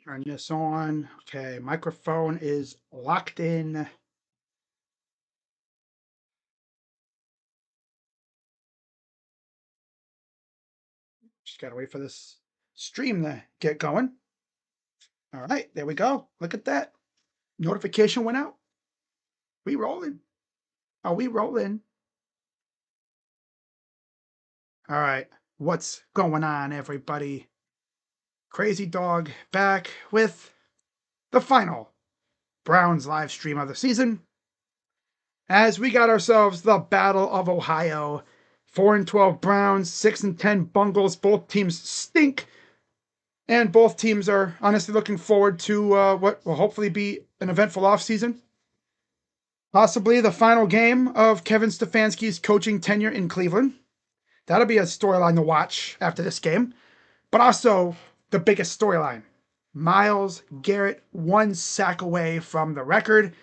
Turn this on. Okay, microphone is locked in. Just gotta wait for this stream to get going. All right, there we go. Look at that. Notification went out. We rolling. Are we rolling? All right. What's going on, everybody? Crazy Dog back with the final Browns live stream of the season. As we got ourselves the Battle of Ohio. 4-12 Browns, 6-10 Bengals. Both teams stink. And both teams are honestly looking forward to what will hopefully be an eventful offseason. Possibly the final game of Kevin Stefanski's coaching tenure in Cleveland. That'll be a storyline to watch after this game. But also the biggest storyline. Myles Garrett 1 sack away from the record.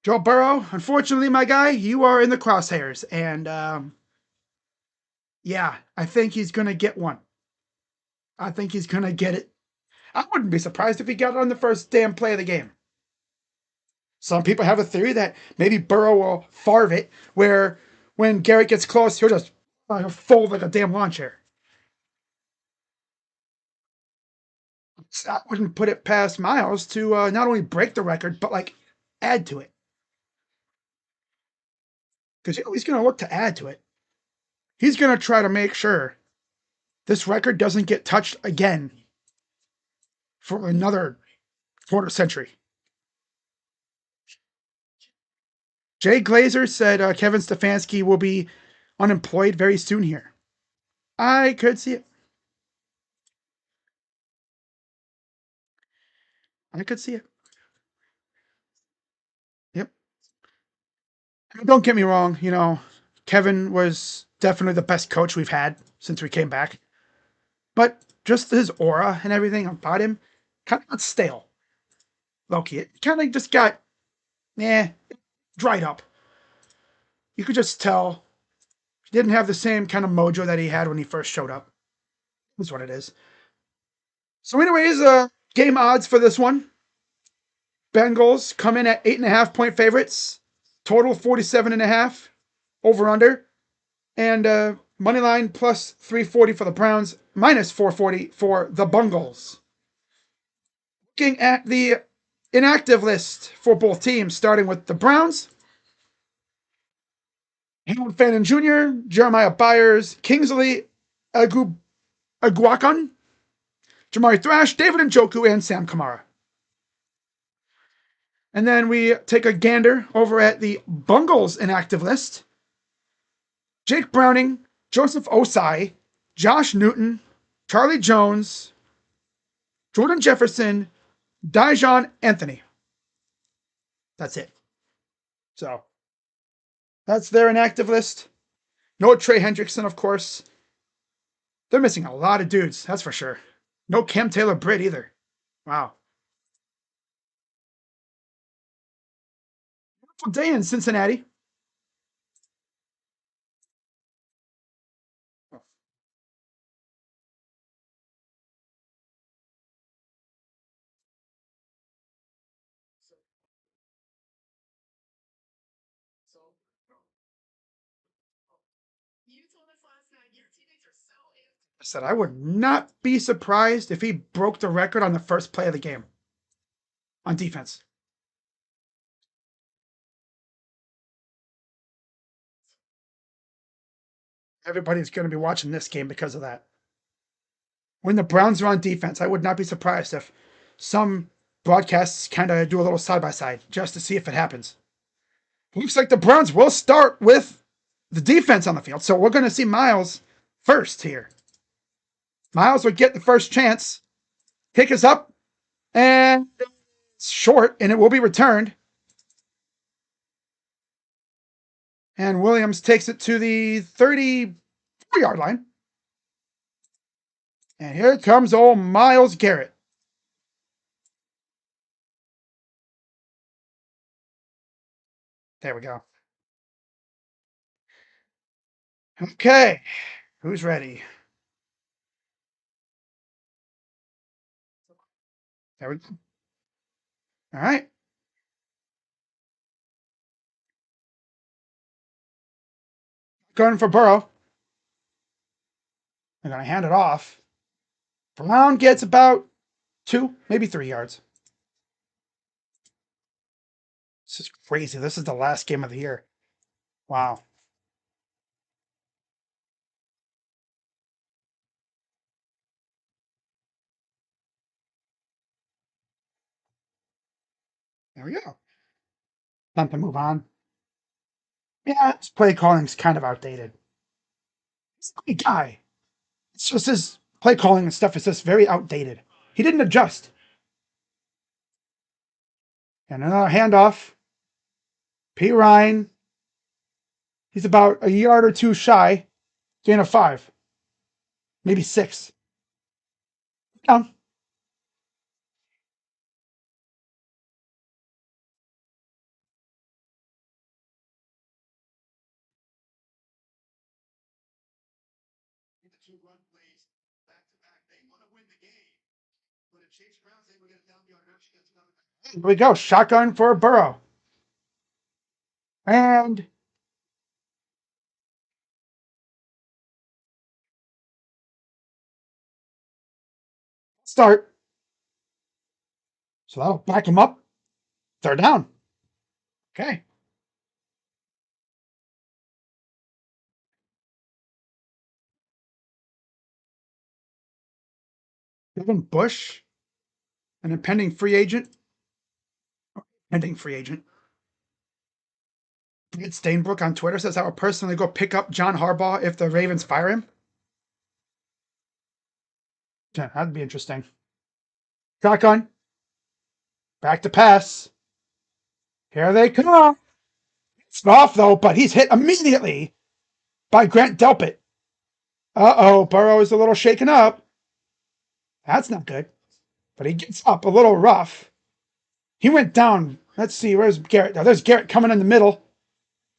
Joe Burrow, unfortunately, my guy, you are in the crosshairs. And yeah, I think he's going to get one. I think he's going to get it. I wouldn't be surprised if he got it on the first damn play of the game. Some people have a theory that maybe Burrow will farve it, where when Garrett gets close, he'll just fold like a damn lawn chair. I wouldn't put it past Myles to not only break the record, but like add to it. Because he's going to look to add to it. He's going to try to make sure this record doesn't get touched again for another quarter century. Jay Glazer said Kevin Stefanski will be unemployed very soon here. I could see it. I could see it. Yep. Don't get me wrong, Kevin was definitely the best coach we've had since we came back. But just his aura and everything about him kind of got stale. Loki, it kind of just got, dried up. You could just tell he didn't have the same kind of mojo that he had when he first showed up. That's what it is. So, anyways, game odds for this one. Bengals come in at 8.5-point favorites. Total 47.5. Over under. And money line plus 340 for the Browns, minus 440 for the Bengals. Looking at the inactive list for both teams, starting with the Browns. Harold Fannin Jr., Jeremiah Byers, Kingsley Aguakon, Jamari Thrash, David Njoku, and Sam Kamara. And then we take a gander over at the Bengals inactive list. Jake Browning, Joseph Osai, Josh Newton, Charlie Jones, Jordan Jefferson, Dijon Anthony. That's it. So that's their inactive list. No Trey Hendrickson, of course. They're missing a lot of dudes, that's for sure. No Cam Taylor-Britt either. Wow. Beautiful day in Cincinnati. I said I would not be surprised if he broke the record on the first play of the game on defense. Everybody's going to be watching this game because of that. When the Browns are on defense, I would not be surprised if some broadcasts kind of do a little side by side just to see if it happens. Looks like the Browns will start with the defense on the field. So we're going to see Myles first here. Myles would get the first chance. Kick is up. And it's short, and it will be returned. And Williams takes it to the 34-yard line. And here comes old Myles Garrett. There we go. Okay. Who's ready? There we go. All right. Going for Burrow. I'm going to hand it off. Brown gets about 2, maybe 3 yards. This is crazy. This is the last game of the year. Wow. There we go. Time to move on. Yeah, his play calling's kind of outdated. He's a great guy. It's just his play calling and stuff is just very outdated. He didn't adjust. And another handoff. P. Ryan. He's about a yard or two shy. Gain of 5. Maybe 6. Down. Here we go. Shotgun for Burrow. And start. So that'll back him up. 3rd down. Okay. Devin Bush, an impending free agent. Pending free agent. Brett Stainbrook on Twitter says I will personally go pick up John Harbaugh if the Ravens fire him. Yeah, that'd be interesting. Shotgun. Back to pass. Here they come. It's off though, but he's hit immediately by Grant Delpit. Uh-oh, Burrow is a little shaken up. That's not good. But he gets up a little rough. He went down. Let's see, where's Garrett? Now, there's Garrett coming in the middle.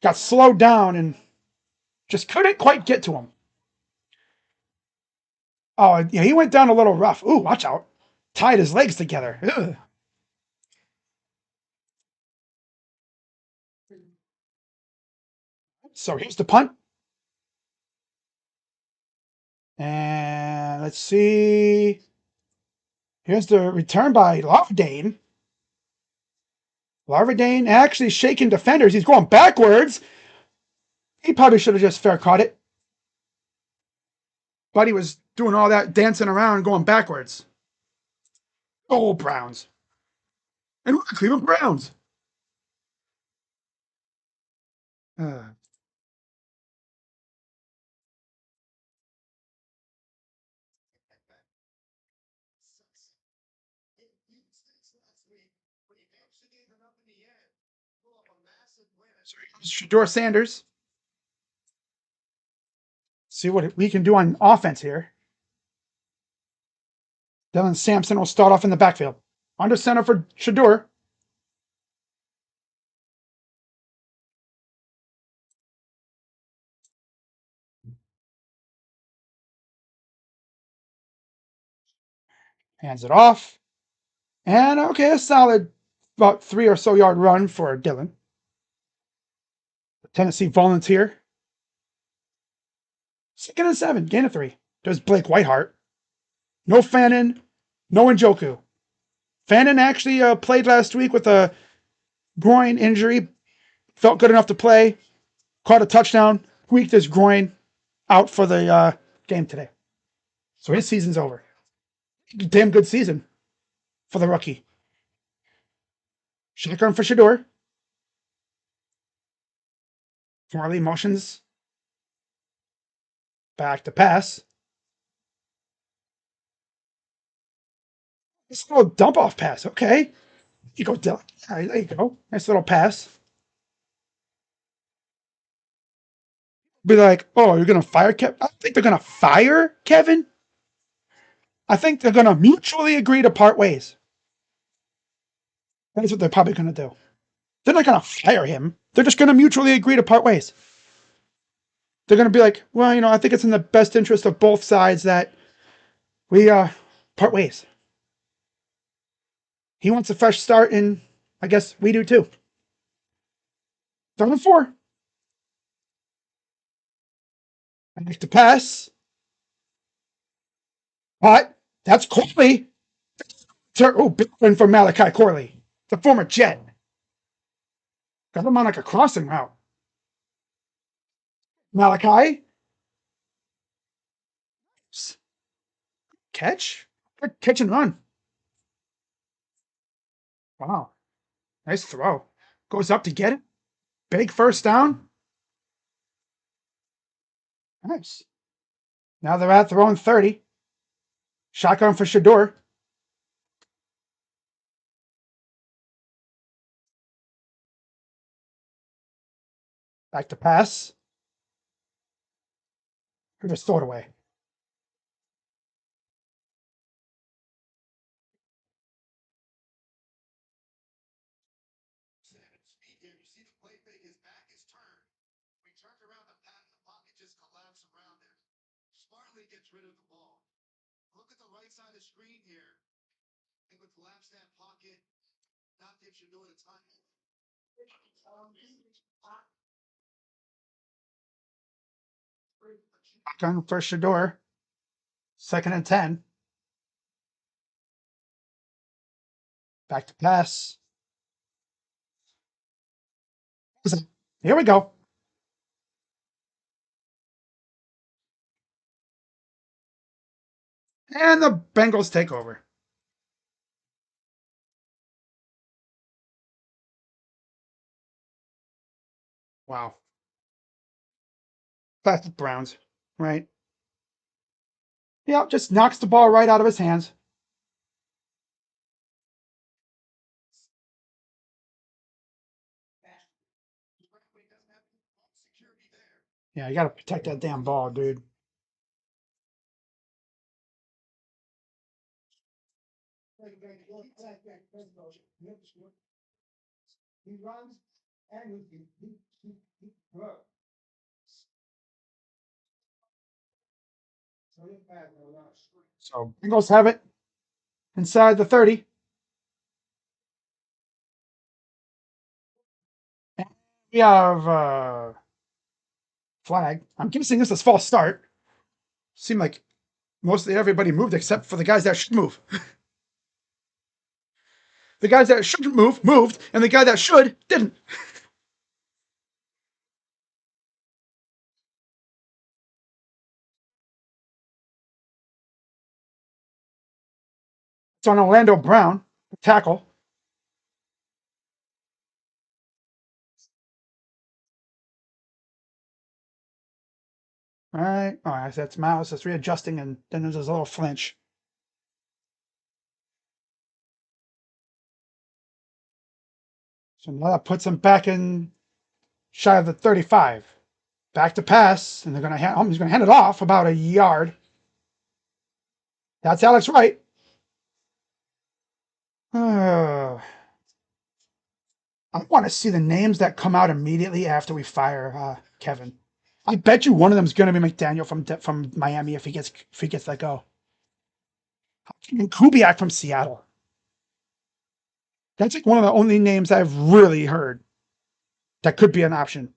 Got slowed down and just couldn't quite get to him. Oh, yeah, he went down a little rough. Ooh, watch out. Tied his legs together. Ugh. So here's the punt. And let's see. Here's the return by Larvadane. Larvadane actually shaking defenders. He's going backwards. He probably should have just fair caught it. But he was doing all that dancing around going backwards. Oh, Browns. And we're the Cleveland Browns. Uh, Shador Sanders. See what we can do on offense here. Dylan Sampson will start off in the backfield. Under center for Shador. Hands it off. And okay, a solid about 3 or so yard run for Dylan. The Tennessee Volunteer. 2nd and 7, gain of 3. There's Blake Whiteheart. No Fannin, no Njoku. Fannin actually played last week with a groin injury. Felt good enough to play. Caught a touchdown. Tweaked his groin. Out for the game today. So his season's over. Damn good season for the rookie. Shotgun for Shador. Farley motions. Back to pass. This little dump off pass. Okay. You go, Dylan. All right, there you go. Nice little pass. Be like, oh, you're going to fire Kevin? I don't think they're going to fire Kevin. I think they're going to mutually agree to part ways. That's what they're probably going to do. They're not going to fire him. They're just going to mutually agree to part ways. They're going to be like, well, I think it's in the best interest of both sides that we part ways. He wants a fresh start, and I guess we do too. 3rd and 4. Back to pass. But that's Corley. Oh, big win for Malachi Corley, the former Jet. Got him on like a crossing route. Malachi. Catch. Catch and run. Wow. Nice throw. Goes up to get it. Big first down. Nice. Now they're at their own 30. Shotgun for Shador. Back to pass. Or just throw it away. Shotgun for Shador. 2nd and 10. Back to pass. Here we go. And the Bengals take over. Wow. That's the Browns, right? Yeah, just knocks the ball right out of his hands. Yeah, you got to protect that damn ball, dude. So Bengals have it inside the 30. And we have flag. I'm guessing this is false start. Seemed like mostly everybody moved except for the guys that should move. The guys that shouldn't move moved, and the guy that should didn't. It's on Orlando Brown, tackle. All right. All right. So that's Miles. That's readjusting, and then there's a little flinch. So now that puts him back in shy of the 35. Back to pass, and they're going to he's going to hand it off about a yard. That's Alex Wright. I want to see the names that come out immediately after we fire Kevin. I bet you one of them is going to be McDaniel from Miami if he gets let go. And Kubiak from Seattle. That's like one of the only names I've really heard that could be an option.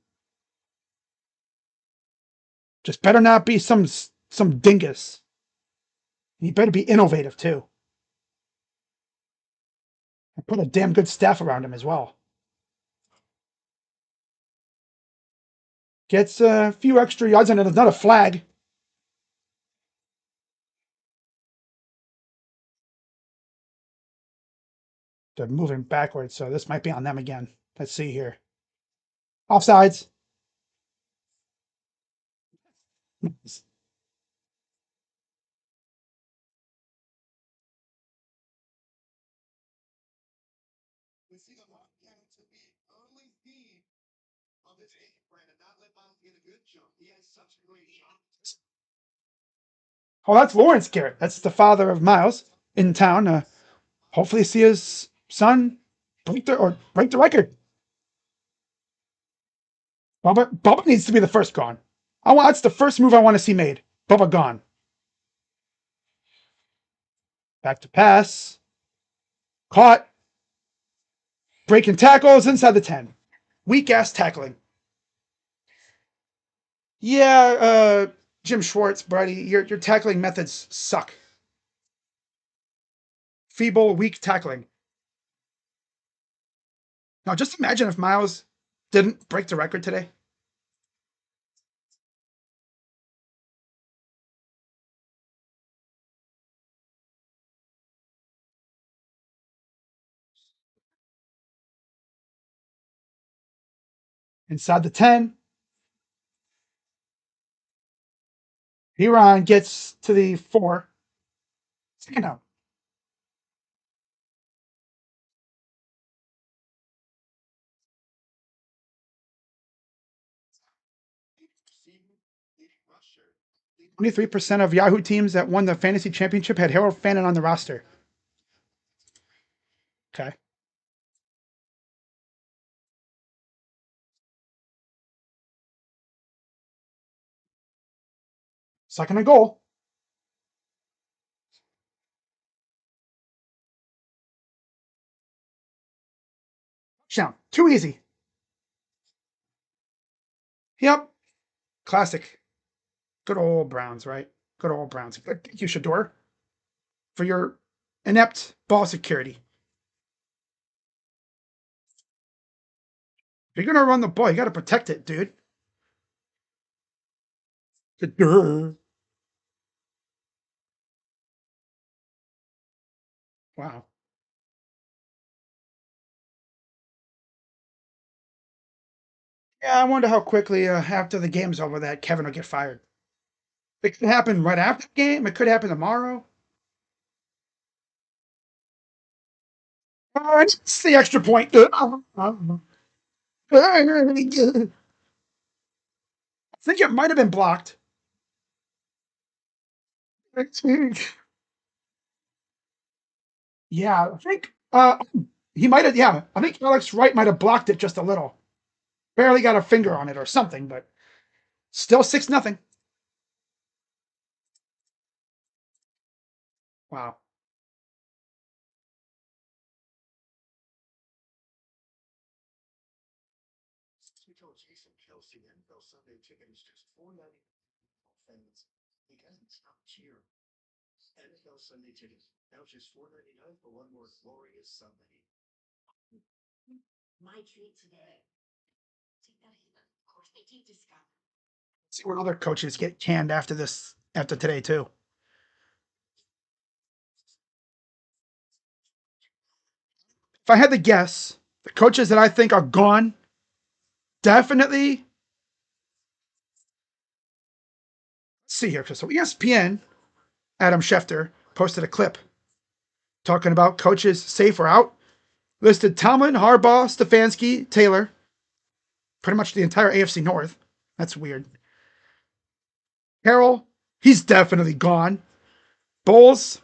Just better not be some dingus. He better be innovative too. And put a damn good staff around him as well. Gets a few extra yards and another flag. They're moving backwards, so this might be on them again. Let's see here. Offsides. Oh, that's Lawrence Garrett. That's the father of Miles in town. Hopefully, see his son break the record. Bubba needs to be the first gone. That's the first move I want to see made. Bubba gone. Back to pass. Caught. Breaking tackles inside the 10. Weak ass tackling. Yeah, Jim Schwartz, buddy, your tackling methods suck. Feeble, weak tackling. Now, just imagine if Miles didn't break the record today. Inside the 10, Piron gets to the 4. Second out. – 23% of Yahoo teams that won the fantasy championship had Harold Fannin on the roster. Okay. Second and goal. Touchdown. Too easy. Yep. Classic. Good old Browns, right? Good old Browns. Thank you, Shador, for your inept ball security. If you're going to run the ball, you got to protect it, dude. Shador. Wow. Yeah, I wonder how quickly after the game's over that Kevin will get fired. It could happen right after the game. It could happen tomorrow. It's the extra point. I think it might have been blocked. Yeah, I think he might have. Yeah, I think Alex Wright might have blocked it just a little. Barely got a finger on it or something, but still 6-0. Wow. See what other coaches get canned after this, after today too. If I had to guess, the coaches that I think are gone, definitely. Let's see here. So ESPN, Adam Schefter posted a clip talking about coaches safe or out. Listed Tomlin, Harbaugh, Stefanski, Taylor, pretty much the entire AFC North. That's weird. Carroll, he's definitely gone. Bowles,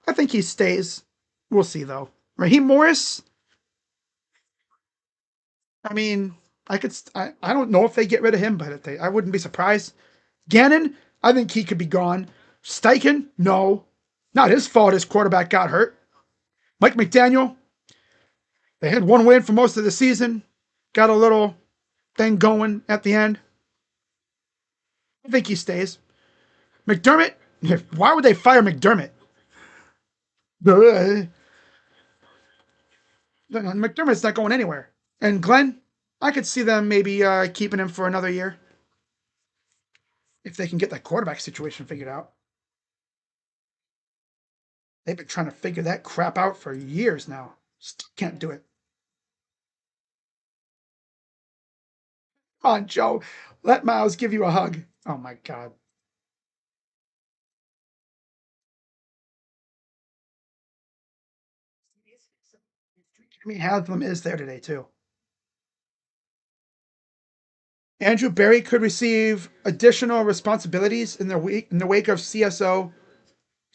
I think he stays. We'll see though. Raheem Morris, I mean, I don't know if they get rid of him, but if they, I wouldn't be surprised. Gannon, I think he could be gone. Steichen, no. Not his fault his quarterback got hurt. Mike McDaniel, they had one win for most of the season. Got a little thing going at the end. I think he stays. McDermott, why would they fire McDermott? McDermott's not going anywhere. And Glenn, I could see them maybe keeping him for another year if they can get that quarterback situation figured out. They've been trying to figure that crap out for years now. Still can't do it. Come on, Joe. Let Miles give you a hug. Oh my God. Jimmy Haslam is there today too. Andrew Berry could receive additional responsibilities in the wake of CSO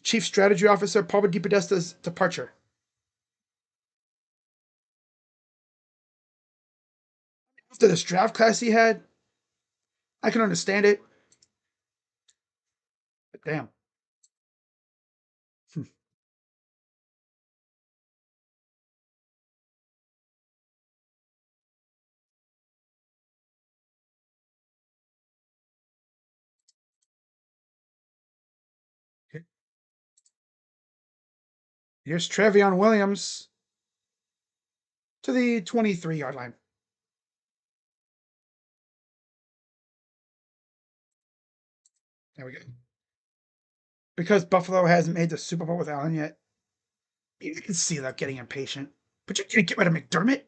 Chief Strategy Officer Paul DePodesta's departure. After this draft class he had, I can understand it. But damn. Here's Trevion Williams to the 23-yard line. There we go. Because Buffalo hasn't made the Super Bowl with Allen yet, you can see that getting impatient. But you can't get rid of McDermott.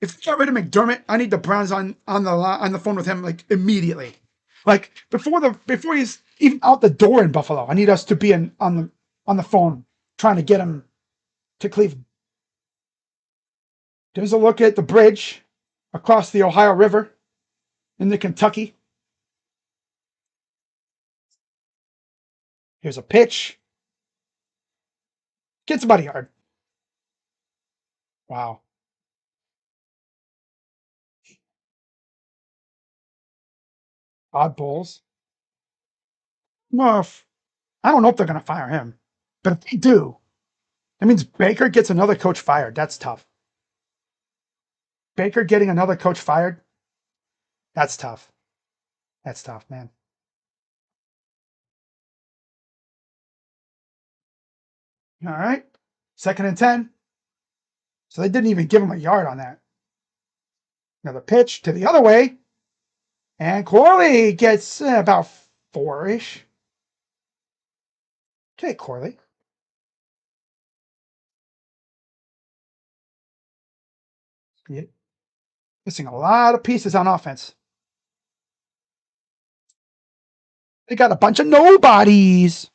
If you get rid of McDermott, I need the Browns on the phone with him like immediately. Like before he's even out the door in Buffalo, I need us to be on the phone trying to get him to Cleveland. There's a look at the bridge across the Ohio River into Kentucky. Here's a pitch. Gets about a yard. Wow. Odd Bulls. Well, I don't know if they're going to fire him, but if they do, that means Baker gets another coach fired. That's tough. Baker getting another coach fired. That's tough. That's tough, man. All right. 2nd and 10. So they didn't even give him a yard on that. Another pitch to the other way. And Corley gets about 4-ish. Okay, Corley. Yeah. Missing a lot of pieces on offense. They got a bunch of nobodies.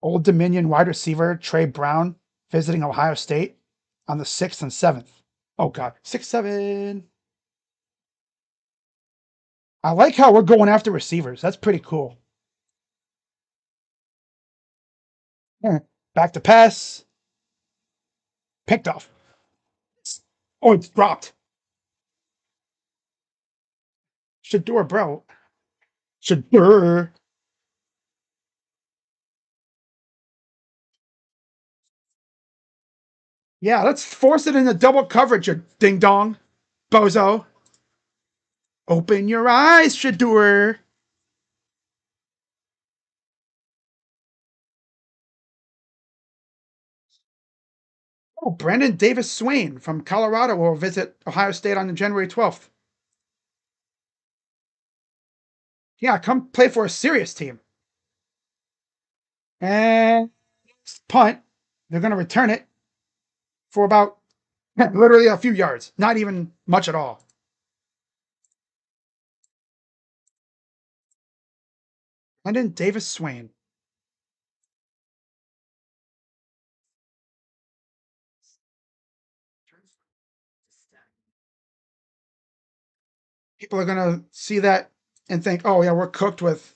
Old Dominion wide receiver Trey Brown visiting Ohio State on the 6th and 7th. Oh, God. 6, 7. I like how we're going after receivers. That's pretty cool. Yeah. Back to pass. Picked off. Oh, it's dropped. Shador, bro. Shador. Yeah, let's force it into double coverage, you ding dong. Bozo. Open your eyes, Shador. Oh, Brandon Davis Swain from Colorado will visit Ohio State on January 12th. Yeah, come play for a serious team. And punt. They're going to return it for about literally a few yards. Not even much at all. Brandon Davis Swain. People are going to see that and think, oh, yeah, we're cooked with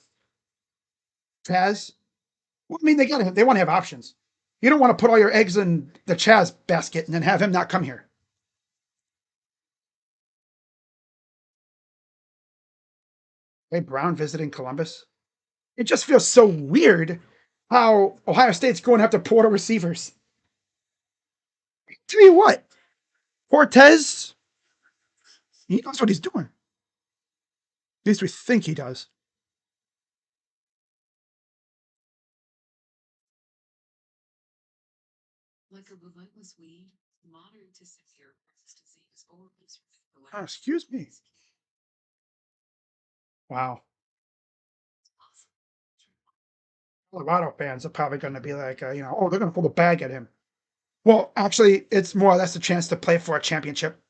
Chaz. Well, I mean, they want to have options. You don't want to put all your eggs in the Chaz basket and then have him not come here. Hey, Brown visiting Columbus. It just feels so weird how Ohio State's going after Porter receivers. Tell you what, Cortez, he knows what he's doing. At least we think he does. Like a relentless weed, moderate to severe disease or oh, excuse me. Wow. Colorado fans are probably going to be like, oh, they're going to pull the bag at him. Well, actually, it's more or less a chance to play for a championship,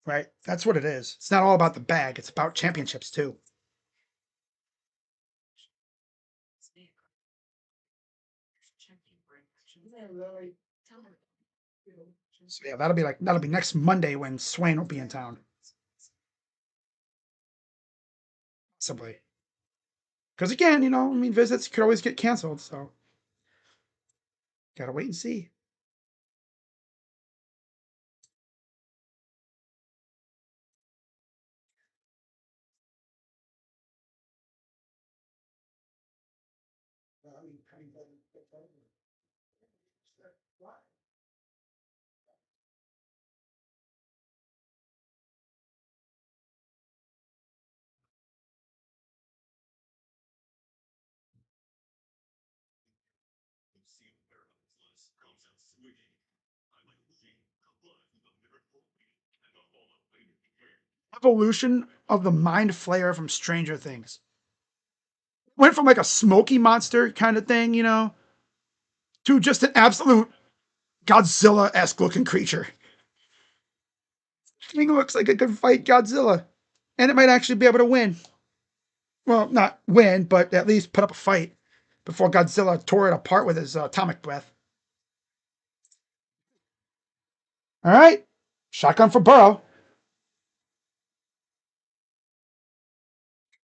right? That's what it is. It's not all about the bag, it's about championships, too. So, yeah, that'll be next Monday when Swain will be in town. Possibly. Because again, I mean, visits could always get canceled, so gotta wait and see. Evolution of the Mind Flayer from Stranger Things. Went from like a smoky monster kind of thing, to just an absolute Godzilla-esque looking creature. Thing looks like it could fight Godzilla, and it might actually be able to win. Well, not win, but at least put up a fight before Godzilla tore it apart with his atomic breath. All right, shotgun for Burrow.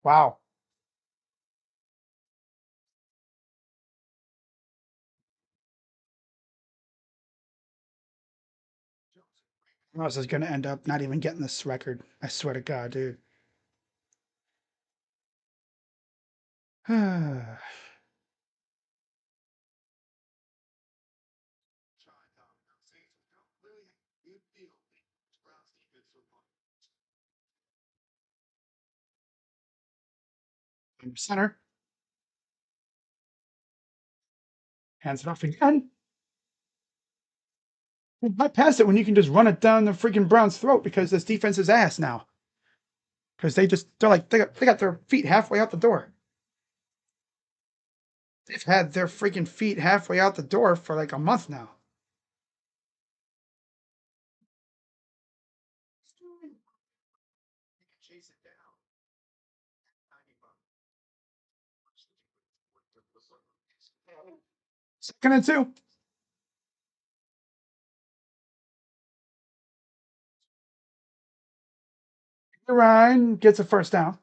Wow, Ross is going to end up not even getting this record. I swear to God, dude. Center hands it off again. Why pass it when you can just run it down the freaking Browns' throat because this defense is ass now? Because they got their feet halfway out the door. They've had their freaking feet halfway out the door for like a month now. Second and two. Ryan gets a first down.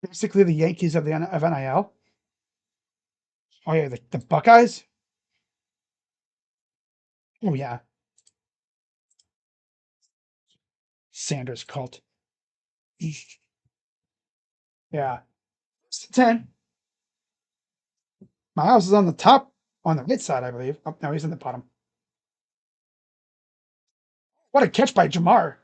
Basically, the Yankees of NIL. Oh yeah, the Buckeyes. Oh yeah, Sanders cult. Yeah, 10. Miles is on the top on the right side, I believe. Oh no, he's in the bottom. What a catch by Jamar.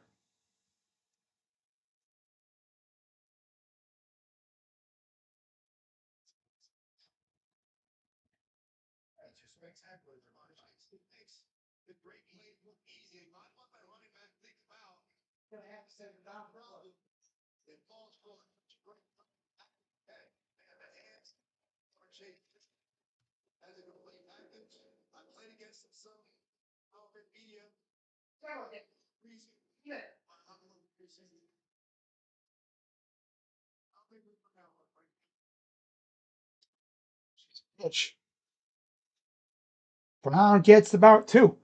Pitch. Brown gets about two.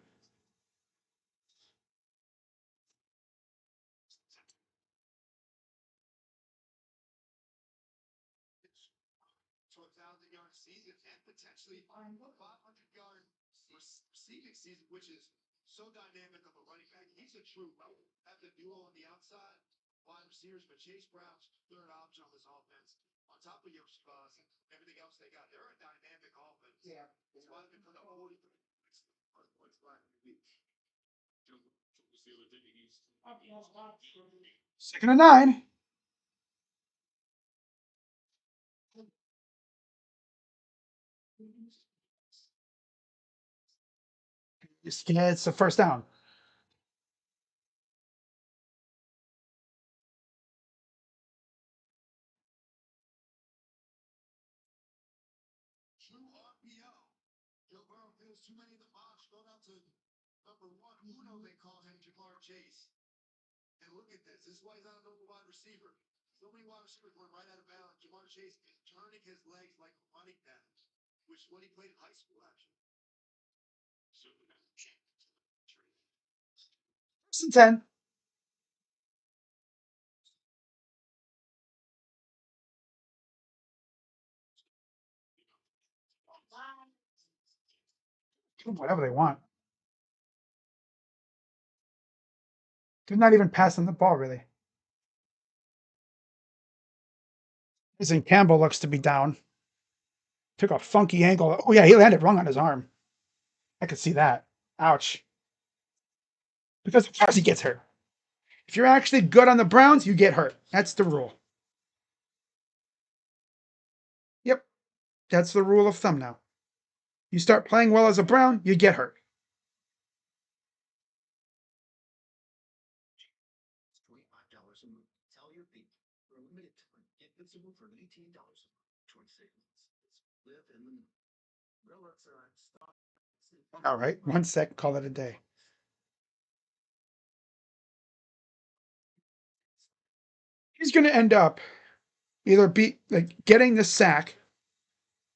Second and 9. Just gets a first down. First and 10. Whatever they want. They're not even passing the ball, really. Mason Campbell looks to be down. Took a funky angle. Oh, yeah, he landed wrong on his arm. I could see that. Ouch. Because of course he gets hurt. If you're actually good on the Browns, you get hurt. That's the rule. Yep, that's the rule of thumb now. You start playing well as a Brown, you get hurt. All right, 1 sec, call it a day. He's going to end up either be like getting the sack,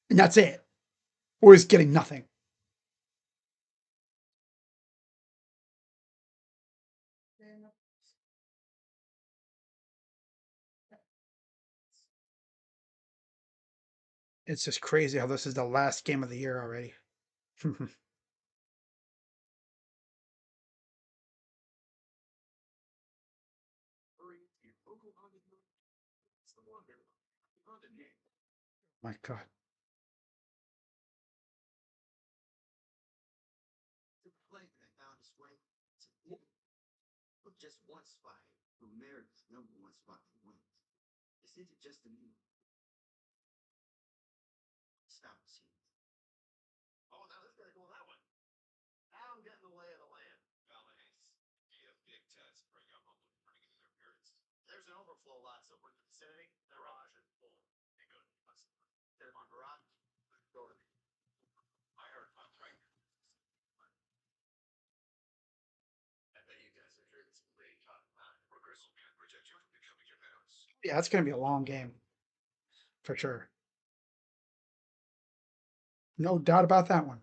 and that's it, or he's getting nothing. It's just crazy how this is the last game of the year already. My God. Yeah, it's going to be a long game for sure. No doubt about that one.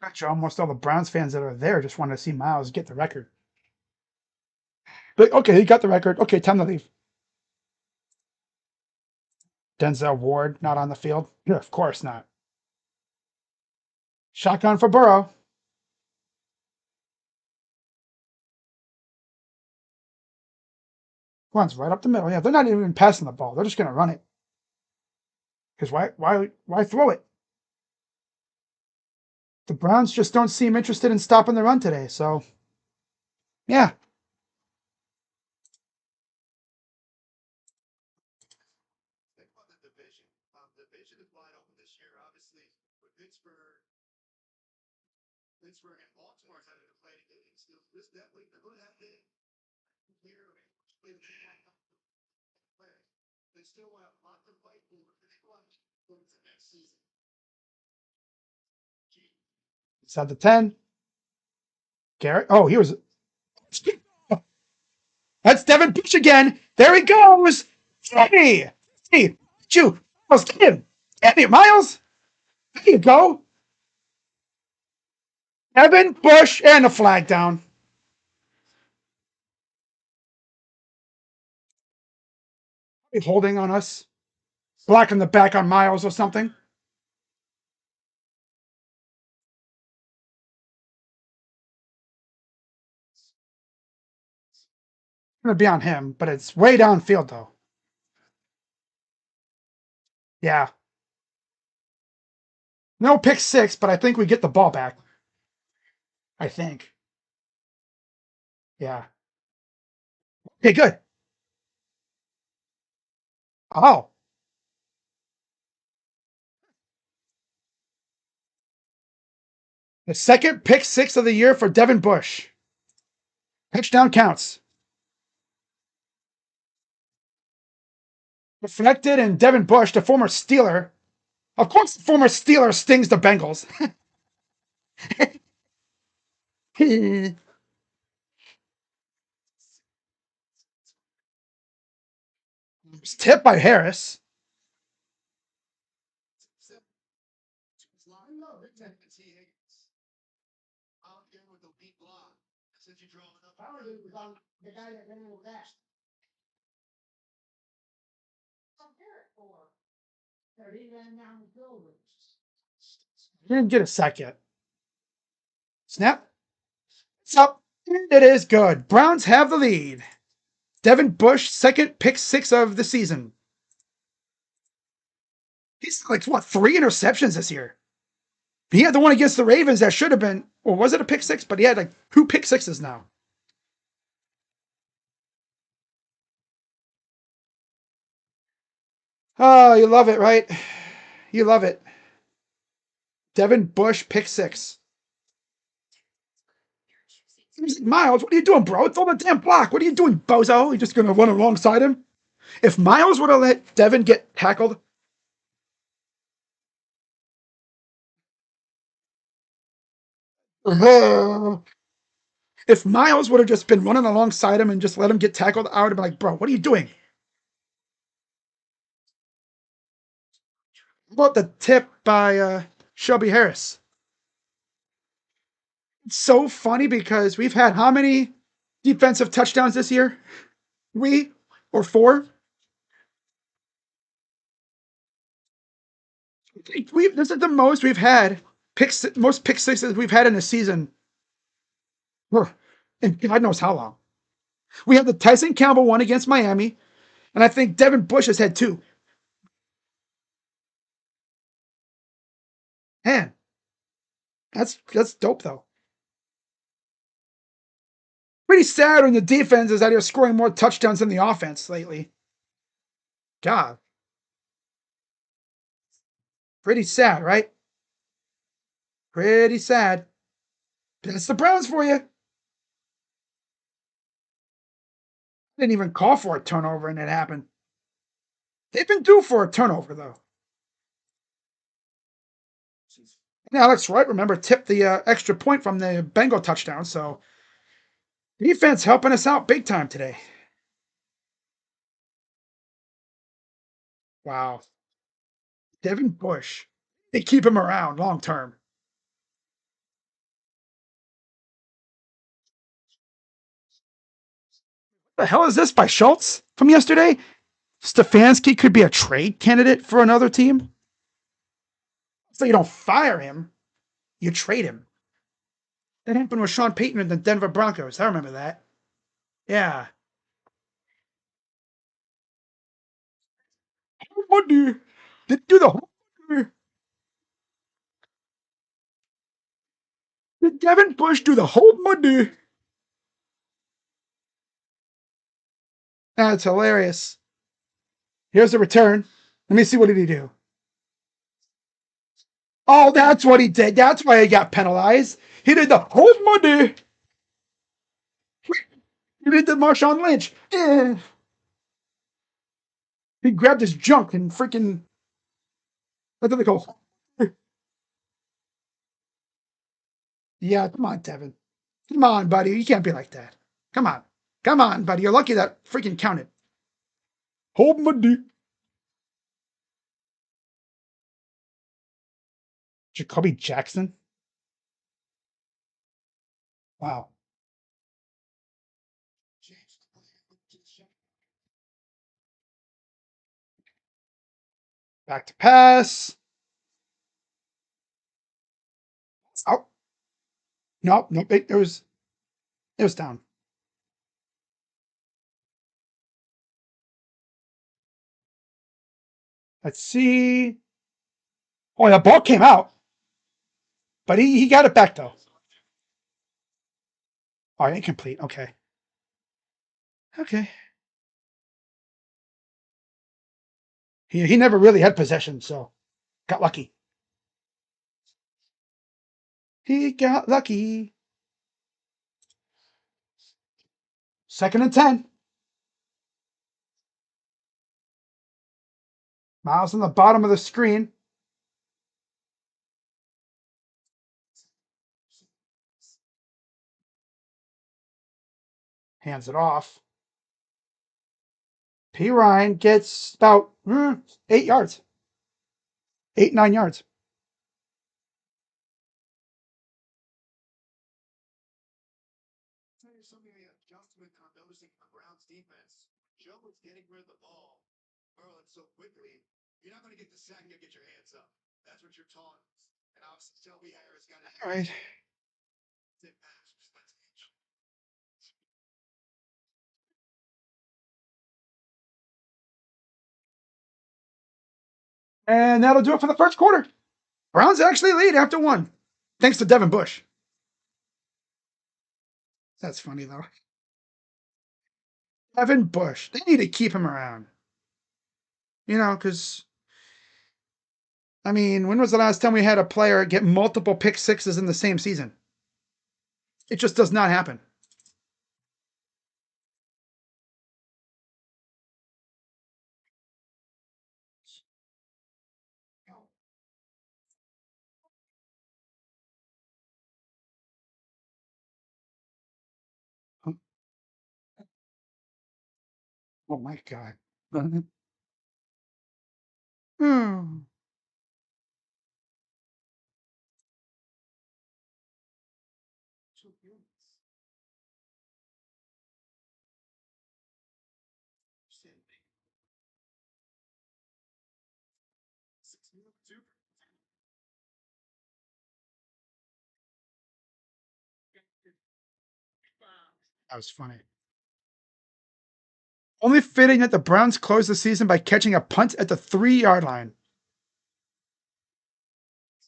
Gotcha. Almost all the Browns fans that are there just want to see Miles get the record. But okay, he got the record. Okay, time to leave. Denzel Ward not on the field. Yeah, of course not. Shotgun for Burrow. Runs right up the middle. Yeah, they're not even passing the ball. They're just going to run it. Because why throw it? The Browns just don't seem interested in stopping the run today. So, yeah. It's at the 10. Garrett. Oh, he was. That's Devin Bush again. There he goes. Hey, hey, you, Miles, get him. Hey, Miles. There you go. Devin Bush and a flag down. He's holding on us. Blocking the back on Miles or something. Gonna be on him, but it's way downfield though. Yeah. No pick six, but I think we get the ball back. I think. Yeah. Okay, good. Oh, the second pick six of the year for Devin Bush. Touchdown counts. Deflected, and Devin Bush, the former Steeler. Of course, the former Steeler stings the Bengals. It's tipped by Harris. Didn't get a sack yet. Snap. It's up. And it is good. Browns have the lead. Devin Bush, second pick six of the season. He's like, what, 3 interceptions this year? He had the one against the Ravens that should have been, or was it a pick six? But he had like 2 pick sixes now. Oh, you love it, right? You love it. Devin Bush, pick six. Miles, what are you doing, bro? It's on the damn block. What are you doing, bozo? You just going to run alongside him? If Miles would have let Devin get tackled, if Miles would have just been running alongside him and just let him get tackled, I would have been like, bro, what are you doing? What about the tip by Shelby Harris? It's so funny because we've had how many defensive touchdowns this year? 3 or 4? This is the most we've had. Most pick sixes we've had in a season. And God knows how long. We had the Tyson Campbell one against Miami, and I think Devin Bush has had 2. Man, that's dope though. Pretty sad when the defense is out here scoring more touchdowns than the offense lately. God, pretty sad, right? Pretty sad. That's the Browns for you. Didn't even call for a turnover, and it happened. They've been due for a turnover though. And Alex Wright, remember, tipped the extra point from the Bengal touchdown. So defense helping us out big time today. Wow. Devin Bush. They keep him around long term. The hell is this by Schultz from yesterday? Stefanski could be a trade candidate for another team. So you don't fire him, you trade him. That happened with Sean Payton and the Denver Broncos. I remember that. Yeah. Money. Did do the whole money. Did Devin Bush do the whole money? That's hilarious. Here's the return. Let me see, what did he do? Oh, that's what he did. That's why he got penalized. He did the whole money. He did the Marshawn Lynch. He grabbed his junk and freaking let them go. Yeah, come on, Devin. Come on, buddy. You can't be like that. Come on. Come on, buddy. You're lucky that freaking counted. Hold money. Jacoby Jackson. Wow. Back to pass. Oh, no, no, it was down. Let's see. Oh, the ball came out, but he got it back though. Oh, incomplete. Okay. Okay. He never really had possession, so got lucky. He got lucky. 2nd and 10. Miles on the bottom of the screen. Hands it off. P. Ryan gets about 8 yards. 8, 9 yards. All right. And that'll do it for the first quarter. Browns actually lead after one, thanks to Devin Bush. That's funny, though. Devin Bush. They need to keep him around. Because, I mean, when was the last time we had a player get multiple pick sixes in the same season? It just does not happen. Oh my God. Hmm. That was funny. Only fitting that the Browns closed the season by catching a punt at the 3-yard line.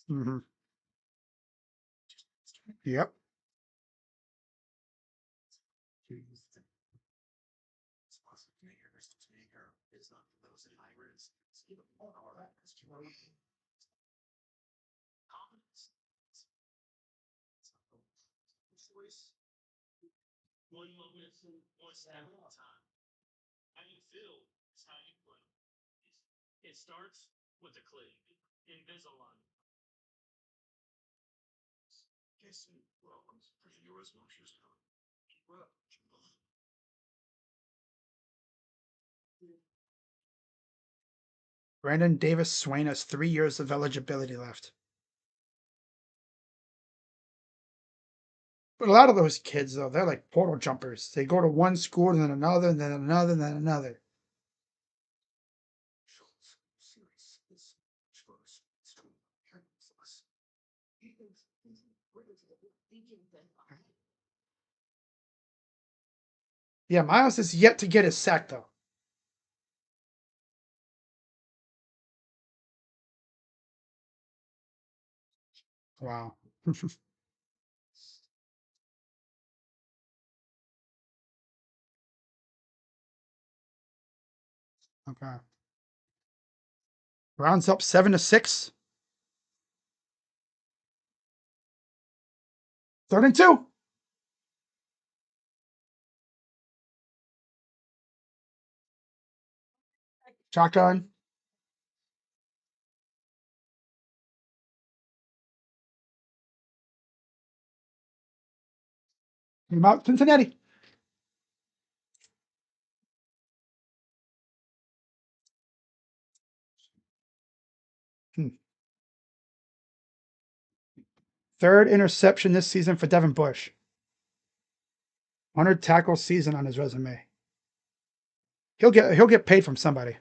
Mm-hmm. Yep. Brandon Davis Swain has 3 years of eligibility left. But a lot of those kids, though, they're like portal jumpers. They go to one school and then another, and then another, and then another. Yeah, Miles is yet to get his sack, though. Wow. Okay. Rounds up 7-6. 3rd and 2. Shotgun. Came out Cincinnati. Hmm. 3rd interception this season for Devin Bush. 100 tackle season on his resume. He'll get paid from somebody.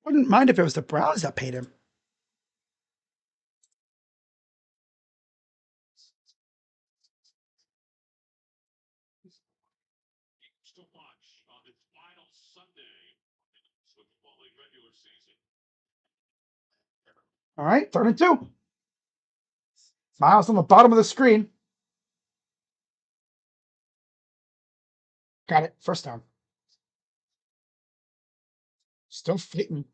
Wouldn't mind if it was the Browns that paid him. All right, 3rd and 2. Miles on the bottom of the screen. Got it. First down. Still fighting.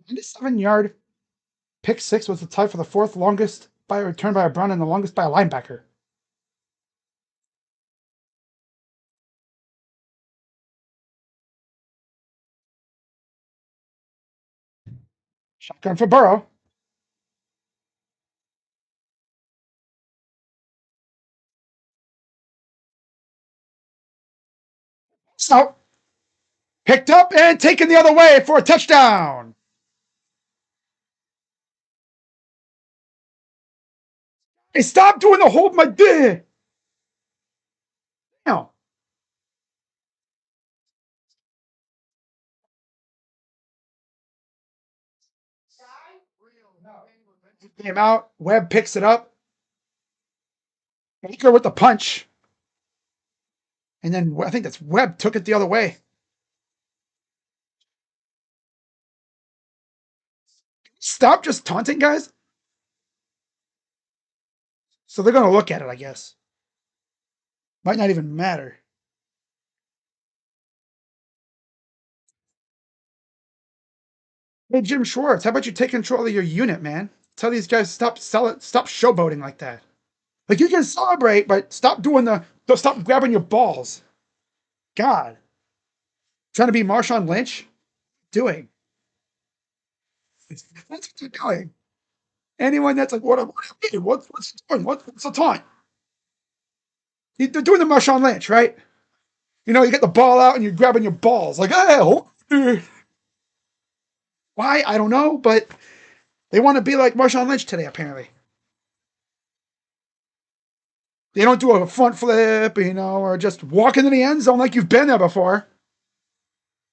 And a 7-yard pick six was the tie for the 4th longest by a return by a Brown and the longest by a linebacker. Shotgun for Burrow. So picked up and taken the other way for a touchdown. Hey, stop doing the hold my dick. No. Came out. Webb picks it up. Baker with the punch. And then I think that's Webb took it the other way. Stop just taunting guys. So they're going to look at it, I guess. Might not even matter. Hey, Jim Schwartz, how about you take control of your unit, man? Tell these guys stop showboating like that. Like you can celebrate, but stop grabbing your balls. God, trying to be Marshawn Lynch, doing that's what they're doing. Anyone that's like, what's the point? What's the taunt? They're doing the Marshawn Lynch, right? You know, you get the ball out and you're grabbing your balls, like, hey, why? I don't know, but they want to be like Marshawn Lynch today, apparently. They don't do a front flip, or just walk into the end zone like you've been there before.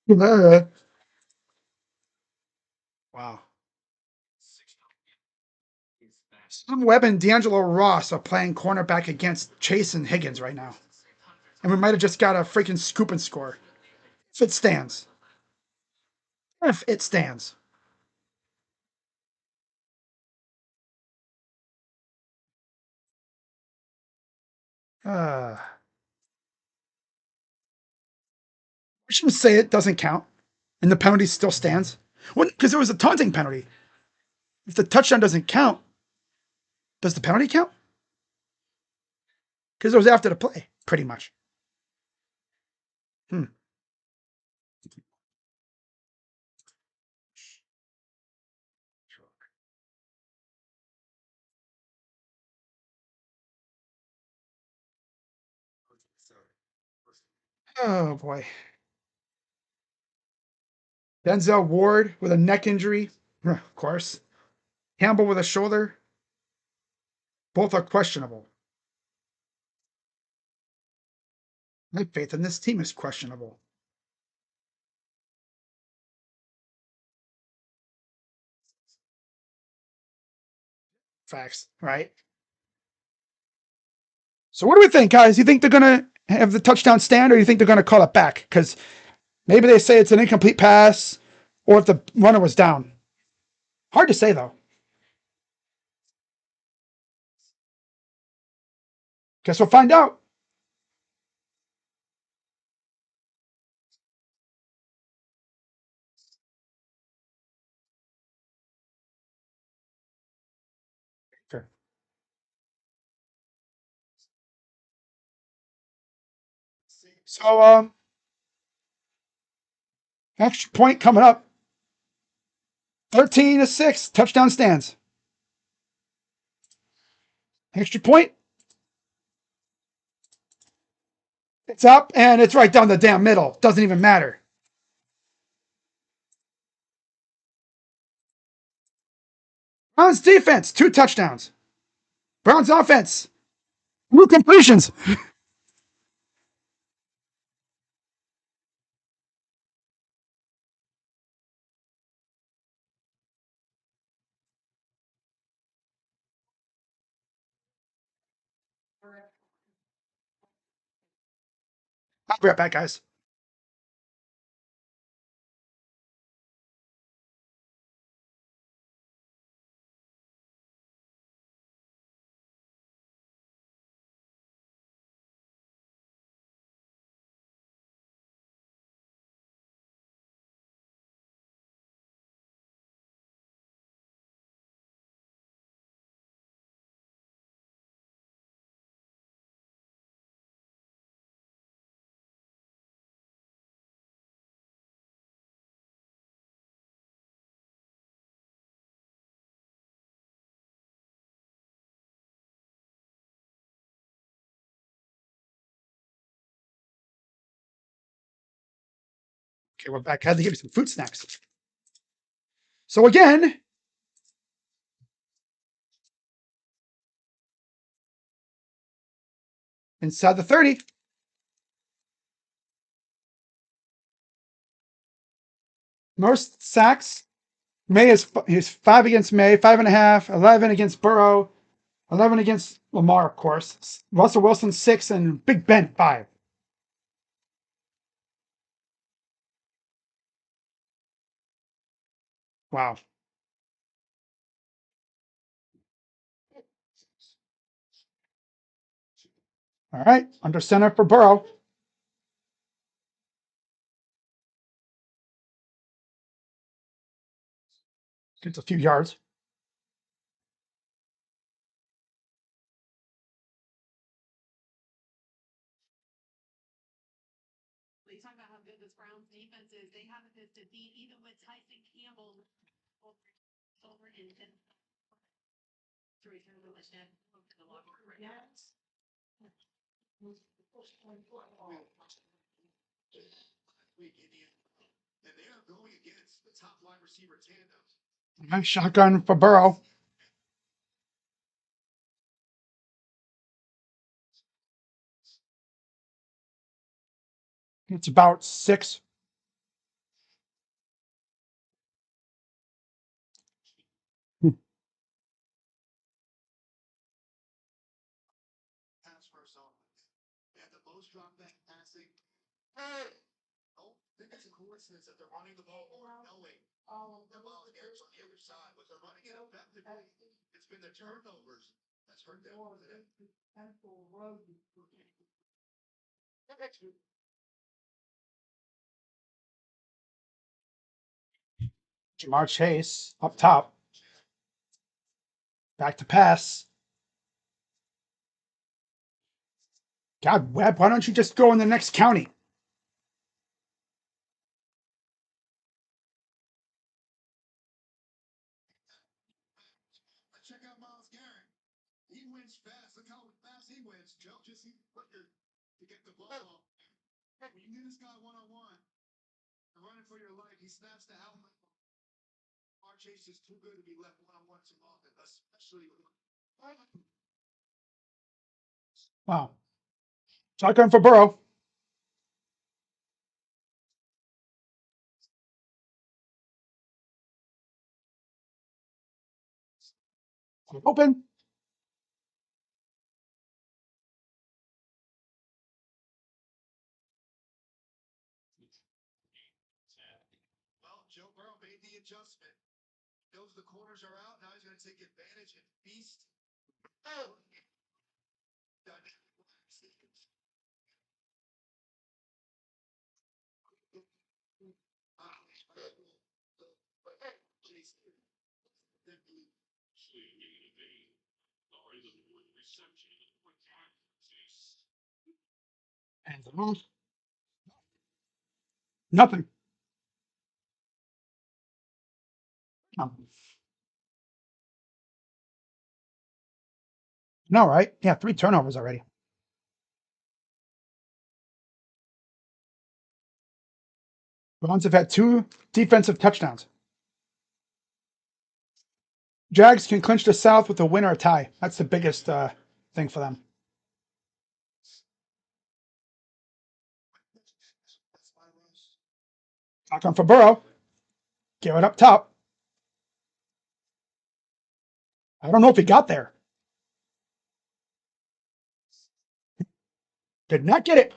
Wow. Sam Webb and D'Angelo Ross are playing cornerback against Chase and Higgins right now. And we might have just got a freaking scoop and score. If it stands. If it stands. I shouldn't say it doesn't count. And the penalty still stands. Because there was a taunting penalty. If the touchdown doesn't count, does the penalty count? Because it was after the play, pretty much. Hmm. Oh boy. Denzel Ward with a neck injury, of course. Campbell with a shoulder. Both are questionable. My faith in this team is questionable. Facts, right? So what do we think, guys? You think they're gonna have the touchdown stand, or you think they're gonna call it back? Because maybe they say it's an incomplete pass, or if the runner was down. Hard to say though. Guess we'll find out. Sure. So extra point coming up. 13-6, touchdown stands. Extra point. It's up and it's right down the damn middle. Doesn't even matter. Browns defense, 2 touchdowns. Browns offense, 2 completions. I'll be right back, guys. Okay, we're back. I had to give you some food snacks. So again, inside the 30. Most sacks. May is he's 5 against May, 5.5, 11 against Burrow, 11 against Lamar, of course. Russell Wilson 6, and Big Ben 5. Wow. All right, under center for Burrow. Gets a few yards. Nice shotgun for Burrow. It's about 6. Jamar Chase up top. Back to pass. God, Webb, why don't you just go in the next county? Wow. Shotgun for Burrow. Open. Hands it off. Nothing. No, right? Yeah, 3 turnovers already. Browns have had 2 defensive touchdowns. Jags can clinch the South with a win or a tie. That's the biggest thing for them. Shotgun for Burrow. Give it up top. I don't know if he got there. Did not get it.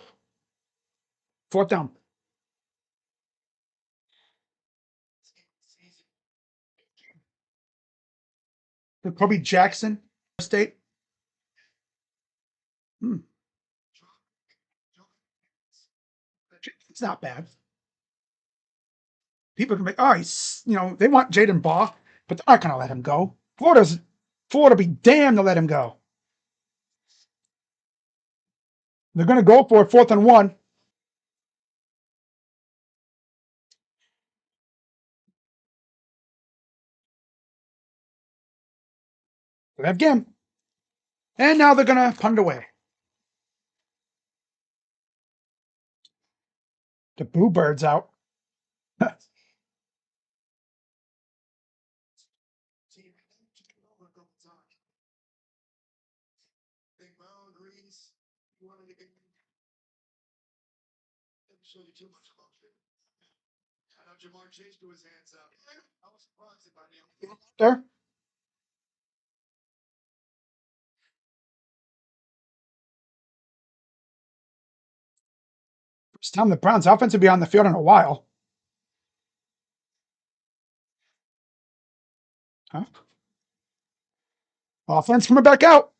4th down. Kobe Jackson, State. It's not bad. People can be, oh, they want Jaden Baugh, but they're not going to let him go. Florida be damned to let him go. They're going to go for it, 4th and 1. They have game. And now they're going to punt away. The Boo Bird's out. There. First time the Browns offense will be on the field in a while. Huh? Offense coming back out.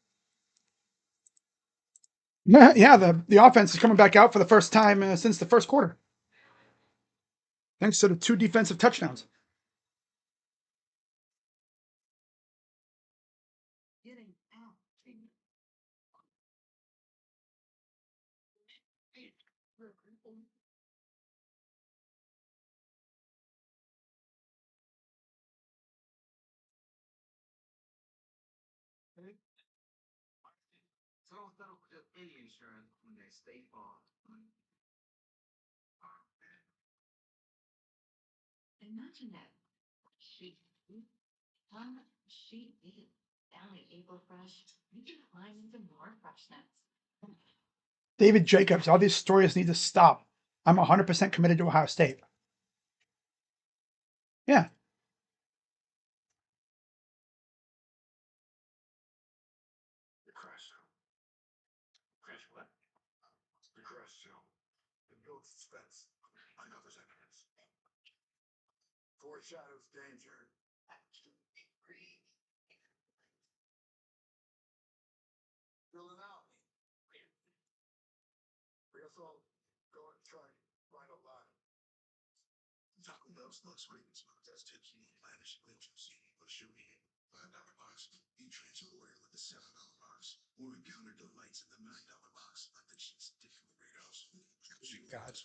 Yeah, the offense is coming back out for the first time since the first quarter, thanks to the 2 defensive touchdowns. David Jacobs, all these stories need to stop. I'm 100% committed to Ohio State. Yeah. God.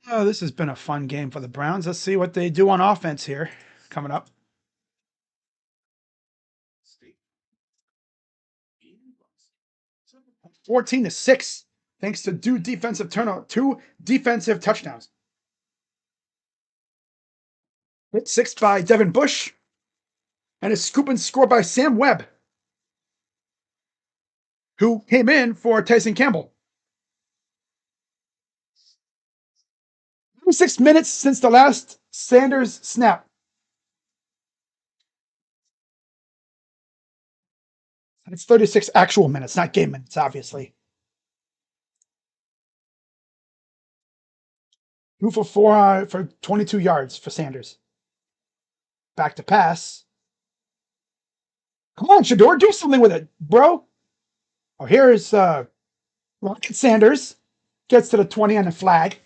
Oh, this has been a fun game for the Browns. Let's see what they do on offense here coming up. 14-6, thanks to 2 defensive touchdowns. Hit 6 by Devin Bush, and a scoop and score by Sam Webb, who came in for Tyson Campbell. 6 minutes since the last Sanders snap. It's 36 actual minutes, not game minutes, obviously. 2 for 4 for 22 yards for Sanders. Back to pass. Come on, Shador, do something with it, bro. Oh, here's Rocket Sanders. Gets to the 20 on the flag.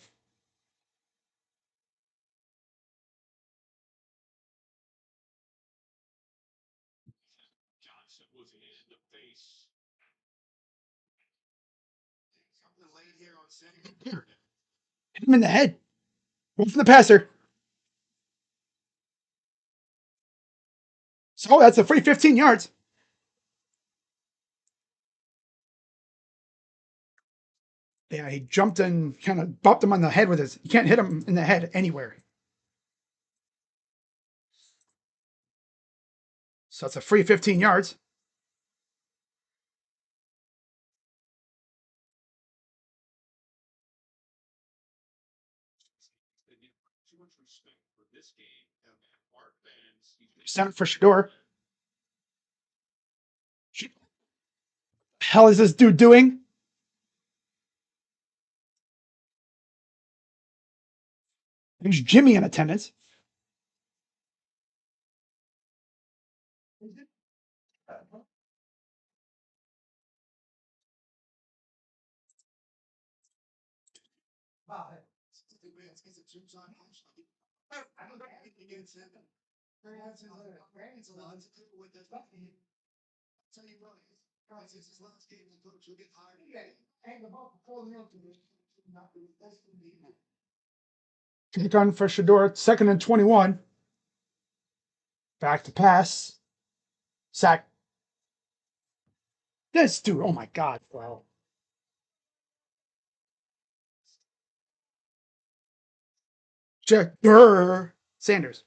Hit him in the head. One from the passer. So that's a free 15 yards. Yeah, he jumped and kind of bumped him on the head with his. You can't hit him in the head anywhere. So it's a free 15 yards. Center for Shador. What the hell is this dude doing? There's Jimmy in attendance. Kick on for Shador, 2nd and 21. Back to pass. Sack. This dude, oh my God, bro. Check. Sanders.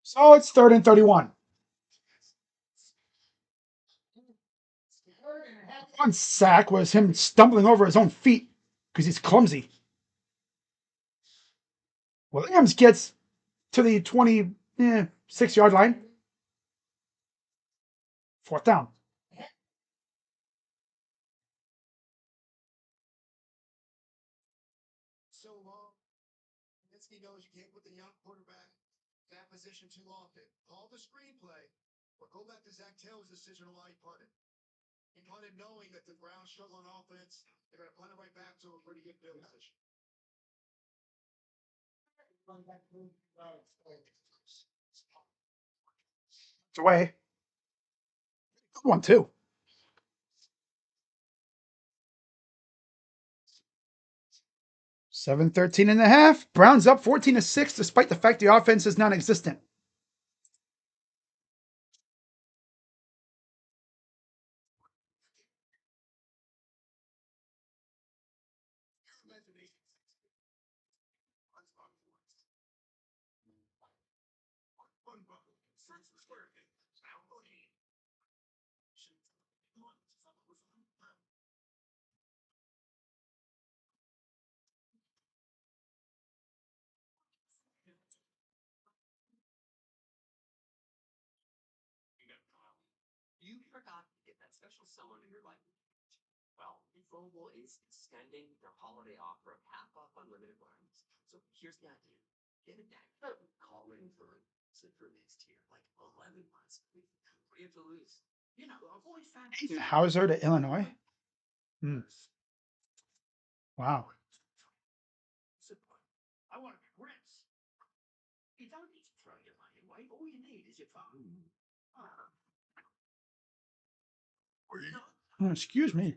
So it's 3rd and 31. One sack was him stumbling over his own feet because he's clumsy. Williams gets to the 26-yard line. 4th down. It's away. Good one, too. 7-13 and a half. Browns up 14-6, despite the fact the offense is non-existent. Hauser to Illinois. Wow. Oh, excuse me.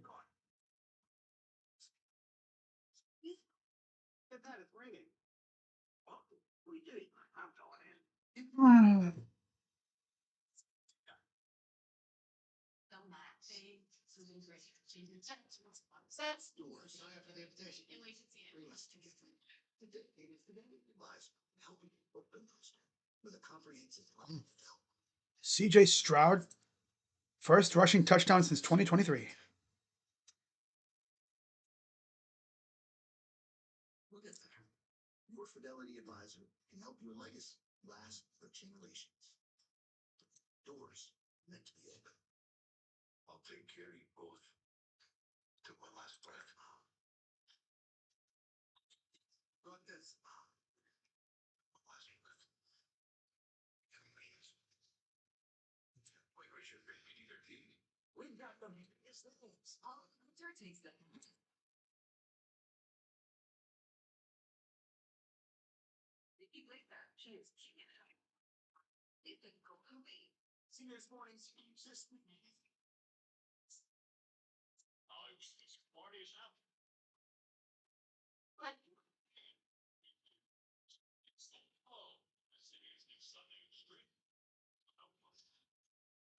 CJ Stroud, first rushing touchdown since 2023.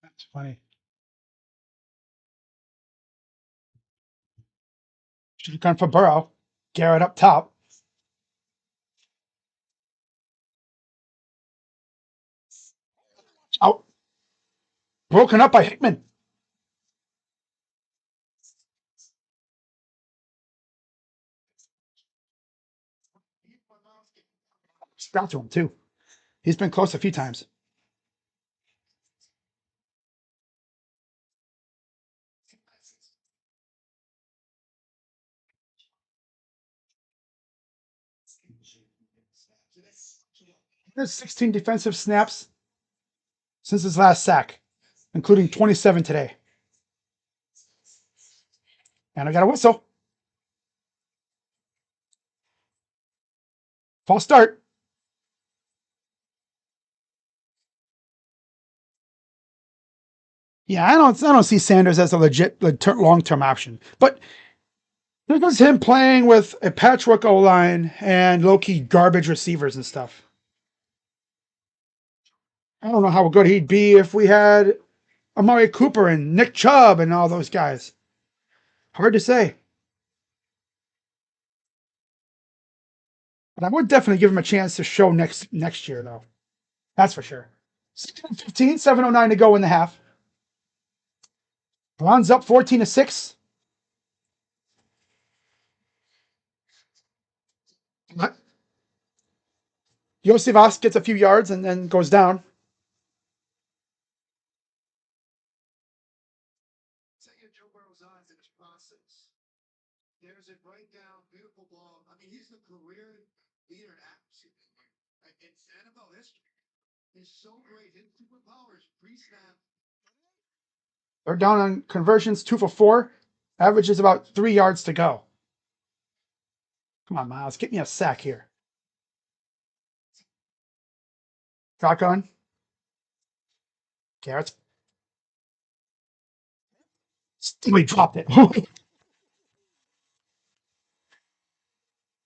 That's funny. Should have gone for Burrow. Garrett up top. Out. Broken up by Hickman. Sprout to him, too. He's been close a few times. There's 16 defensive snaps since his last sack, including 27 today. And I got a whistle. False start. Yeah, I don't see Sanders as a legit long-term option. But there goes him playing with a patchwork O-line and low-key garbage receivers and stuff. I don't know how good he'd be if we had Amari Cooper and Nick Chubb and all those guys. Hard to say. But I would definitely give him a chance to show next year, though. That's for sure. 16-15, 7:09 to go in the half. Browns up 14-6. Yosivas gets a few yards and then goes down. There's it right down, beautiful ball. I mean, he's the career leader in NFL history. He's so great. His superpowers pre-snap. They're down on conversions, 2 for 4. Averages about 3 yards to go. Come on, Miles, get me a sack here. Shotgun. Garrett's. We dropped it.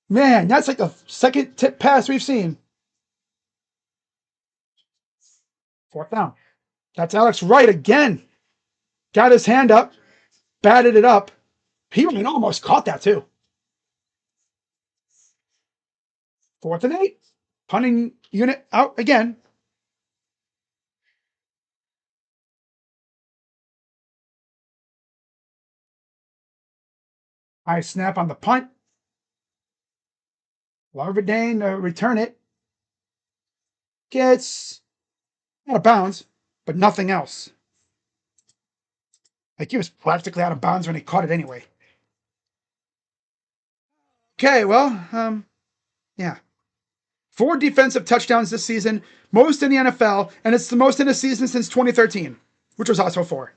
Man, that's like the second tip pass we've seen. 4th down. That's Alex Wright again. Got his hand up, batted it up. Peterman almost caught that too. 4th and 8. Punting unit out again. High snap on the punt. Larvadane return it. Gets out of bounds, but nothing else. Like he was practically out of bounds when he caught it anyway. Okay, well, yeah. 4 defensive touchdowns this season, most in the NFL, and it's the most in a season since 2013, which was also 4.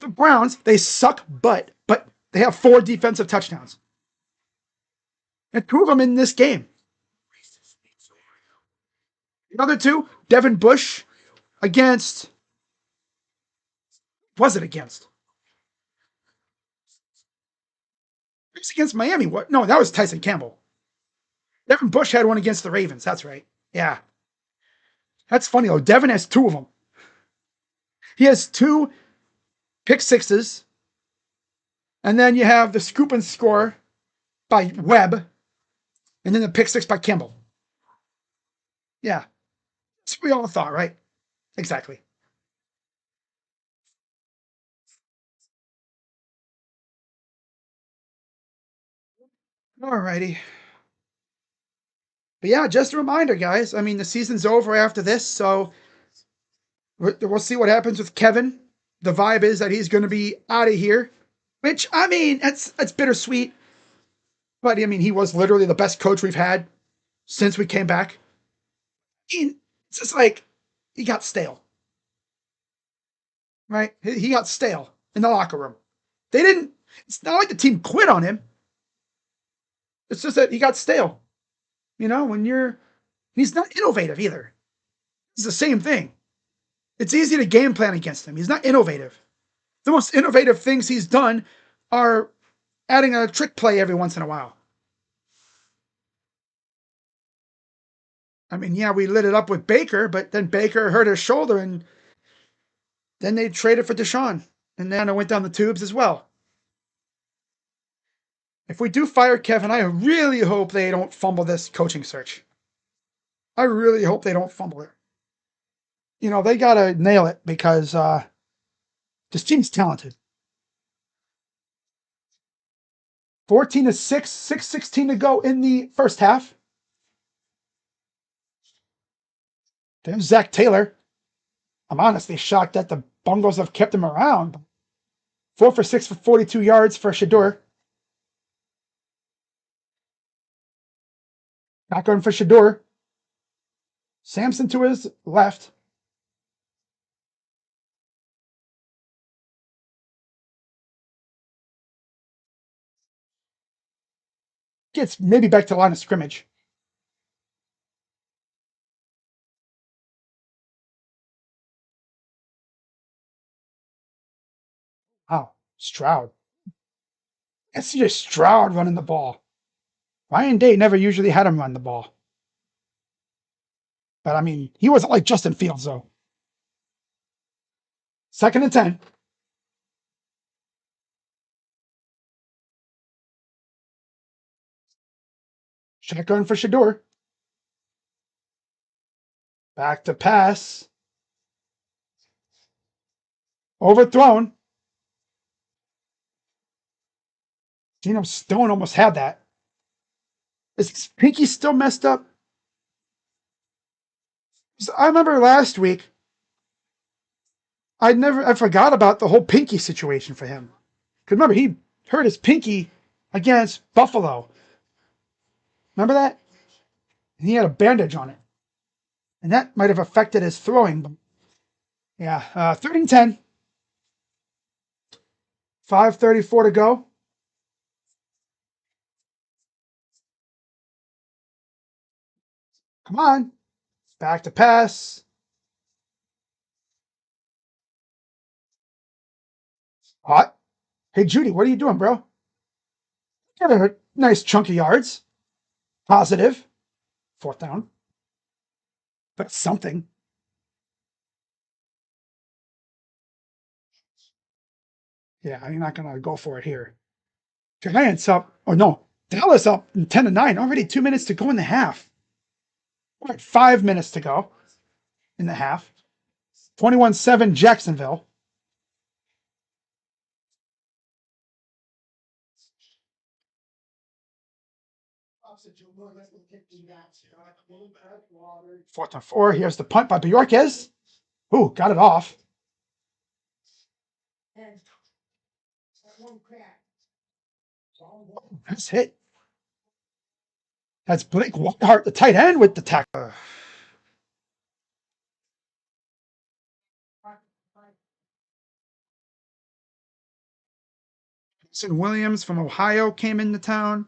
The Browns, they suck, but they have 4 defensive touchdowns. And 2 of them in this game. The other 2, Devin Bush against. Was it against? It was against Miami. What? No, that was Tyson Campbell. Devin Bush had one against the Ravens. That's right. Yeah. That's funny, though. Devin has 2 of them. He has 2 pick sixes. And then you have the scoop and score by Webb. And then the pick 6 by Campbell. Yeah. That's what we all thought, right? Exactly. Alrighty. But yeah, just a reminder, guys. I mean, the season's over after this, so we'll see what happens with Kevin. The vibe is that he's going to be out of here, which, I mean, that's bittersweet. But, I mean, he was literally the best coach we've had since we came back. I mean, it's just like he got stale. Right? He got stale in the locker room. They didn't, it's not like the team quit on him. It's just that he got stale. You know, he's not innovative either. It's the same thing. It's easy to game plan against him. He's not innovative. The most innovative things he's done are adding a trick play every once in a while. I mean, yeah, we lit it up with Baker, but then Baker hurt his shoulder, and then they traded for Deshaun, and then it went down the tubes as well. If we do fire Kevin, I really hope they don't fumble this coaching search. I really hope they don't fumble it. You know, they got to nail it because this team's talented. 14-6, 6:16 to go in the first half. There's Zach Taylor. I'm honestly shocked that the Bengals have kept him around. 4 for 6 for 42 yards for Shador. Back on for Shador. Samson to his left. Gets maybe back to the line of scrimmage. Wow. Stroud. That's just Stroud running the ball. Ryan Day never usually had him run the ball. But I mean, he wasn't like Justin Fields, though. 2nd and 10. Shotgun for Shador. Back to pass. Overthrown. Geno Stone almost had that. Is Pinky still messed up? I remember last week, I forgot about the whole Pinky situation for him. Because remember, he hurt his pinky against Buffalo. Remember that? And he had a bandage on it. And that might have affected his throwing. Yeah, 3rd and 10. 5:34 to go. Come on. Back to pass. Hot. Hey, Judy, what are you doing, bro? Got a nice chunk of yards. Positive. 4th down. That's something. Yeah, I'm not going to go for it here. Giants up. Oh, no. Dallas up 10 to 9. Already 2 minutes to go in the half. All right, 5 minutes to go in the half. 21-7 Jacksonville. Fourth and 4. Here's the punt by Bjorkes. Ooh, got it off. Nice hit. That's Blake Whitehart, the tight end, with the tackle. Jason Williams from Ohio came into town.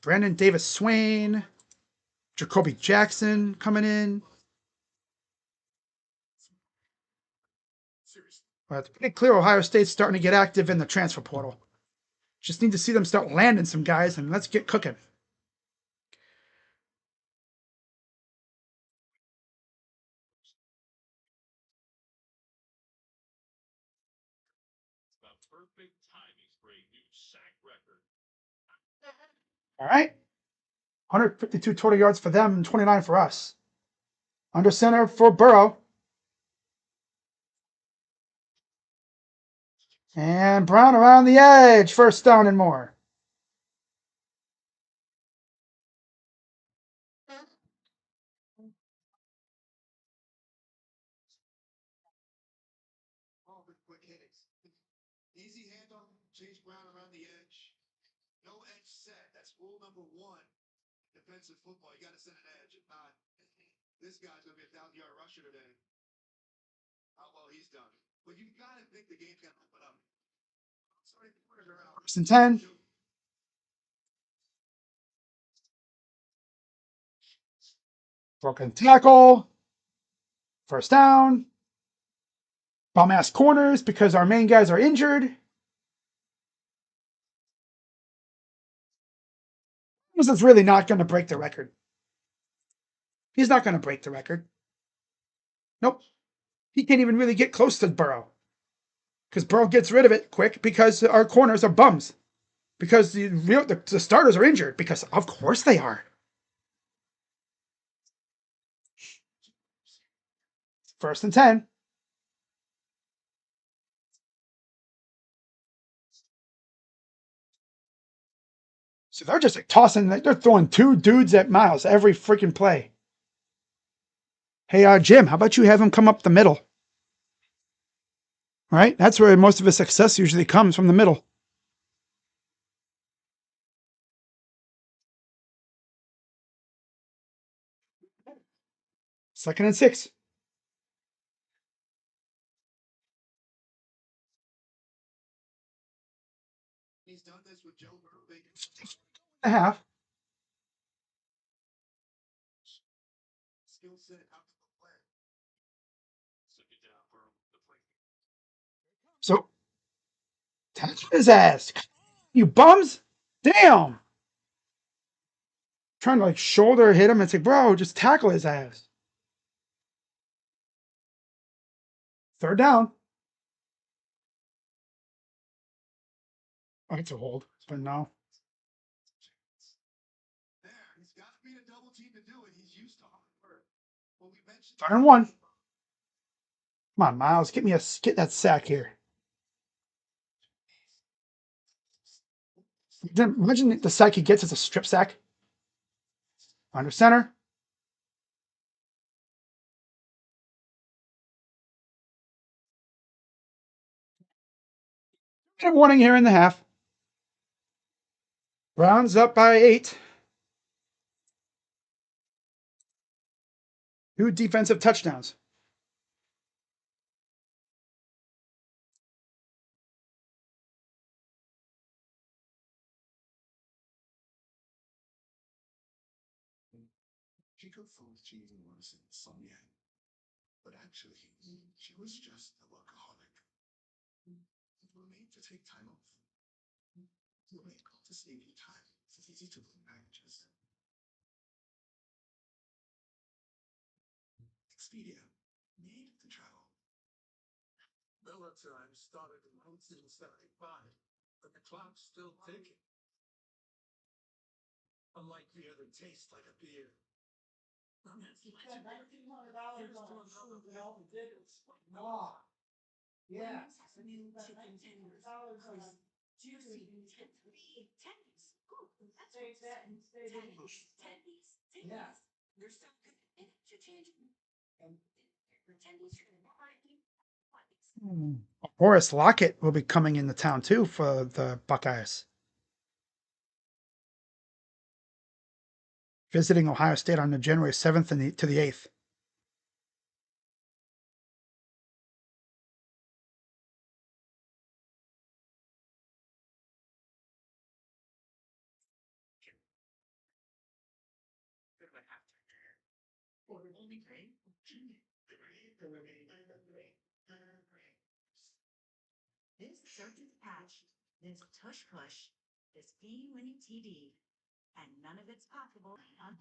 Brandon Davis Swain. Jacoby Jackson coming in. But it's pretty clear Ohio State's starting to get active in the transfer portal. Just need to see them start landing some guys, and let's get cooking. All right. 152 total yards for them and 29 for us. Under center for Burrow. And Brown around the edge. 1st down and more. Easy handoff, Chase Brown around the edge. No edge set. That's rule number 1. Defensive football, you got to set an edge. If not, this guy's going to be a 1,000-yard rusher today. How well he's done. But you got to think the game's going to open up. 1st and 10. Broken tackle. 1st down. Bum ass corners because our main guys are injured. This is really not going to break the record. He's not going to break the record. Nope. He can't even really get close to Burrow. Because Burrow gets rid of it quick because our corners are bums. Because the starters are injured. Because of course they are. 1st and 10. So they're just like tossing, they're throwing 2 dudes at Miles every freaking play. Hey, Jim, how about you have him come up the middle? Right? That's where most of his success usually comes, from the middle. Second and 6. A half. So, touch his ass. You bums. Damn. Trying to like shoulder hit him. It's like, bro, just tackle his ass. Third down. Oh, it's a hold, but no. Third and 1. Come on, Miles. Get that sack here. Imagine the sack he gets is a strip sack. Under center. Minute warning here in the half. Browns up by 8. 2 defensive touchdowns. Horace Lockett will be coming into town too for the Buckeyes. Visiting Ohio State on January 7th to the 8th.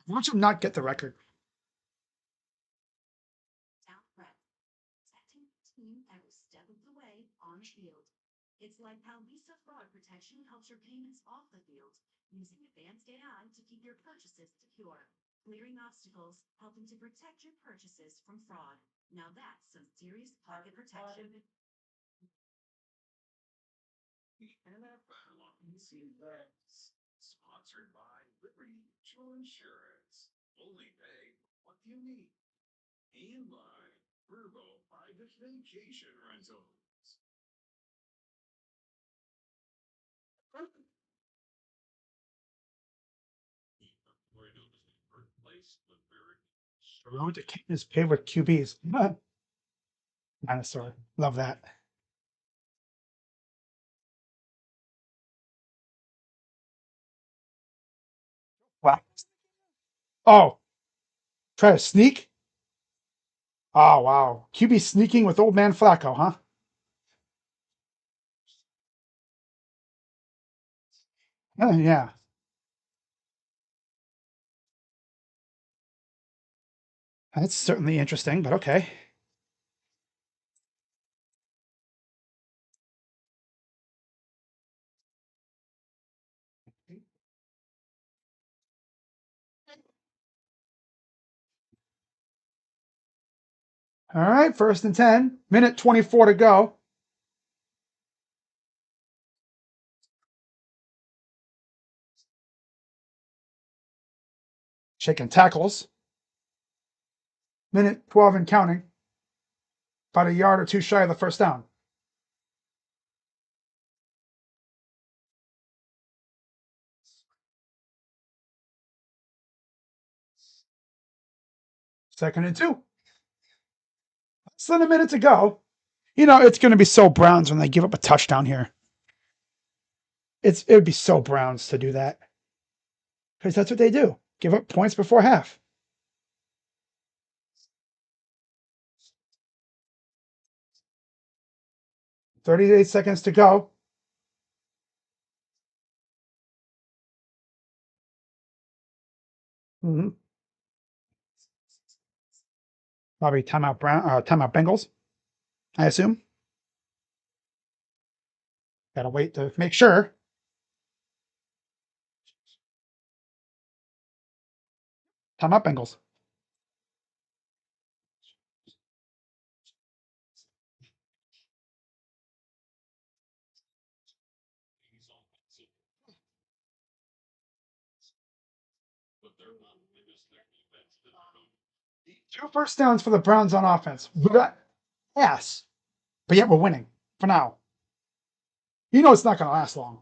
Watch him not get the record. The road to Canton is paved with QBs. Dinosaur. Love that. Wow. Oh, try to sneak? Oh, wow. QB sneaking with old man Flacco, huh? Yeah. That's certainly interesting, but okay. All right, first and 10. Minute 24 to go. Shaking tackles. Minute 12 and counting. About a yard or two shy of the first down. Second and 2. Less than a minute to go. You know, it's going to be so Browns when they give up a touchdown here. It would be so Browns to do that because that's what they do. Give up points before half. 38 seconds to go. Mm-hmm. Probably timeout Bengals, I assume. Gotta wait to make sure. Timeout Bengals. Two first downs for the Browns on offense. We got ass, but yet we're winning for now. You know it's not going to last long.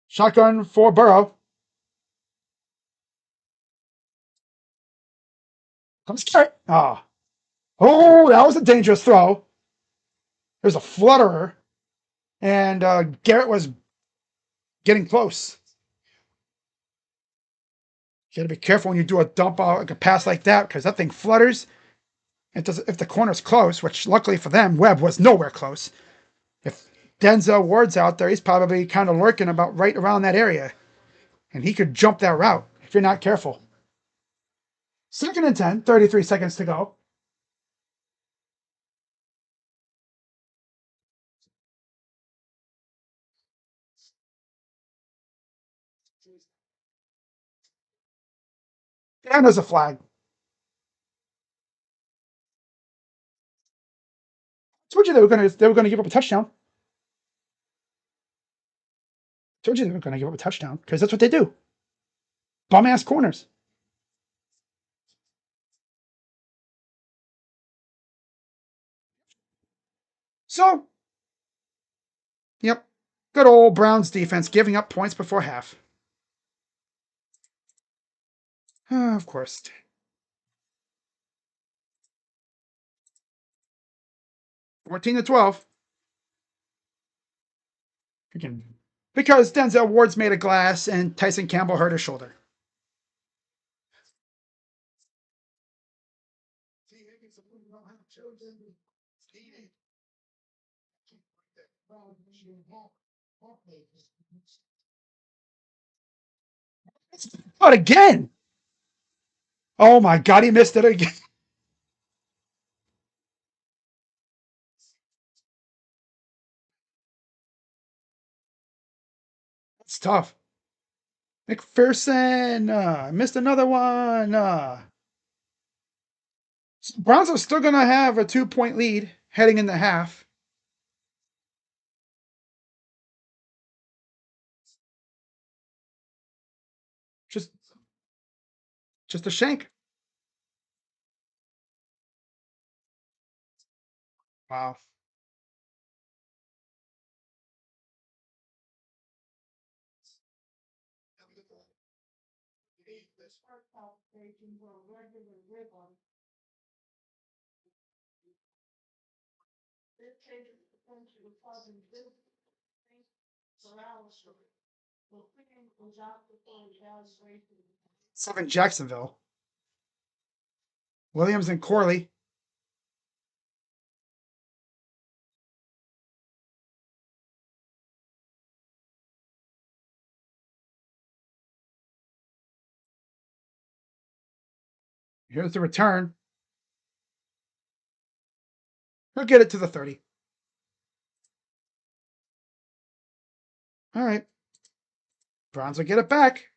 Shotgun for Burrow. Comes Garrett. Ah. Oh, that was a dangerous throw. There's a flutterer, and Garrett was getting close. You got to be careful when you do a dump out, like a pass like that, because that thing flutters. It does. If the corner's close, which luckily for them, Webb was nowhere close. If Denzel Ward's out there, he's probably kind of lurking about right around that area, and he could jump that route if you're not careful. 2nd and 10, 33 seconds to go. And there's a flag. I told you they were gonna give up a touchdown. I told you they were gonna give up a touchdown because that's what they do. Bum ass corners. So, yep. Good old Browns defense giving up points before half. Of course. 14-12. Because Denzel Ward's made of glass and Tyson Campbell hurt his shoulder. But again, oh my God, he missed it again. It's tough. McPherson missed another one. Browns are still going to have a 2-point lead heading into half. Just, just a shank. Wow. Seven Jacksonville. Williams and Corley. Here's the return. He'll get it to the 30. All right. Browns will get it back.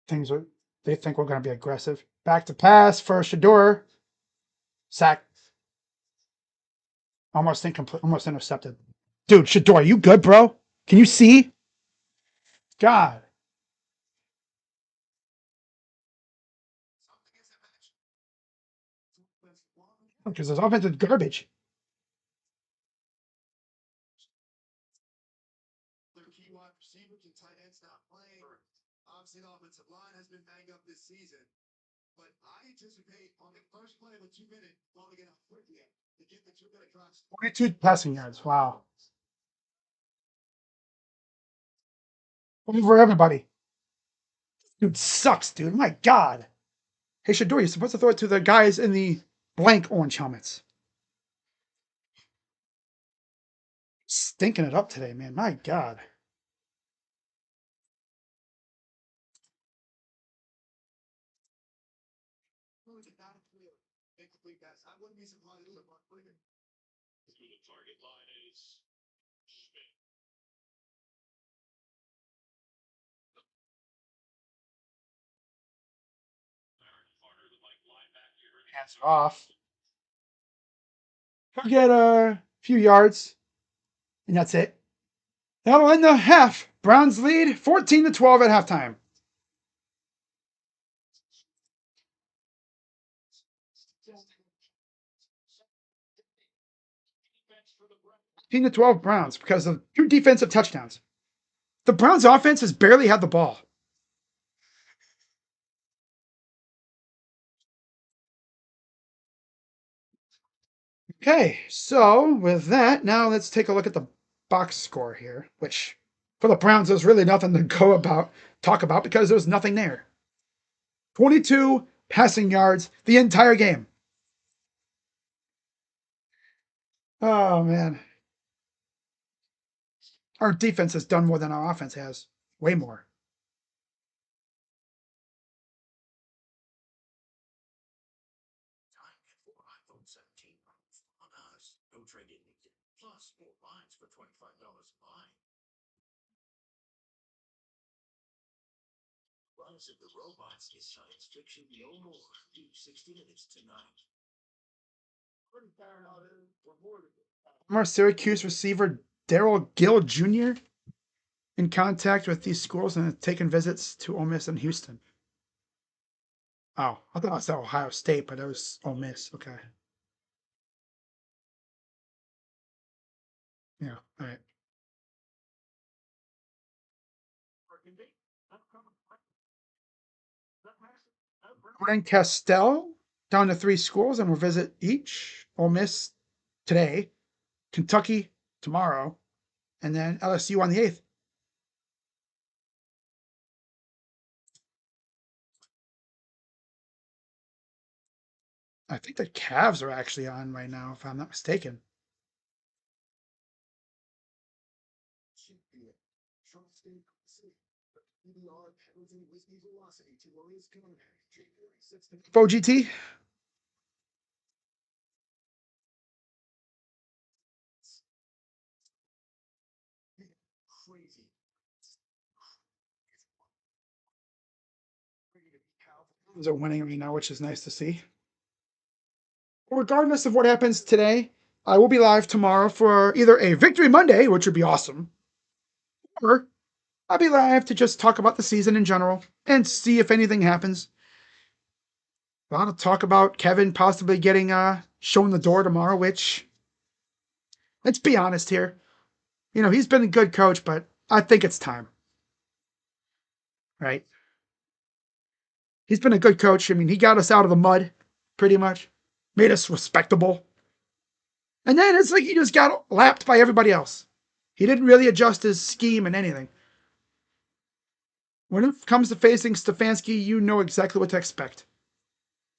Things are. They think we're going to be aggressive. Back to pass for Shador. Sack. Almost incomplete. Almost intercepted. Dude, Shador, you good, bro? Can you see? God. Because his offense is garbage. Only 2 passing yards. Wow. Over everybody. Dude sucks, dude. My God. Hey, Shador, you're supposed to throw it to the guys in the blank orange helmets. Stinking it up today, man. My God. Hands it off. He'll get a few yards, and that's it. That'll end the half. Browns lead 14-12 at halftime. 14-12 Browns because of 2 defensive touchdowns. The Browns offense has barely had the ball. Okay, so with that, now let's take a look at the box score here, which for the Browns, there's really nothing to talk about because there's nothing there. 22 passing yards the entire game. Oh, man. Our defense has done more than our offense has. Way more. Former Syracuse receiver Daryl Gill Jr. in contact with these schools and has taken visits to Ole Miss and Houston. Oh, I thought it was Ohio State, but it was Ole Miss. Okay. Yeah. All right. Gordon Castell down to 3 schools and will visit each. Ole Miss today, Kentucky tomorrow, and then LSU on the 8th. I think the Cavs are actually on right now, if I'm not mistaken. GT. Are winning right now, which is nice to see. Regardless of what happens today, I will be live tomorrow for either a Victory Monday, which would be awesome, or I'll be live to just talk about the season in general and see if anything happens. A lot of talk about Kevin possibly getting shown the door tomorrow, which, let's be honest here, he's been a good coach, but I think it's time. Right? He's been a good coach. I mean, he got us out of the mud, pretty much, made us respectable. And then it's like he just got lapped by everybody else. He didn't really adjust his scheme and anything. When it comes to facing Stefanski, you know exactly what to expect.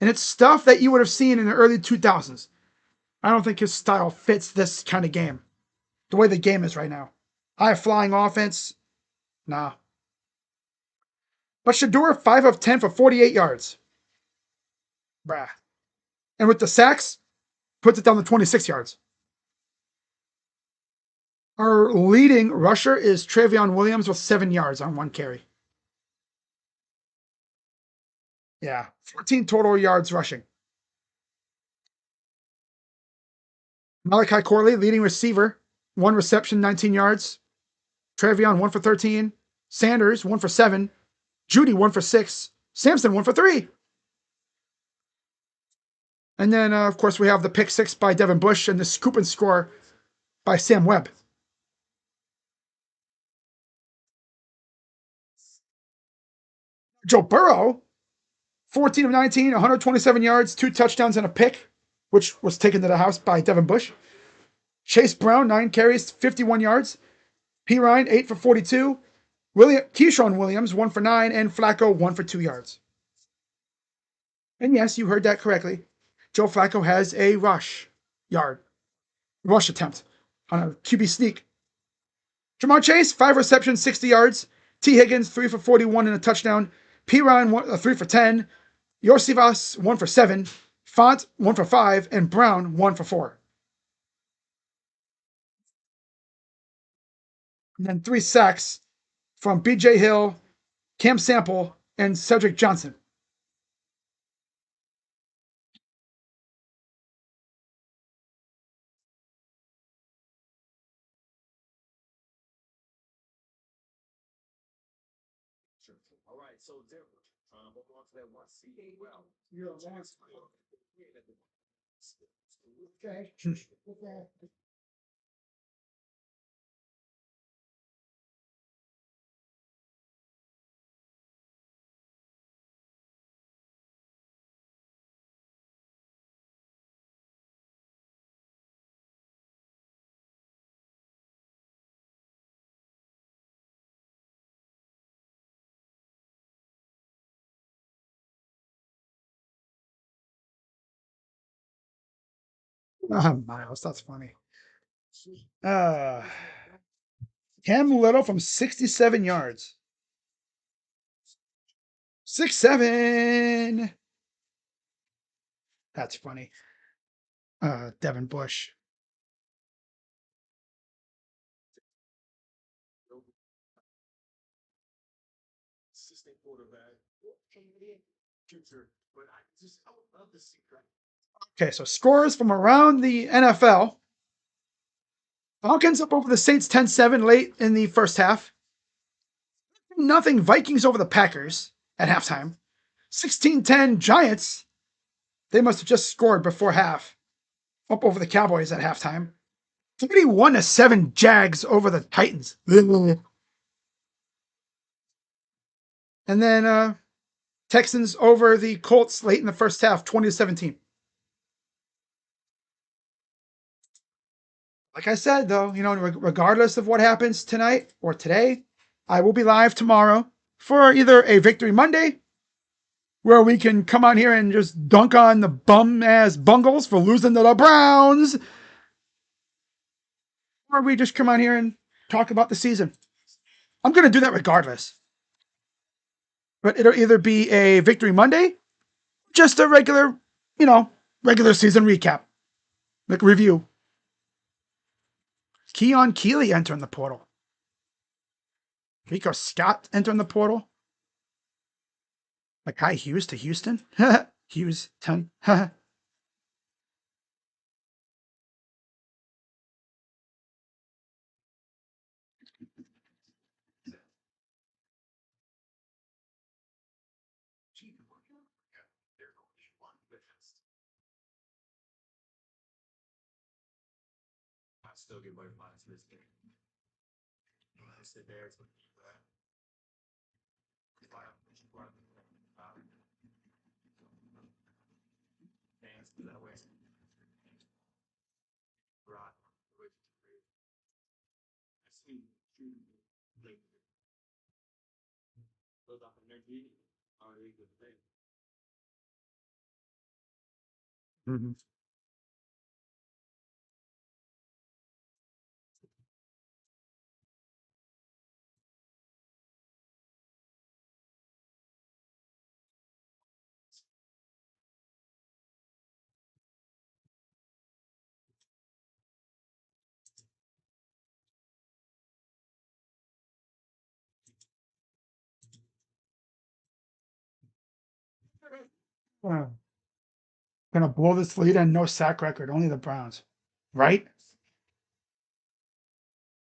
And it's stuff that you would have seen in the early 2000s. I don't think his style fits this kind of game, the way the game is right now. High flying offense, nah. But Shador, 5 of 10 for 48 yards. Brah. And with the sacks, puts it down to 26 yards. Our leading rusher is Travion Williams with 7 yards on 1 carry. Yeah, 14 total yards rushing. Malachi Corley, leading receiver, 1 reception, 19 yards. Travion, 1 for 13. Sanders, 1 for 7. Judy, 1 for 6. Sampson, 1 for 3. And then, of course, we have the pick six by Devin Bush and the scoop and score by Sam Webb. Joe Burrow, 14 of 19, 127 yards, 2 touchdowns, and a pick, which was taken to the house by Devin Bush. Chase Brown, 9 carries, 51 yards. P. Ryan, 8 for 42. Keyshawn Williams, 1 for 9, and Flacco, 1 for 2 yards. And yes, you heard that correctly. Joe Flacco has a rush attempt on a QB sneak. Jamar Chase, 5 receptions, 60 yards. T. Higgins, 3 for 41 and a touchdown. P. Ryan, 3 for 10. Yorsivas, 1 for 7. Font, 1 for 5. And Brown, 1 for 4. And then 3 sacks from B.J. Hill, Cam Sample, and Cedric Johnson. Okay. Miles, that's funny. Cam Little from 67 yards. 6'7". That's funny. Devin Bush. Okay, so scores from around the NFL. Falcons up over the Saints 10-7 late in the first half. Nothing Vikings over the Packers at halftime. 16-10 Giants. They must have just scored before half. Up over the Cowboys at halftime. 31-7 Jags over the Titans. And then Texans over the Colts late in the first half, 20-17. Like I said, though, regardless of what happens tonight or today, I will be live tomorrow for either a Victory Monday, where we can come on here and just dunk on the bum-ass Bengals for losing to the Browns, or we just come on here and talk about the season. I'm going to do that regardless. But it'll either be a Victory Monday, just a regular season recap, like review. Keon Keeley entering the portal. Rico Scott entering the portal. Makai Hughes to Houston. Hughes 10. Mm-hmm. Gonna blow this lead and no sack record. Only the Browns. right?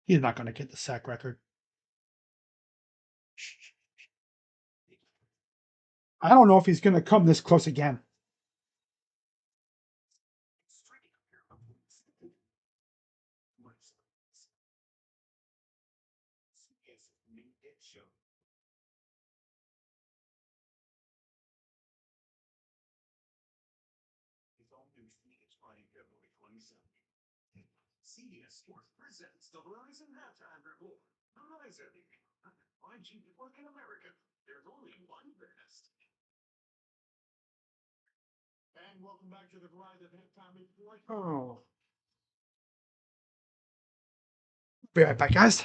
He's not going to get the sack record. I don't know if he's going to come this close again. Oh. Be right back, guys.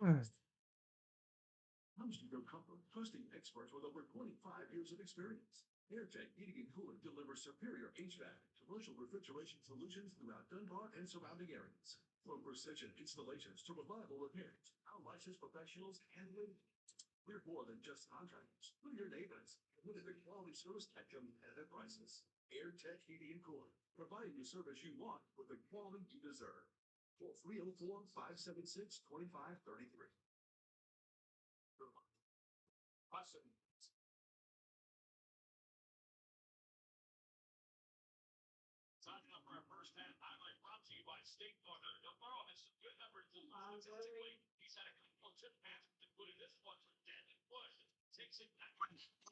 Hmm.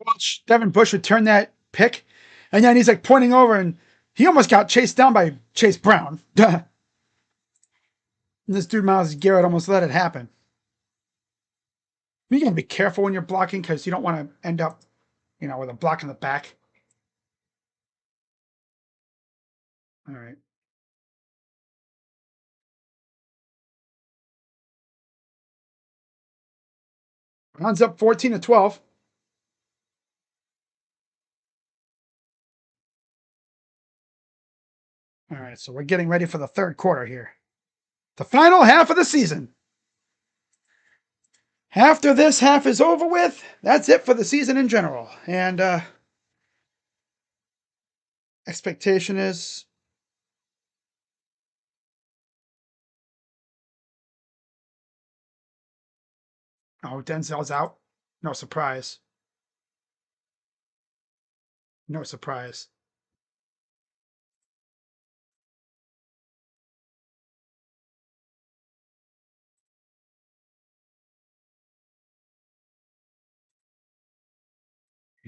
Watch Devin Bush return that pick, and then he's like pointing over, and he almost got chased down by Chase Brown. And this dude Miles Garrett almost let it happen. You gotta be careful when you're blocking because you don't want to end up, with a block in the back. All right. Browns up 14-12. All right, so we're getting ready for the third quarter here. The final half of the season. After this half is over with, that's it for the season in general. And expectation is Denzel's out. No surprise. No surprise.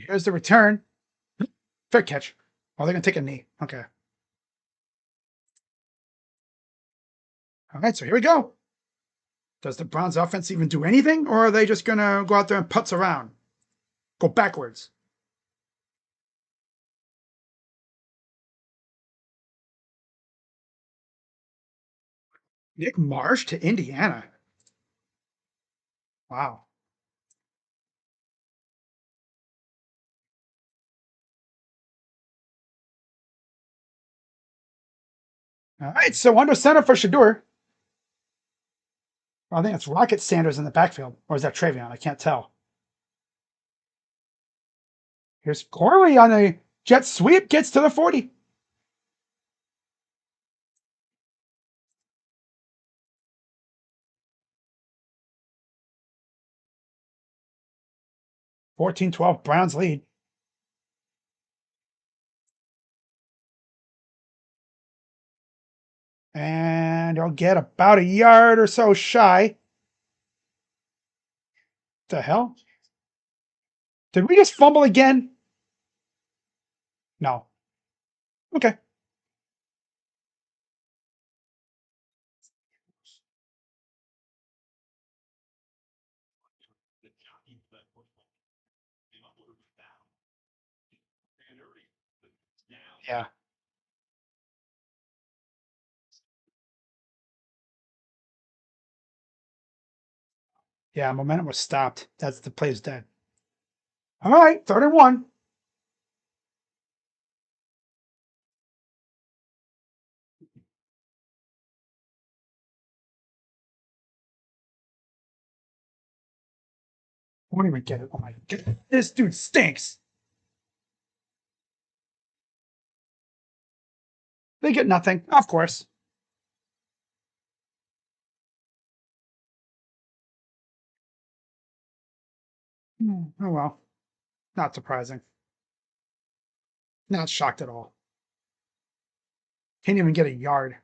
Here's the return. Fair catch. Oh, they're going to take a knee. Okay. All right, so here we go. Does the Browns offense even do anything, or are they just going to go out there and putz around? Go backwards. Nick Marsh to Indiana. Wow. All right, so under center for Shador. I think it's Rocket Sanders in the backfield, or is that Travion? I can't tell. Here's Corley on a jet sweep, gets to the 40. Fourteen 12, Browns lead. And he'll get about a yard or so shy. The hell? Did we just fumble again? No. Okay. Yeah. Yeah, momentum was stopped. That's the play's dead. All right, 31. Won't even get it. Oh my god. This dude stinks. They get nothing, of course. Oh well. Not surprising. Not shocked at all. Can't even get a yard.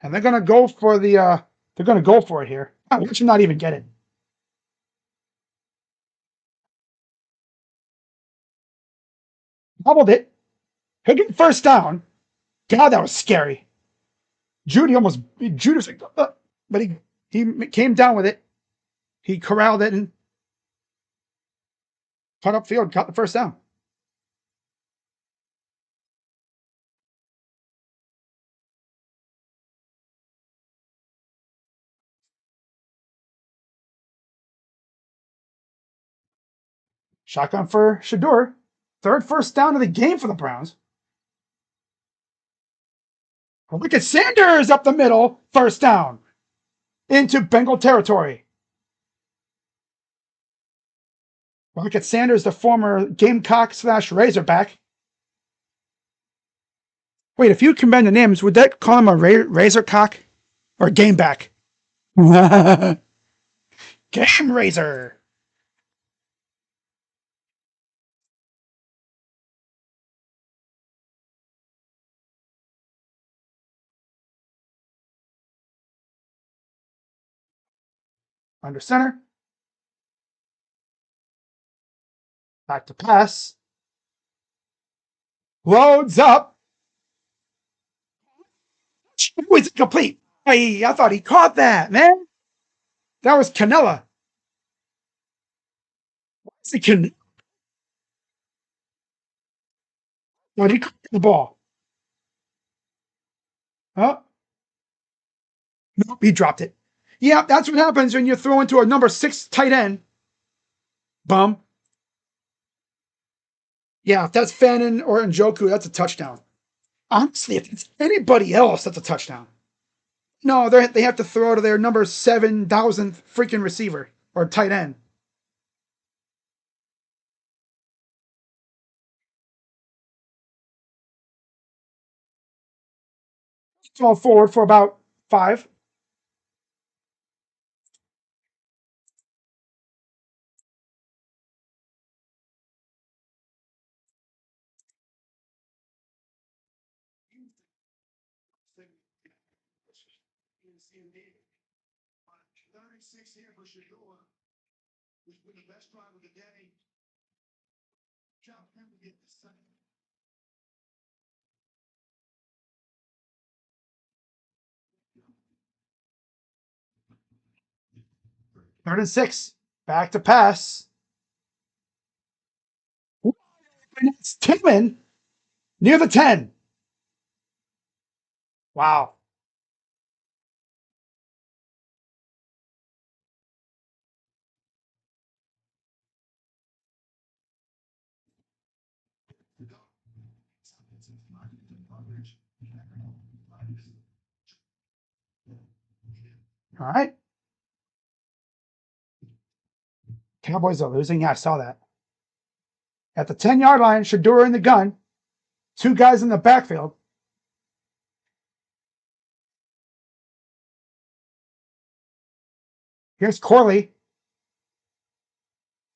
And they're gonna go for they're gonna go for it here. Oh, we should not even get it. Doubled it. He'll get first down. God, that was scary. Judy's like, but he came down with it. He corralled it and cut up field, got the first down. Shotgun for Shador. Third first down of the game for the Browns. Oh, look at Sanders up the middle. First down into Bengal territory. Well, look at Sanders, the former Gamecock slash Razorback. Wait, if you combine the names, would that call him a Razorcock or Gameback? Game Razor. Under center. Back to pass. Loads up. Was complete. I thought he caught that, man. That was Canella. He can. When he caught the ball. Oh, nope, he dropped it. Yeah, that's what happens when you throw into a number 6 tight end. Bum. Yeah, if that's Fannin or Njoku, that's a touchdown. Honestly, if it's anybody else, that's a touchdown. No, they have to throw to their number 7,000th freaking receiver or tight end. Fall forward for about 5. Third and 6. Back to pass. And it's Tillman near the 10. Wow. All right. Cowboys are losing. Yeah, I saw that. At the 10-yard line, Shador in the gun. Two guys in the backfield. Here's Corley.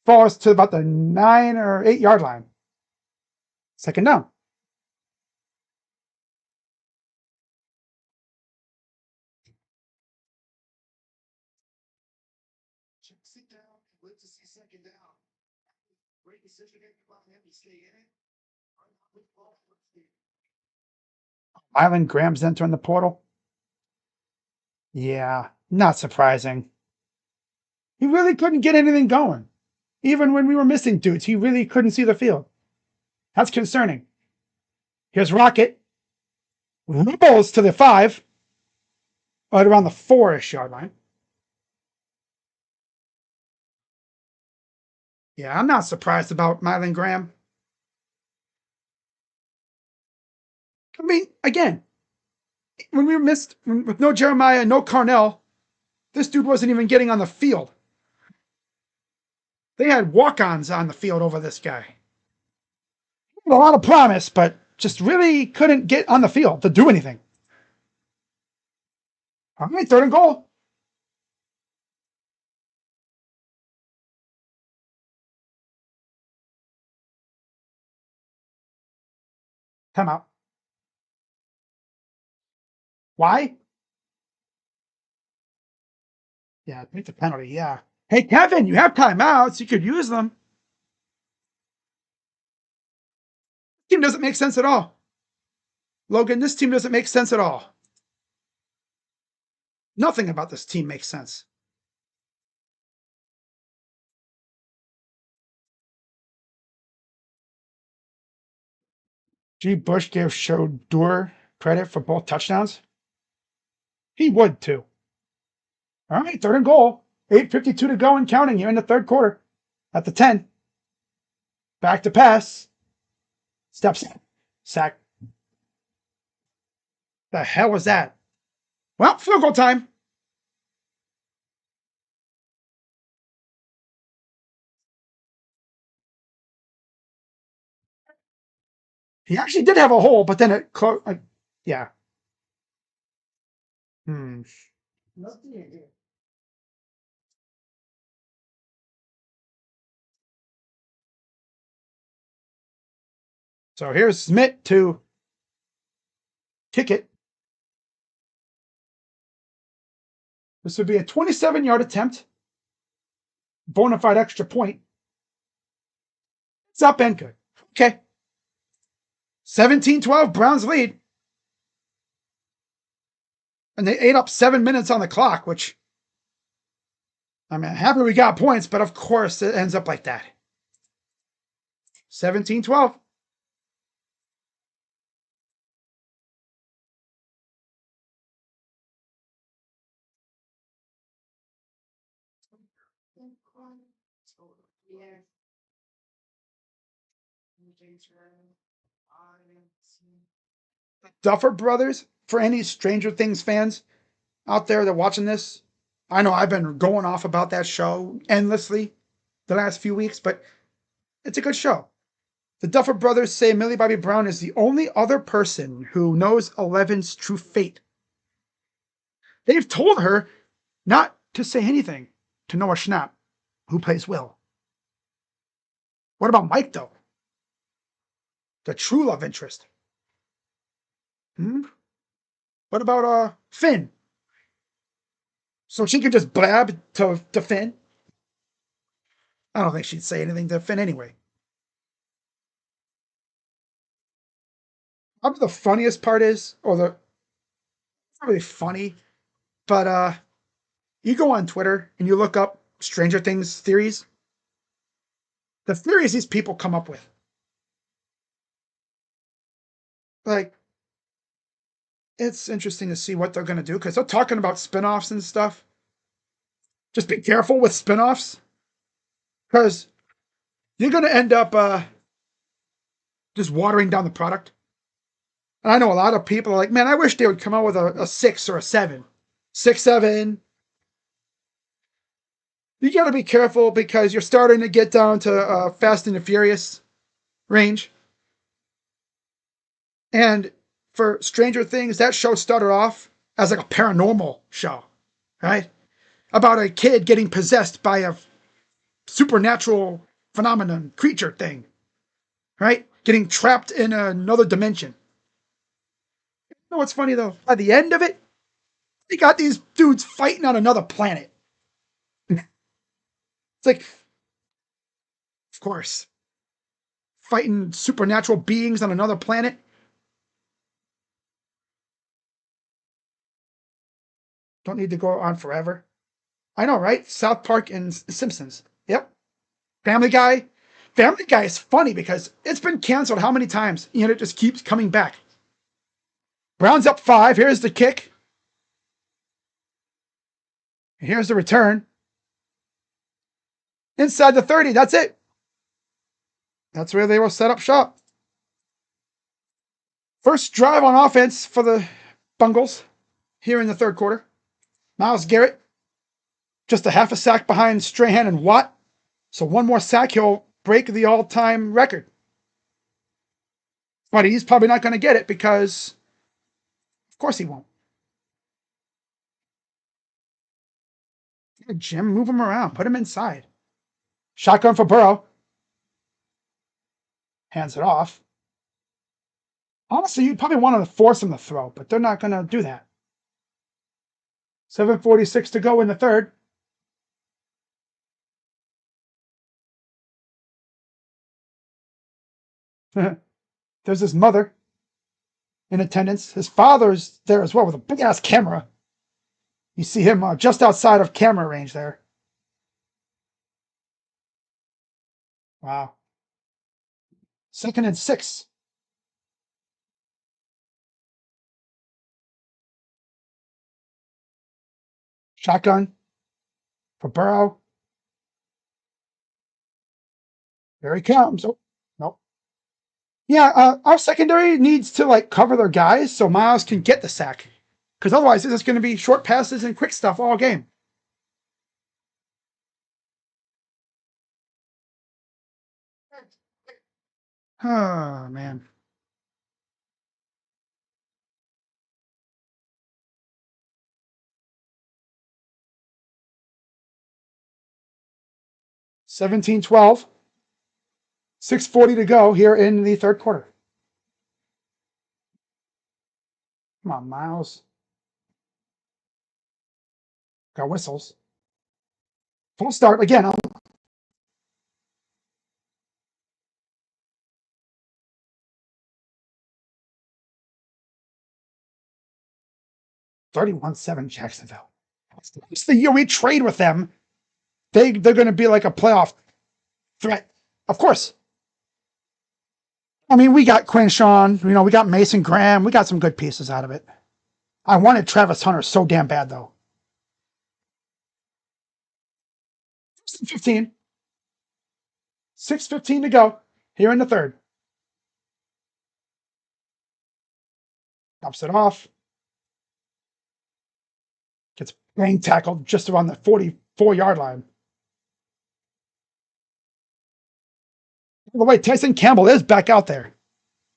Falls to about the 9 or 8-yard line. Second down. Mylan Graham's entering the portal. Yeah, not surprising. He really couldn't get anything going. Even when we were missing dudes, he really couldn't see the field. That's concerning. Here's Rocket. Ripples to the 5. Right around the 4-ish yard line. Yeah, I'm not surprised about Mylan Graham. I mean, again, when we missed, with no Jeremiah, no Carnell, this dude wasn't even getting on the field. They had walk-ons on the field over this guy. A lot of promise, but just really couldn't get on the field to do anything. All right, third and goal. Timeout. Why? Yeah, take the penalty. Yeah. Hey, Kevin, you have timeouts. You could use them. Team doesn't make sense at all. Logan, this team doesn't make sense at all. Nothing about this team makes sense. G. Bush gave Shador credit for both touchdowns. He would too. All right, third and goal. 8:52 to go and counting here in the third quarter. At the 10. Back to pass. Steps. Sack. The hell was that? Well, field goal time. He actually did have a hole, but then it closed. Yeah. Hmm. So here's Smith to kick it. This would be a 27-yard attempt. Bona fide extra point. It's up and good. Okay. 17-12, Browns lead. And they ate up 7 minutes on the clock, which, I mean, happy we got points, but of course it ends up like that. 17-12. Duffer Brothers, for any Stranger Things fans out there that are watching this, I know I've been going off about that show endlessly the last few weeks, but it's a good show. The Duffer Brothers say Millie Bobby Brown is the only other person who knows Eleven's true fate. They've told her not to say anything to Noah Schnapp, who plays Will. What about Mike, though? The true love interest. Hmm? What about Finn? So she could just blab to Finn? I don't think she'd say anything to Finn anyway. Probably the funniest part is, or the it's not really funny, but you go on Twitter and you look up Stranger Things theories. The theories these people come up with, like, it's interesting to see what they're going to do because they're talking about spinoffs and stuff. Just be careful with spinoffs because you're going to end up just watering down the product. And I know a lot of people are like, man, I wish they would come out with a 6 or a 7. 6, 7. You got to be careful because you're starting to get down to Fast and the Furious range. And for Stranger Things, that show started off as like a paranormal show, right? About a kid getting possessed by a supernatural phenomenon, creature thing, right? Getting trapped in another dimension. You know what's funny though? By the end of it, they got these dudes fighting on another planet. It's like, of course, fighting supernatural beings on another planet. Don't need to go on forever. I know, right? South Park and Simpsons. Yep. Family Guy. Family Guy is funny because it's been canceled how many times? And it just keeps coming back. Browns up 5. Here's the kick. And here's the return. Inside the 30. That's it. That's where they will set up shop. First drive on offense for the Bengals here in the third quarter. Myles Garrett, just a half a sack behind Strahan and Watt. So one more sack, he'll break the all-time record. But he's probably not going to get it because, of course, he won't. Jim, move him around. Put him inside. Shotgun for Burrow. Hands it off. Honestly, you'd probably want to force him to throw, but they're not going to do that. 7:46 to go in the third. There's his mother in attendance. His father's there as well with a big-ass camera. You see him just outside of camera range there. Wow. 2nd and 6. Shotgun for Burrow. Here he comes. Oh, nope. Yeah, our secondary needs to like cover their guys so Miles can get the sack. Because otherwise, this is going to be short passes and quick stuff all game. Oh, man. Seventeen 12. 6:40 to go here in the third quarter. Come on, Miles. Got whistles. Full start again. 31-7 Jacksonville. It's the year we trade with them. They're going to be like a playoff threat. Of course. I mean, we got Quinshawn, we got Mason Graham. We got some good pieces out of it. I wanted Travis Hunter so damn bad, though. 15. 6:15 to go here in the third. Dumps it off. Gets bang tackled just around the 44-yard line. By the way, Tyson Campbell is back out there.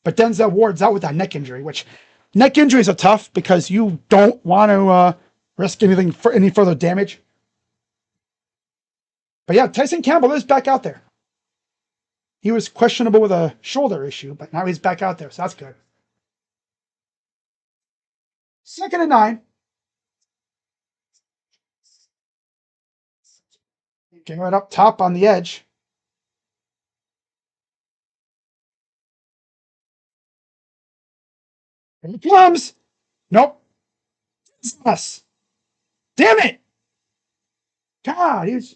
But Denzel Ward's out with that neck injury, which neck injuries are tough because you don't want to risk anything for any further damage. But yeah, Tyson Campbell is back out there. He was questionable with a shoulder issue, but now he's back out there, so that's good. 2nd and 9. Garrett up top on the edge. Here it comes. Nope. It's us. Damn it. God, he's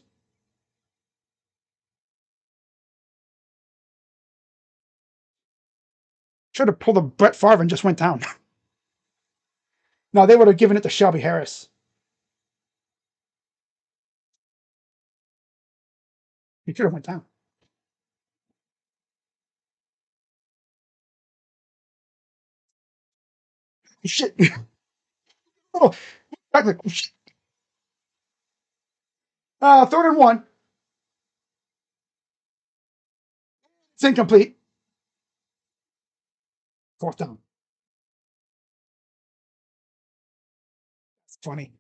should have pulled a Brett Favre and just went down. No, they would have given it to Shelby Harris. He should have went down. Shit. Oh, back like, shit. 3rd and 1. It's incomplete. 4th down. It's funny.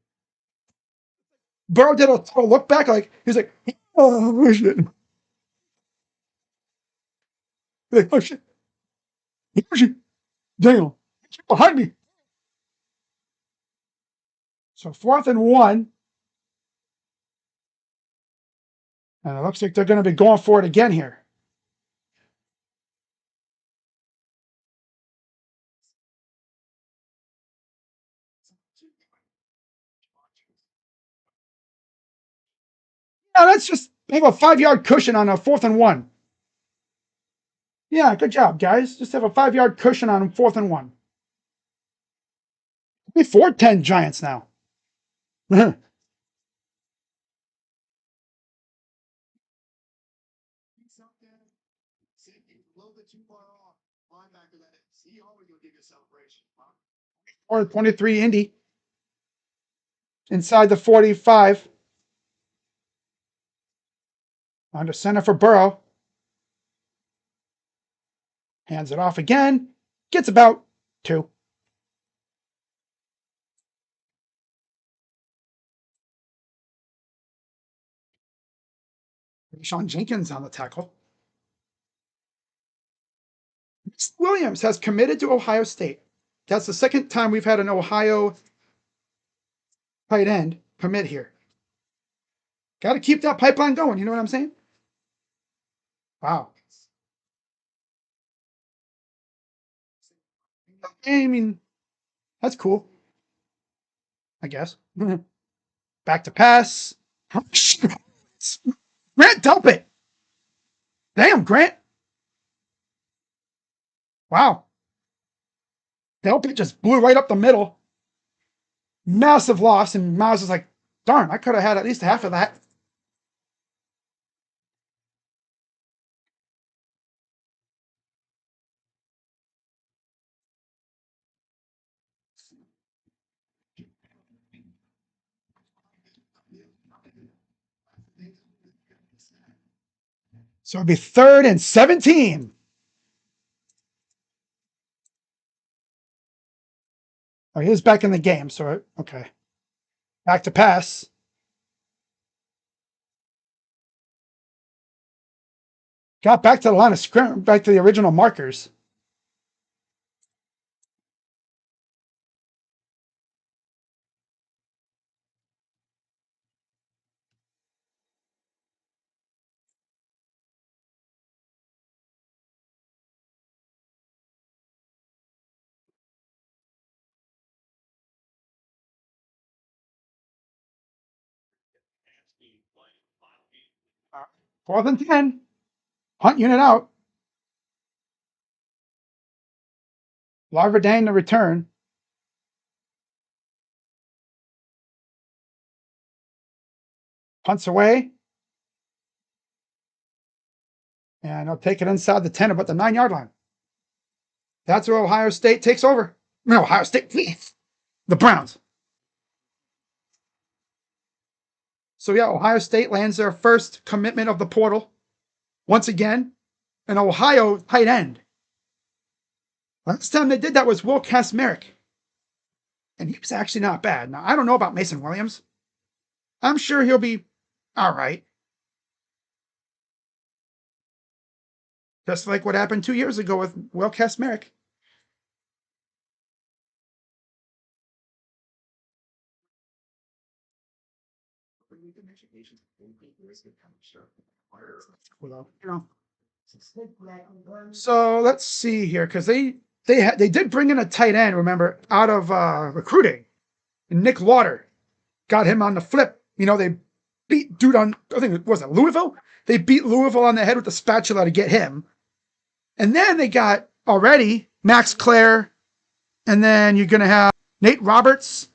Burrow did a total look back, like he's like, oh shit. Like, oh shit. Oh shit. Damn. Behind me. So 4th and 1. And it looks like they're going to be going for it again here. Yeah, that's just have a 5-yard cushion on a 4th and 1. Yeah, good job, guys. Just have a 5-yard cushion on 4th and 1. Be 4-10 Giants now. Or 23 Indy. Inside the 45. Under center for Burrow. Hands it off again. Gets about 2. Sean Jenkins on the tackle. Williams has committed to Ohio State. That's the second time we've had an Ohio tight end commit here. Got to keep that pipeline going. You know what I'm saying? Wow. I mean, that's cool. I guess. Back to pass. Grant, dump it. Damn, Grant. Wow. Delpit just blew right up the middle. Massive loss, and Miles is like, darn, I could have had at least half of that. So it'd be 3rd and 17. Oh, he was back in the game, so okay. Back to pass. Got back to the line of scrimmage, back to the original markers. Uh, 4th and 10. Hunt unit out. Larverdane to return. Punts away. And he'll take it inside the 10, about the 9-yard line. That's where Ohio State takes over. No, Ohio State, the Browns. So yeah, Ohio State lands their first commitment of the portal. Once again, an Ohio tight end. Last time they did that was Will Kasmerick. And he was actually not bad. Now, I don't know about Mason Williams. I'm sure he'll be all right. Just like what happened 2 years ago with Will Kasmerick. So let's see here, because they they did bring in a tight end, remember, out of recruiting. And Nick Lauder got him on the flip. They beat dude on, I think it was Louisville. They beat Louisville on the head with the spatula to get him. And then they got already Max Clare, and then you're going to have Nate Roberts.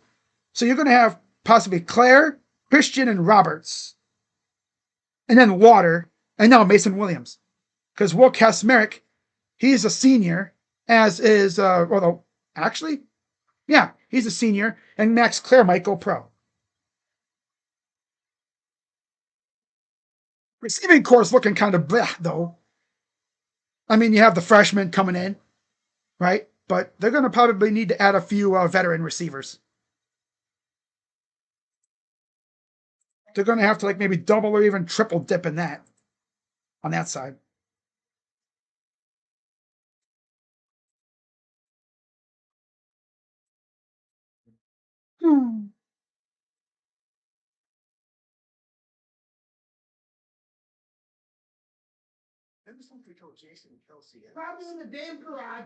So you're going to have possibly Clare, Christian, and Roberts. And then Lauder, and now Mason Williams. Because Will Kasmerick, he's a senior, as is, although, actually, yeah, he's a senior, and Max Clare might go pro. Receiving course looking kind of bleh, though. I mean, you have the freshmen coming in, right? But they're going to probably need to add a few veteran receivers. They're going to have to maybe double or even triple dip in that on that side. Hmm. Probably in the damn garage.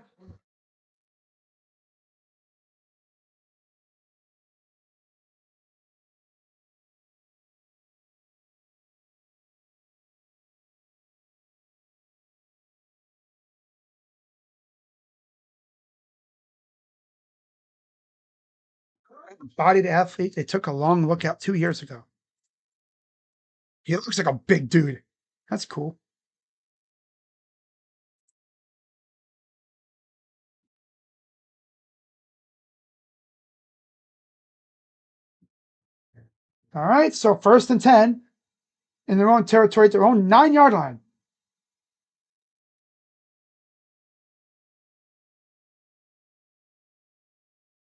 Bodied athlete they took a long look at 2 years ago. He looks like a big dude. That's cool. All right, so 1st and 10 in their own territory at their own 9-yard line.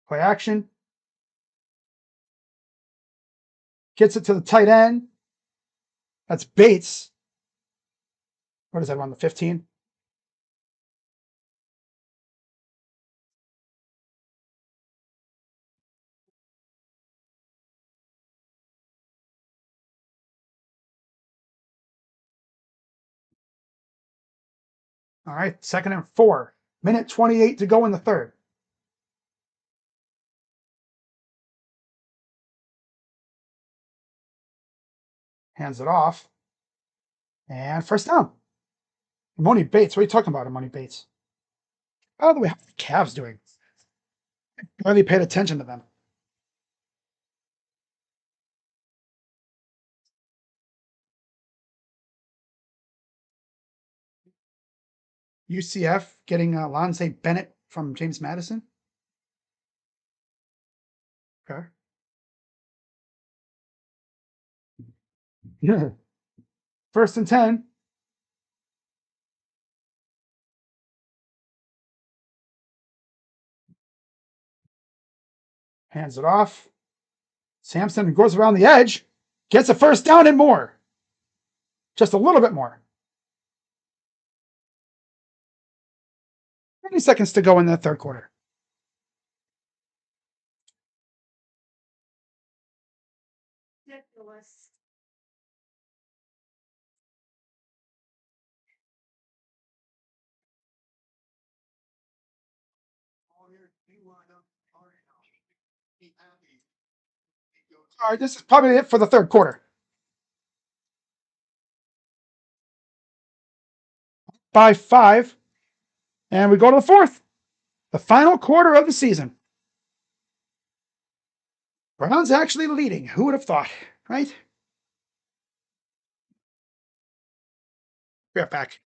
Play action. Gets it to the tight end. That's Bates. What is that, on the 15? All right, 2nd and 4. Minute 28 to go in the third. Hands it off. And 1st down. Money Bates. What are you talking about, Money Bates? By the way, how are the Cavs doing? Barely paid attention to them. UCF getting Lonze Bennett from James Madison. Okay. Yeah. 1st and 10. Hands it off. Sampson goes around the edge. Gets a 1st down and more. Just a little bit more. 20 seconds to go in the third quarter. All right, this is probably it for the third quarter. By 5. And we go to the fourth. The final quarter of the season. Browns actually leading. Who would have thought, right? Be right back.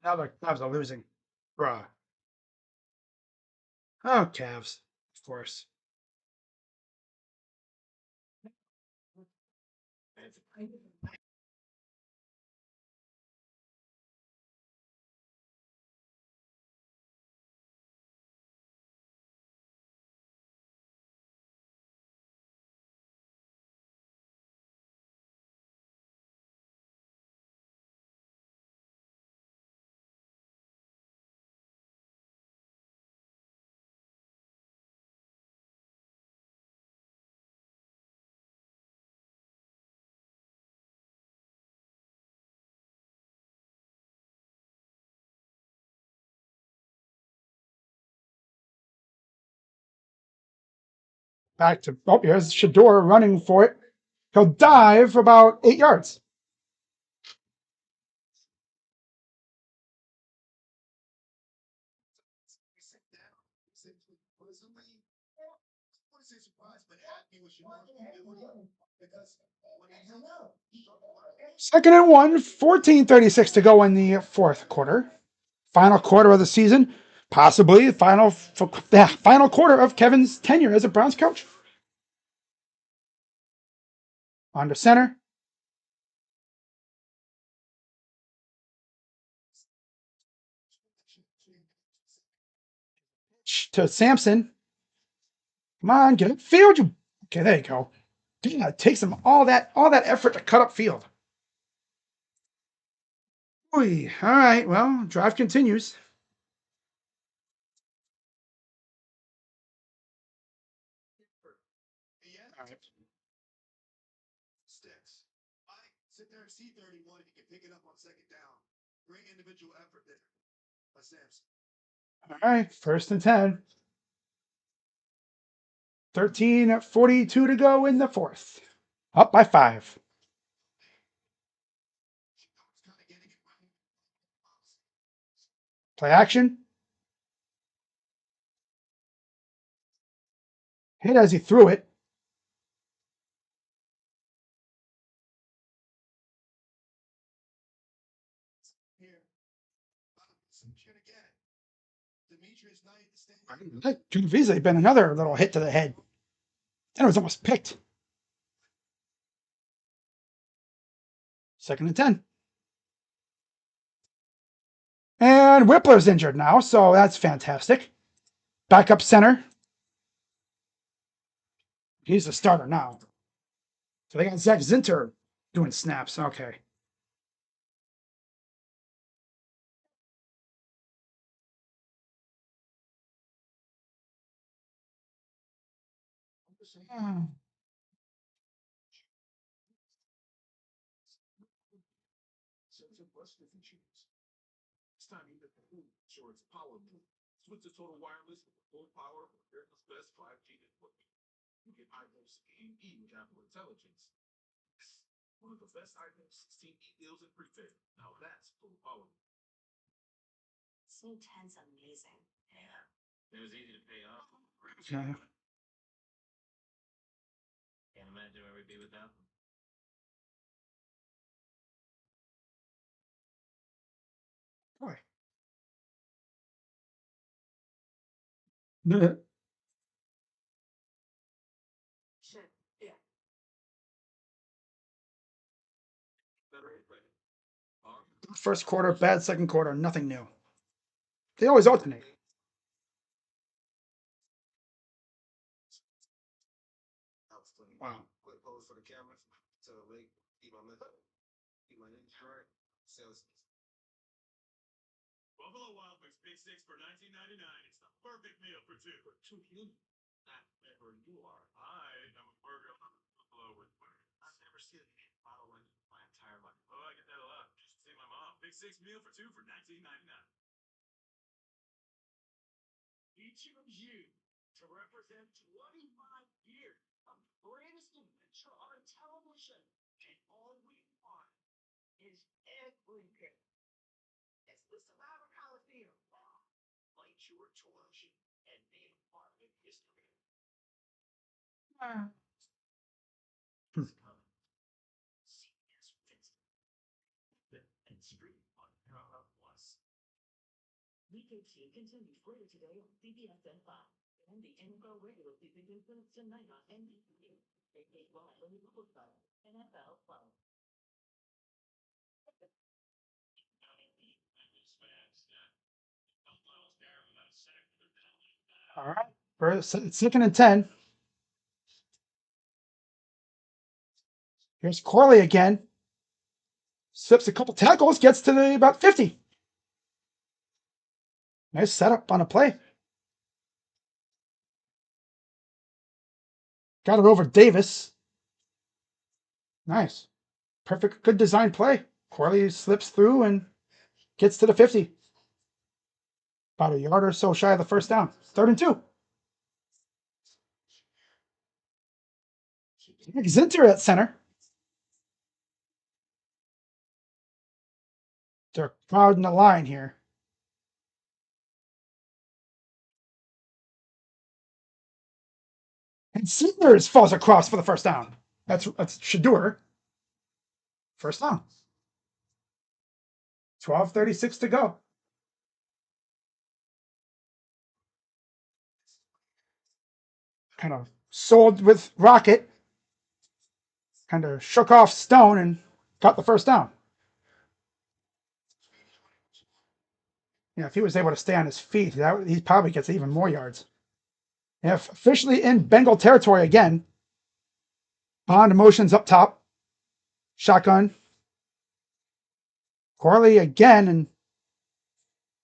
Now the Cavs are losing. Bruh. Oh, Cavs. Of course. Back to, oh, here's Shador running for it. He'll dive about 8 yards. Second and 1, 14:36 to go in the fourth quarter. Final quarter of the season, possibly final quarter of Kevin's tenure as a Browns coach. On to center. To Sampson. Come on, get upfield. You okay? There you go. Yeah, it takes him all that effort to cut up field. Oy, all right, well, drive continues. All right. All right, first and 10. 13:42 to go in the fourth. Up by 5. Play action. Hit as he threw it. That could have easily been another little hit to the head. And it was almost picked. Second and 10. And Whippler's injured now, so that's fantastic. Backup center. He's the starter now. So they got Zach Zinter doing snaps. Okay. Okay. Boy. First quarter, bad. Second quarter, nothing new. They always alternate. Wow. All right. First, second and 10. Here's Corley again. Slips a couple tackles, gets to the about 50. Nice setup on a play. Got it over Davis. Nice. Perfect, good design play. Corley slips through and gets to the 50. About a yard or so shy of the first down. 3rd and 2. Zinter at center. They're crowding the line here. And Sanders falls across for the first down. That's Shadur. First down. 12:36 to go. Kind of sold with Rocket. Kind of shook off Stone and got the first down. Yeah, if he was able to stay on his feet, he probably gets even more yards. Yeah, officially in Bengal territory again. Bond motions up top. Shotgun. Corley again, and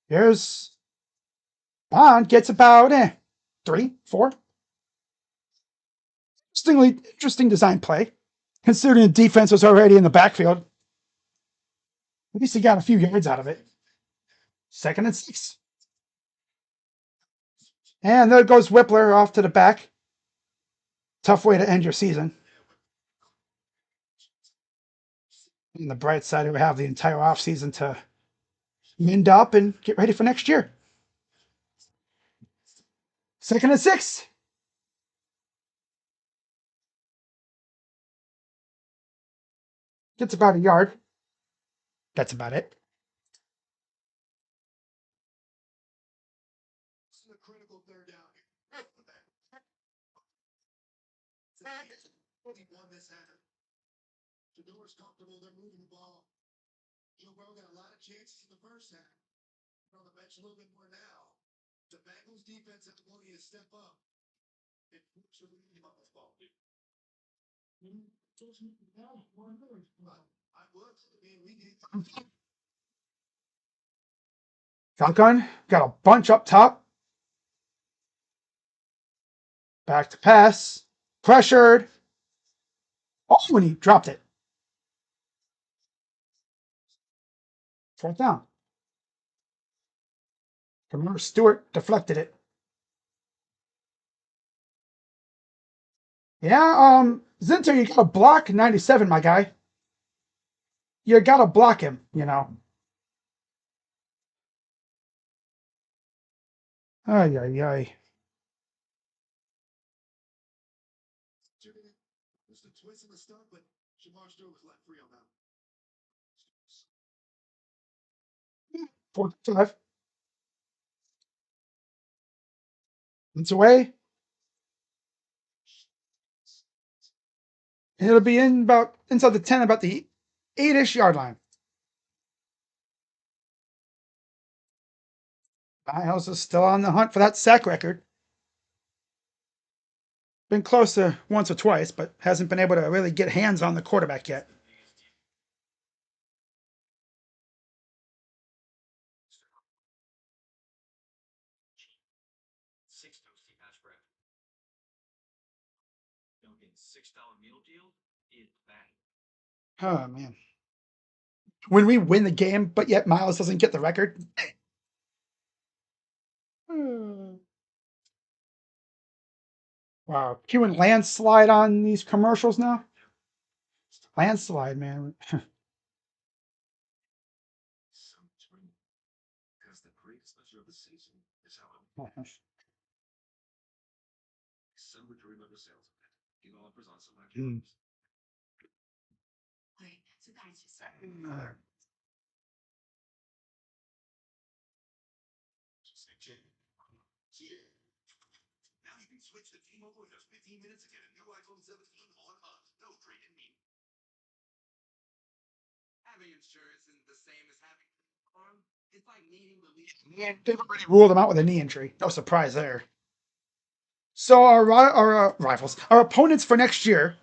here's Bond gets about 3, 4. Interesting design play, considering the defense was already in the backfield. At least he got a few yards out of it. 2nd and 6. And there goes Whippler off to the back. Tough way to end your season. On the bright side, we have the entire offseason to mend up and get ready for next year. 2nd and 6. Gets about a yard. That's about it. Shador's comfortable. They're moving the ball. Joe Burrow got a lot of chances in the first half. On the bench a little bit more now. The Bengals defense has the ability to step up and push the lead on this ball. Shotgun got a bunch up top. Back to pass. Pressured. Oh, and he dropped it. 4th down. Remember, Stewart deflected it. Yeah, Zinter, you gotta block 97, my guy. You gotta block him, you know. Ay, ay, ay. Just a twist in the stuff, but Shamar Stewart was left free on that. 4th and 5. It's away. It'll be in about inside the 10, about the 8-ish yard line. Miles is still on the hunt for that sack record. Been close to once or twice, but hasn't been able to really get hands on the quarterback yet. Oh man. When we win the game, but yet Miles doesn't get the record. Wow. Can we landslide on these commercials now? Landslide, man. Mm. Yeah, they've already ruled him out with a knee injury. No surprise there. So our rivals, our opponents for next year,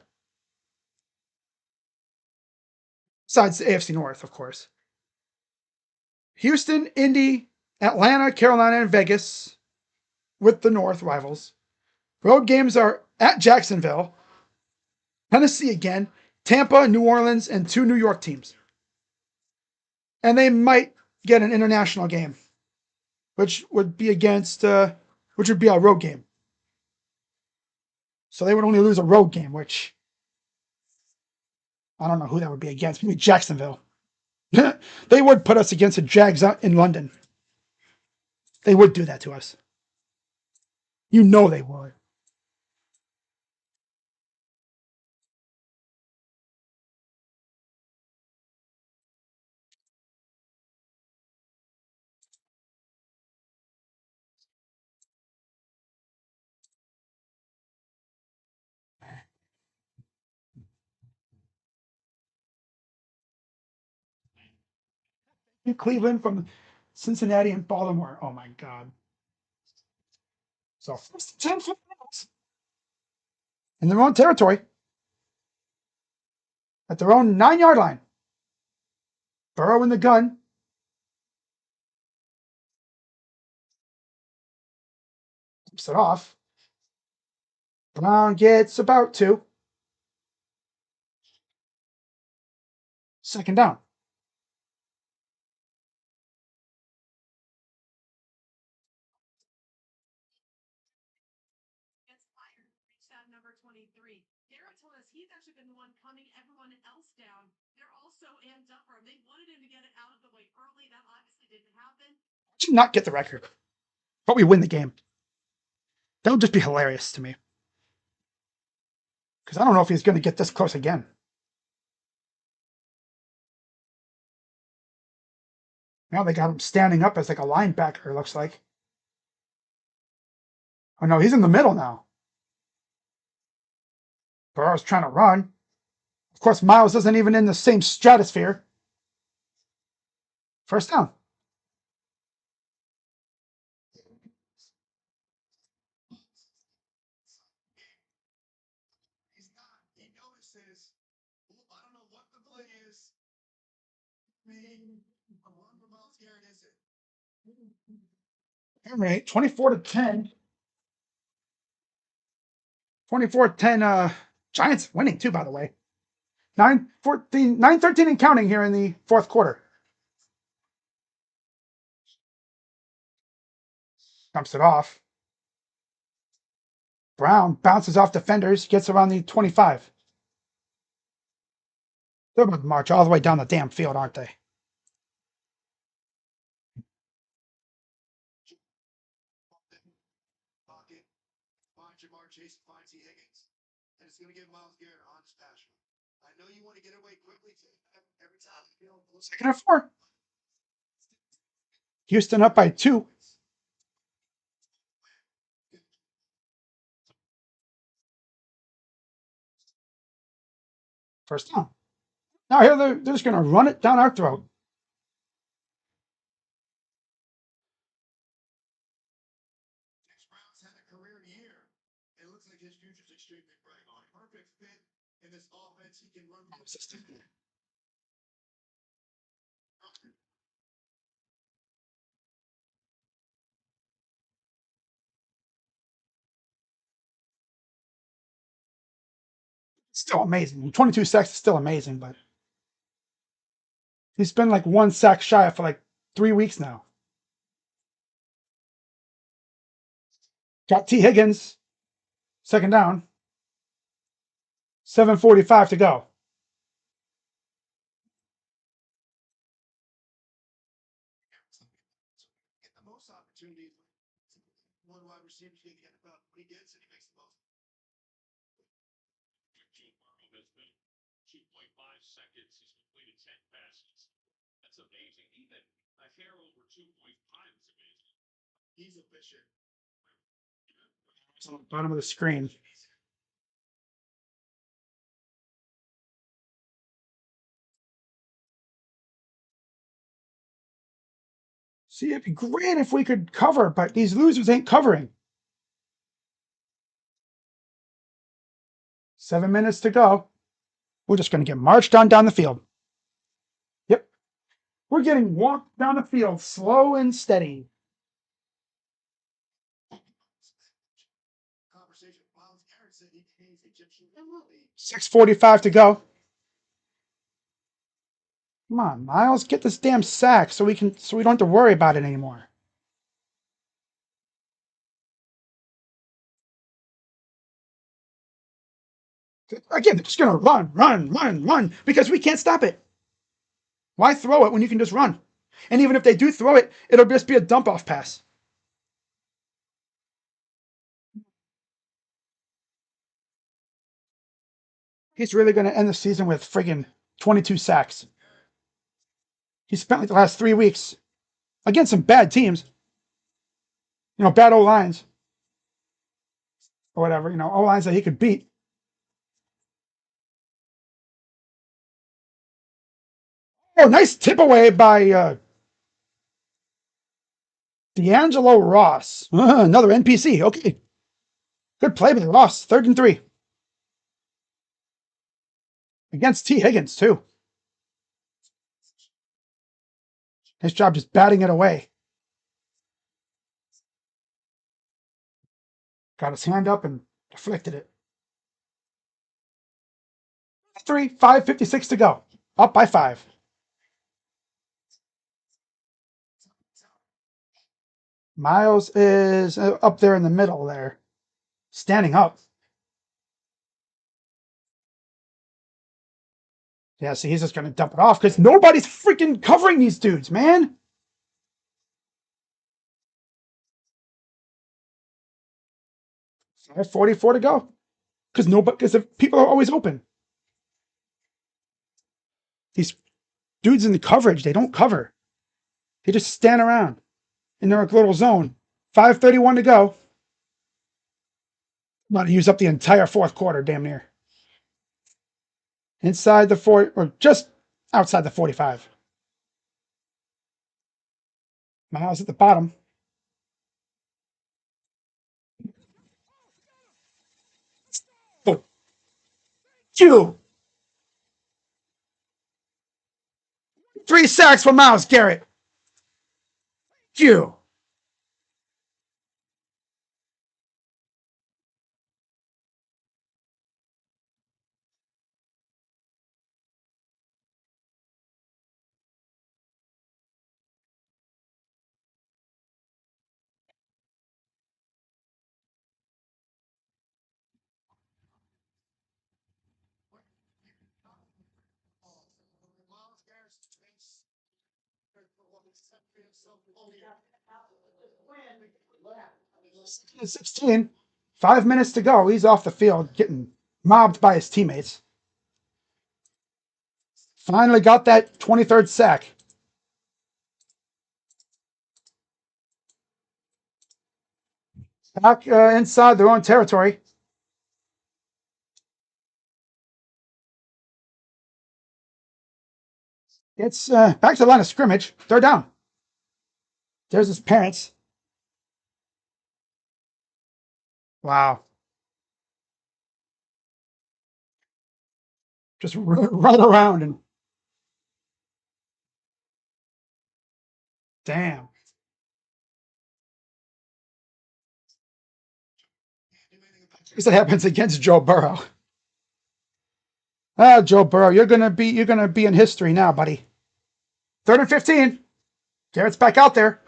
besides the AFC North, of course, Houston, Indy, Atlanta, Carolina, and Vegas with the North rivals. Road games are at Jacksonville, Tennessee again, Tampa, New Orleans, and two New York teams. And they might get an international game, which would be which would be a road game. So they would only lose a road game, which I don't know who that would be against. Maybe Jacksonville. They would put us against the Jags in London. They would do that to us. You know they would. Cleveland from Cincinnati and Baltimore. Oh my God. So first 10 in their own territory at their own 9-yard line. Burrow in the gun. Keeps it off. Brown gets about 2. Second down. Should not get the record, but we win the game. That would just be hilarious to me. Because I don't know if he's going to get this close again. Now they got him standing up as like a linebacker, it looks like. Oh no, he's in the middle now. Burrow's trying to run. Of course, Miles isn't even in the same stratosphere. First down. All right, 24-10. 24-10, Giants winning too, by the way. 9-14, 9-13 and counting here in the fourth quarter. Dumps it off. Brown bounces off defenders, gets around the 25. They're about to march all the way down the damn field, aren't they? Second and 4. Houston up by 2. First down. Now here they're just going to run it down our throat. Still amazing. 22 sacks is still amazing, but he's been like 1 sack shy for like 3 weeks now. Got T. Higgins. Second down. 7:45 to go. It's on the bottom of the screen. See, it'd be great if we could cover, but these losers ain't covering. 7 minutes to go. We're just going to get marched on down the field. Yep. We're getting walked down the field slow and steady. 6:45 to go. Come on, Miles, get this damn sack so we don't have to worry about it anymore. Again, they're just gonna run because we can't stop it. Why throw it when you can just run? And even if they do throw it, it'll just be a dump off pass. He's really gonna end the season with friggin' 22 sacks. He spent like the last 3 weeks against some bad teams, bad O lines or whatever, O lines that he could beat. Oh, nice tip away by D'Angelo Ross. Another NPC. Okay. Good play by Ross. 3rd and 3. Against T. Higgins, too. His job just batting it away. Got his hand up and deflected it. 5:56 to go. Up by 5. Miles is up there in the middle there. Standing up. Yeah, see, he's just going to dump it off because nobody's freaking covering these dudes, man. 5:44 to go. Because people are always open. These dudes in the coverage, they don't cover. They just stand around in their little zone. 5:31 to go. About to use up the entire 4th quarter, damn near. Inside the 40, or just outside the 45. Miles at the bottom. Oh, 3 sacks for Miles Garrett. Q. Second and 16. 5 minutes to go. He's off the field, getting mobbed by his teammates. Finally got that 23rd sack. Back inside their own territory. It's back to the line of scrimmage. 3rd down. There's his parents. Wow. Just run around and damn. Because that happens against Joe Burrow. Joe Burrow, you're gonna be in history now, buddy. 3rd and 15. Garrett's back out there,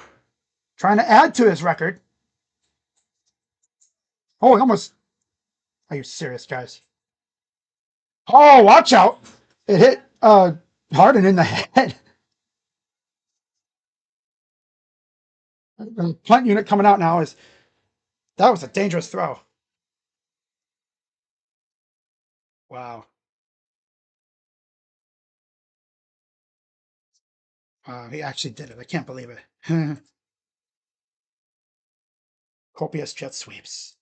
trying to add to his record. Oh, he almost. Are you serious, guys? Oh, watch out! It hit Harden in the head. Punt unit coming out now is that was a dangerous throw. Wow. He actually did it. I can't believe it. Copious jet sweeps.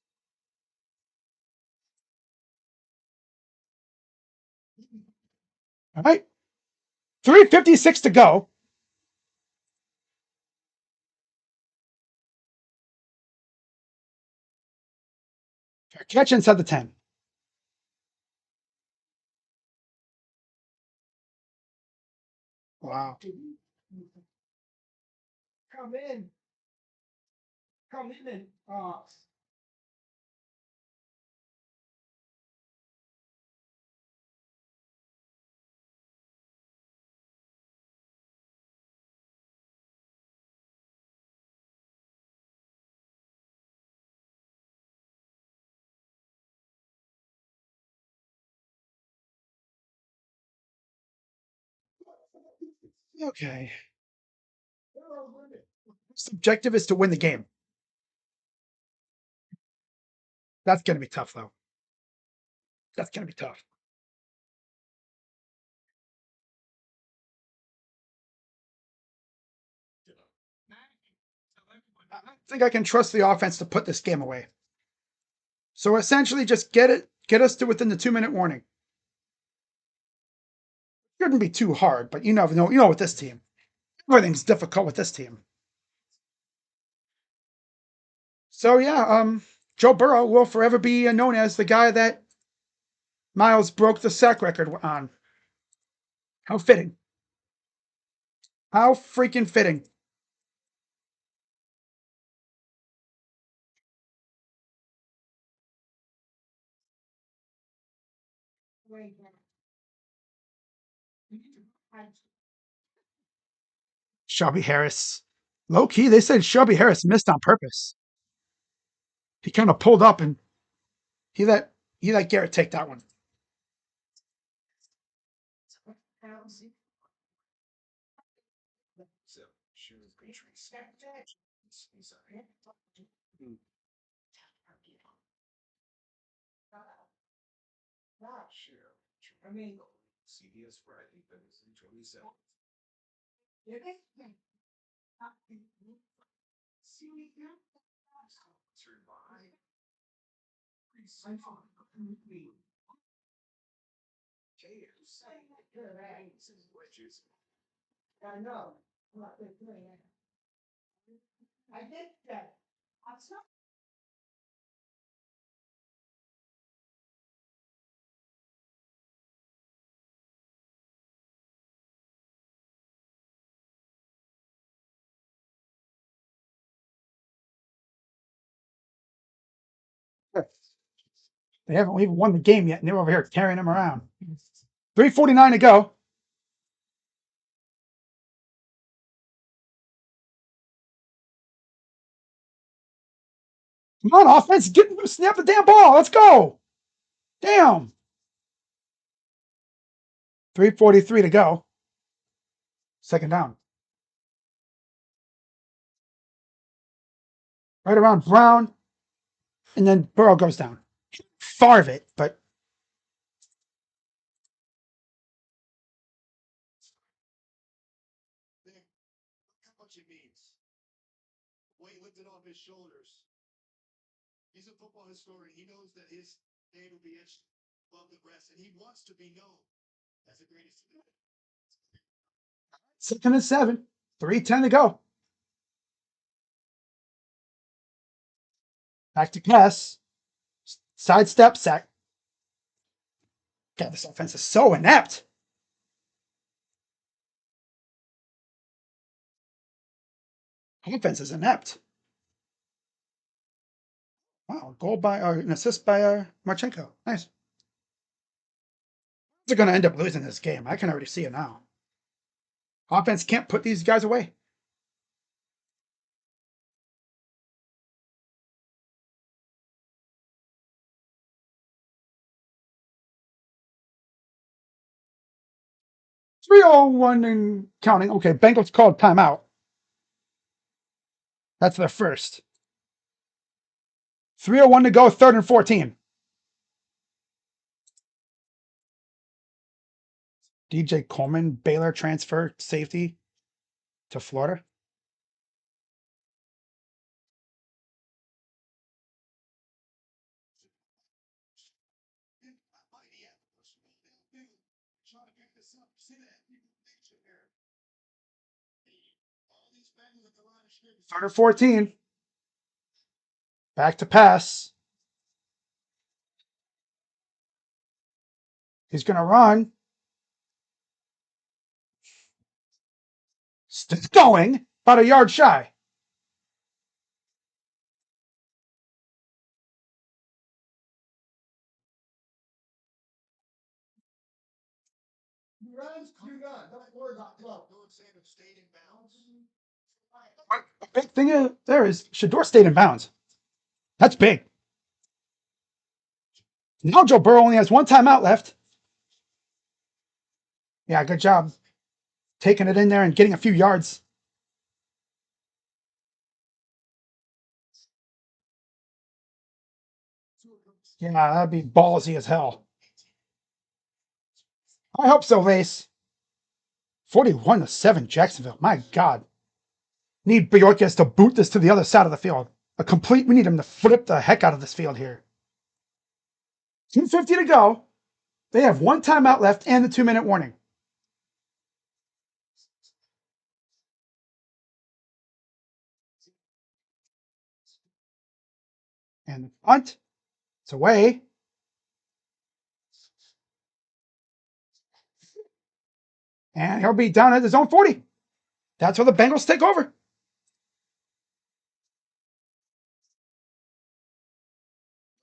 All right. 3:56 to go. Catch inside the 10. Wow. Come in. Come in. Oh. Okay. The objective is to win the game. That's going to be tough, though. That's going to be tough. I think I can trust the offense to put this game away. So essentially, just get us to within the 2-minute warning. Shouldn't be too hard, but you never know. You know, with this team, everything's difficult with this team. So yeah, Joe Burrow will forever be known as the guy that Miles broke the sack record on. How fitting. How freaking fitting. Shelby Harris. Low key, they said Shelby Harris missed on purpose. He kind of pulled up and he let Garrett take that one. They haven't even won the game yet, and they're over here carrying him around. 3:49 to go. Come on, offense, snap the damn ball. Let's go. Damn. 3:43 to go. Second down. Right around Brown, and then Burrow goes down. Far of it, but second and 7. 3:10 to go. Back to pass. Sidestep, sack. God, this offense is so inept. Offense is inept. Wow, goal by an assist by Marchenko. Nice. They're going to end up losing this game. I can already see it now. Offense can't put these guys away. It's 3:01 and counting. Okay, Bengals called timeout. That's their first. 3:01 to go, 3rd and 14. DJ Coleman, Baylor transfer safety to Florida. Third and 14. Back to pass. He's going to run. Still going. About a yard shy. The big thing there is Shador stayed in bounds. That's big. Now Joe Burrow only has one timeout left. Yeah, good job taking it in there and getting a few yards. Yeah, that'd be ballsy as hell. I hope so, Lace. 41-7 Jacksonville. My God. Need Bjorkes to boot this to the other side of the field. We need him to flip the heck out of this field here. 2:50 to go. They have one timeout left and the 2-minute warning. And the punt. It's away. And he'll be down at the zone 40. That's where the Bengals take over.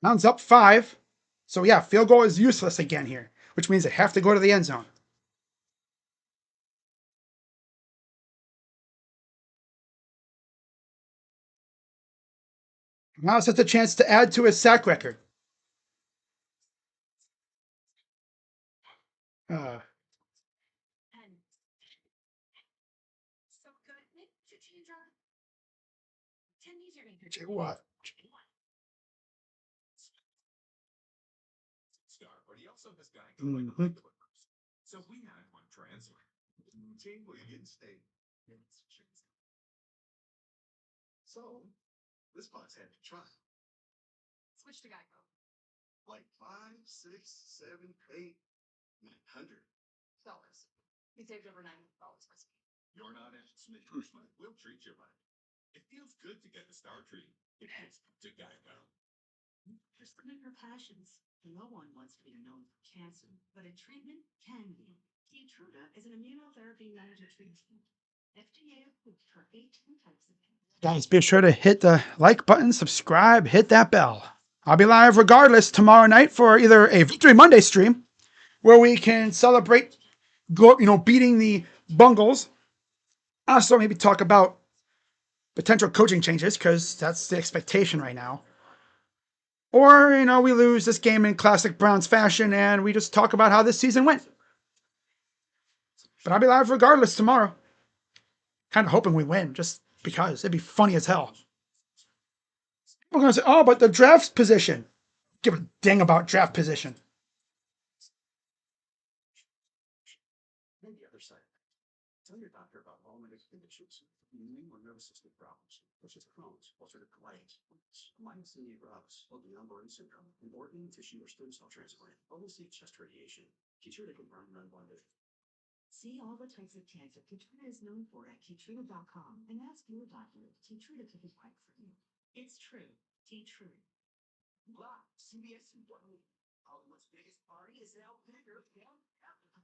Browns up 5. So yeah, field goal is useless again here, which means they have to go to the end zone. Now it's a chance to add to his sack record. What? Mm-hmm. So we had one translate. So this box had to try. Switch to Geico. Like 5, 6, 7, 8, $900. You saved over $900 for me. You're not asking me. We'll treat you right. It feels good to get the star treat. It feels good to Geico. Pursue your passions. No one wants to be known for cancer, but a treatment can be. Keytruda is an immunotherapy manager treatment. FDA approved for 18 types of cancer. Guys, be sure to hit the like button, subscribe, hit that bell. I'll be live regardless tomorrow night for either a Victory Monday stream where we can celebrate, beating the Bengals. Also, maybe talk about potential coaching changes because that's the expectation right now. Or, we lose this game in classic Browns fashion and we just talk about how this season went. But I'll be live regardless tomorrow. Kind of hoping we win just because it'd be funny as hell. We're going to say, oh, but the draft position. Give a dang about draft position. Tell your doctor about all medical conditions, including nervous system problems, such as Crohn's, ulcerative colitis, myasthenia gravis, or Guillain-Barré syndrome, and organ, tissue, or stem cell transplant. Obviously, chest radiation. Keytruda can burn unblinded. See all the types of cancer Keytruda is known for at Keytruda.com and ask your doctor if Keytruda could be right for you. It's true. Keytruda. Live, CBS and Hollywood's biggest party is now bigger than ever.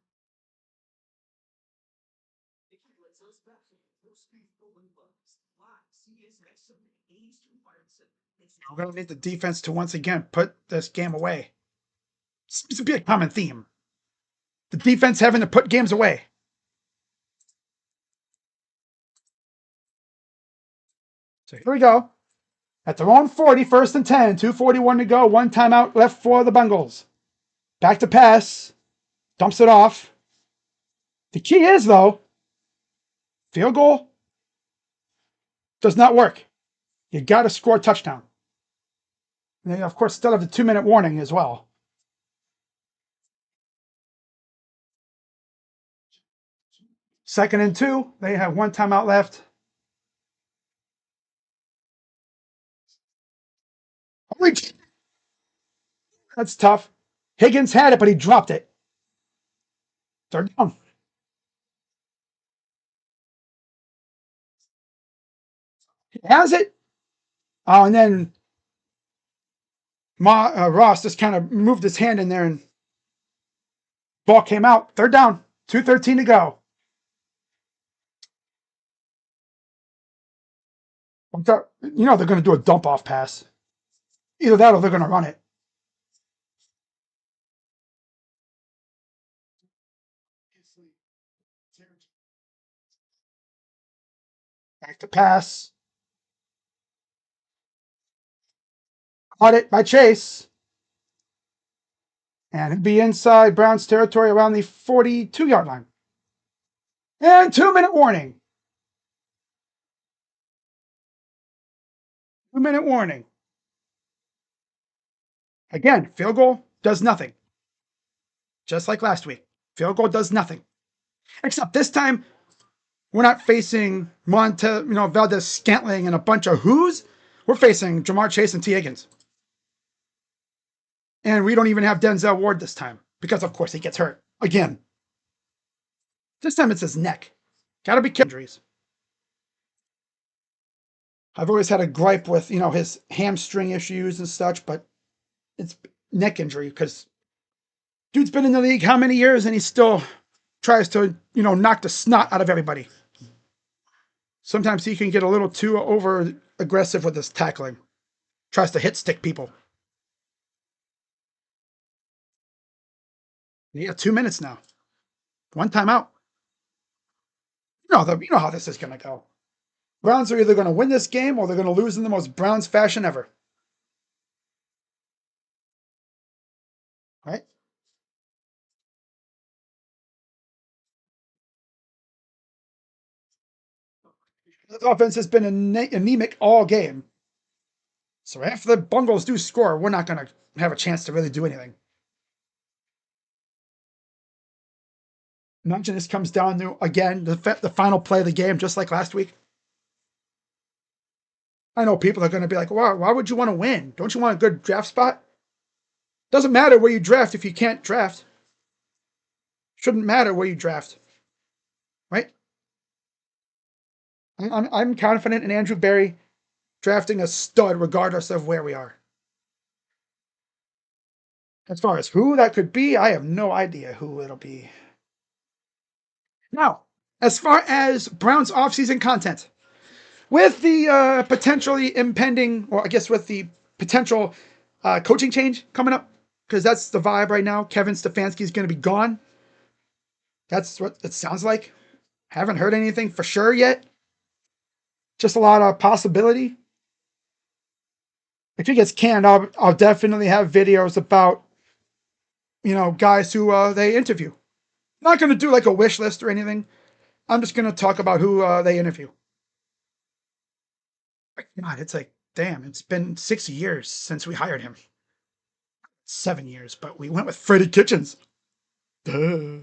We're going to need the defense to once again put this game away. Seems to be a common theme. The defense having to put games away. So here we go. At their own 40, 1st and 10, 2:41 to go, one timeout left for the Bengals. Back to pass. Dumps it off. The key is, though, field goal does not work. You got to score a touchdown. And they, of course, still have the 2-minute warning as well. Second and 2. They have 1 timeout left. Holy, that's tough. Higgins had it, but he dropped it. Third down. He has it. Oh, and then Ross just kind of moved his hand in there and ball came out. Third down. 2:13 to go. You know they're going to do a dump off pass. Either that or they're going to run it. Back to pass. Caught it by Chase. And it'd be inside Browns territory around the 42-yard line. And 2-minute warning. 2-minute warning. Again, field goal does nothing. Just like last week. Field goal does nothing. Except this time, we're not facing Valdez Scantling and a bunch of who's. We're facing Jamar Chase and T. Higgins. And we don't even have Denzel Ward this time. Because, of course, he gets hurt. Again. This time it's his neck. Gotta be careful. Injuries. I've always had a gripe with, his hamstring issues and such, but it's neck injury because dude's been in the league how many years and he still tries to, knock the snot out of everybody. Sometimes he can get a little too over aggressive with his tackling. Tries to hit stick people. Yeah, 2 minutes now. 1 timeout. You know how this is going to go. Browns are either going to win this game or they're going to lose in the most Browns fashion ever. Right? The offense has been anemic all game. So after the Bengals do score, we're not going to have a chance to really do anything. Imagine this comes down to, again, the final play of the game, just like last week. I know people are going to be like, why would you want to win? Don't you want a good draft spot? Doesn't matter where you draft if you can't draft. Shouldn't matter where you draft. Right? I'm confident in Andrew Berry drafting a stud regardless of where we are. As far as who that could be, I have no idea who it'll be. Now, as far as Browns offseason content, with the potentially impending, or I guess with the potential coaching change coming up, because that's the vibe right now. Kevin Stefanski is going to be gone. That's what it sounds like. Haven't heard anything for sure yet. Just a lot of possibility. If he gets canned, I'll definitely have videos about, guys who they interview. I'm not going to do like a wish list or anything. I'm just going to talk about who they interview. God, it's like, damn, it's been 6 years since we hired him. 7 years, but we went with Freddie Kitchens. Duh.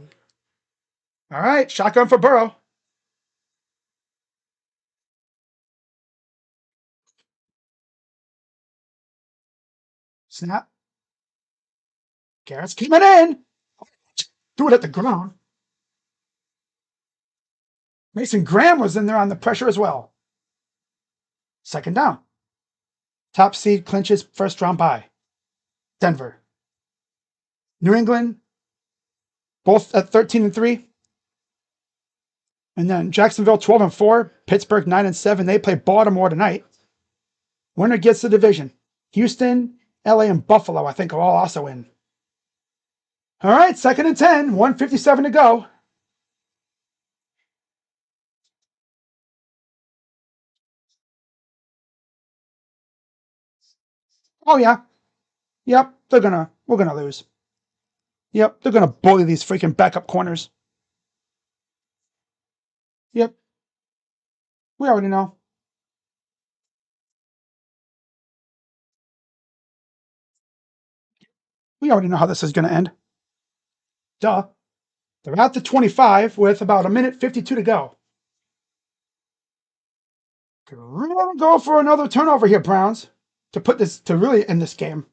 All right, shotgun for Burrow. Snap. Garrett's coming in. Threw it at the ground. Mason Graham was in there on the pressure as well. Second down. Top seed clinches first round bye. Denver. New England, both at 13-3. And then Jacksonville 12-4. Pittsburgh 9-7. They play Baltimore tonight. Winner gets the division. Houston, LA, and Buffalo, I think, are all also in. All right, 2nd and 10, 1:57 to go. Oh yeah. Yep, we're gonna lose. Yep, they're gonna bully these freaking backup corners. Yep. We already know. We already know how this is going to end. Duh. They're at the 25 with about a minute 52 to go. Could really go for another turnover here, Browns, to really end this game.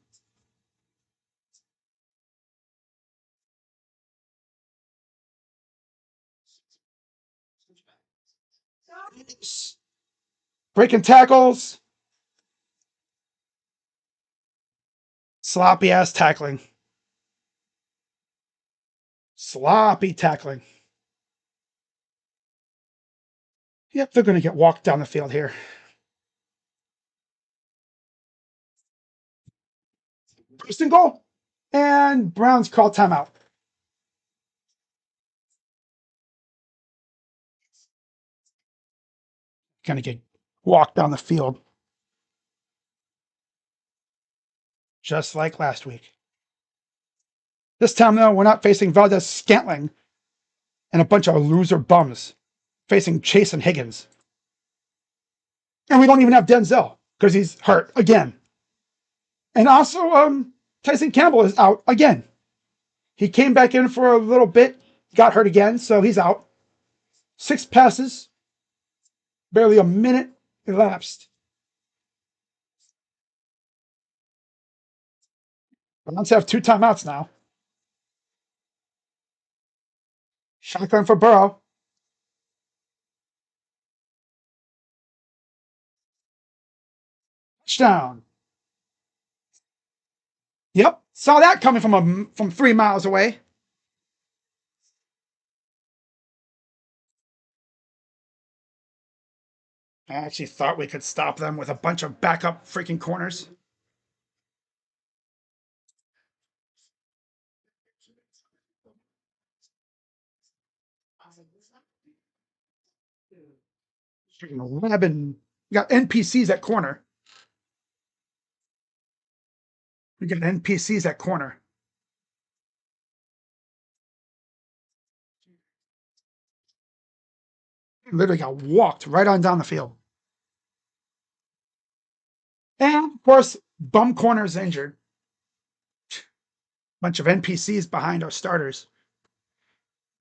Breaking tackles. Sloppy ass tackling. Sloppy tackling. Yep, they're going to get walked down the field here. First and goal. And Browns call timeout. Going to get walked down the field. Just like last week. This time, though, we're not facing Valdez Scantling and a bunch of loser bums. Facing Chase and Higgins. And we don't even have Denzel because he's hurt again. And also, Tyson Campbell is out again. He came back in for a little bit, got hurt again, so he's out. 6 passes, barely a minute elapsed. Browns have 2 timeouts now. Shotgun for Burrow. Touchdown. Yep, saw that coming from 3 miles away. I actually thought we could stop them with a bunch of backup freaking corners. Freaking webbing. We got NPCs at corner. We got NPCs at corner. Literally got walked right on down the field. And of course, bum corner's injured. Bunch of NPCs behind our starters.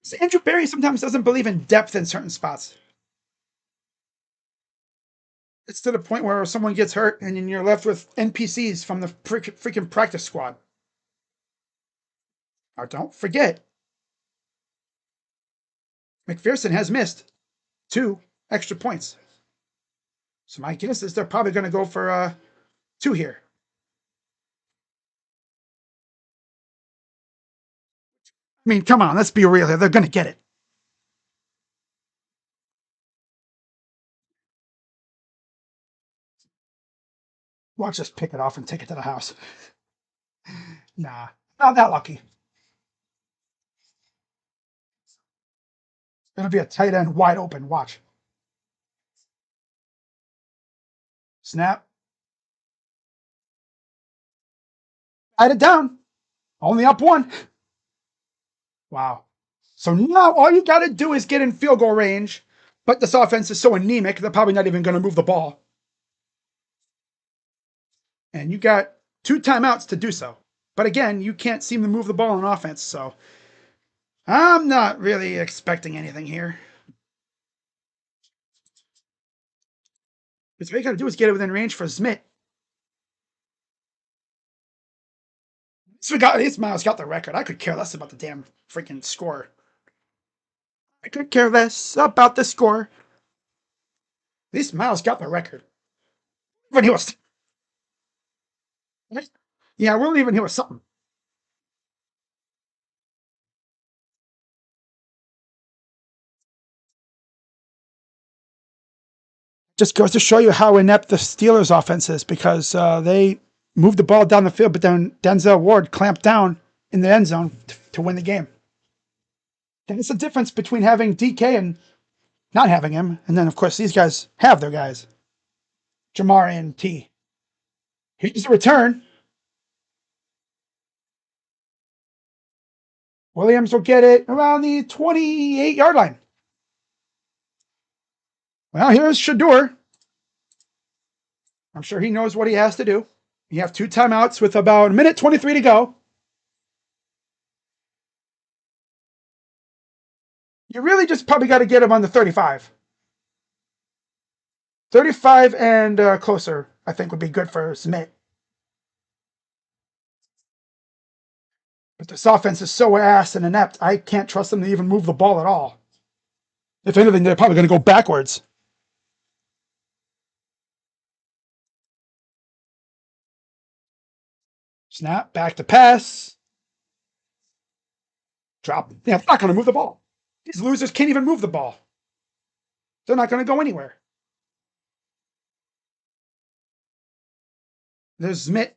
So Andrew Berry sometimes doesn't believe in depth in certain spots. It's to the point where someone gets hurt and then you're left with NPCs from the freaking practice squad. Now, don't forget, McPherson has missed 2 extra points. So my guess is they're probably going to go for 2 here. I mean, come on, let's be real here. They're going to get it. Watch us pick it off and take it to the house. Nah, not that lucky. It'll be a tight end wide open. Watch. Snap. Tied it down. Only up 1. Wow. So now all you got to do is get in field goal range, but this offense is so anemic, they're probably not even going to move the ball. And you got 2 timeouts to do so. But again, you can't seem to move the ball on offense, so I'm not really expecting anything here. Because what you got to do is get it within range for Smith. So this Miles got the record. I could care less about the damn freaking score. I could care less about the score. At least Miles got the record. When he was, yeah, we're leaving here with something. Just goes to show you how inept the Steelers' offense is because they moved the ball down the field, but then Denzel Ward clamped down in the end zone to win the game. That's the difference between having DK and not having him. And then, of course, these guys have their guys. Jamari and T. Here's the return. Williams will get it around the 28-yard line. Well, here's Shadur. I'm sure he knows what he has to do. You have 2 timeouts with about a minute 23 to go. You really just probably got to get him on the 35. 35 and closer, I think, would be good for Smith. But this offense is so ass and inept, I can't trust them to even move the ball at all. If anything, they're probably going to go backwards. Snap, back to pass. Drop. Yeah, they're not going to move the ball. These losers can't even move the ball. They're not going to go anywhere. There's Smith.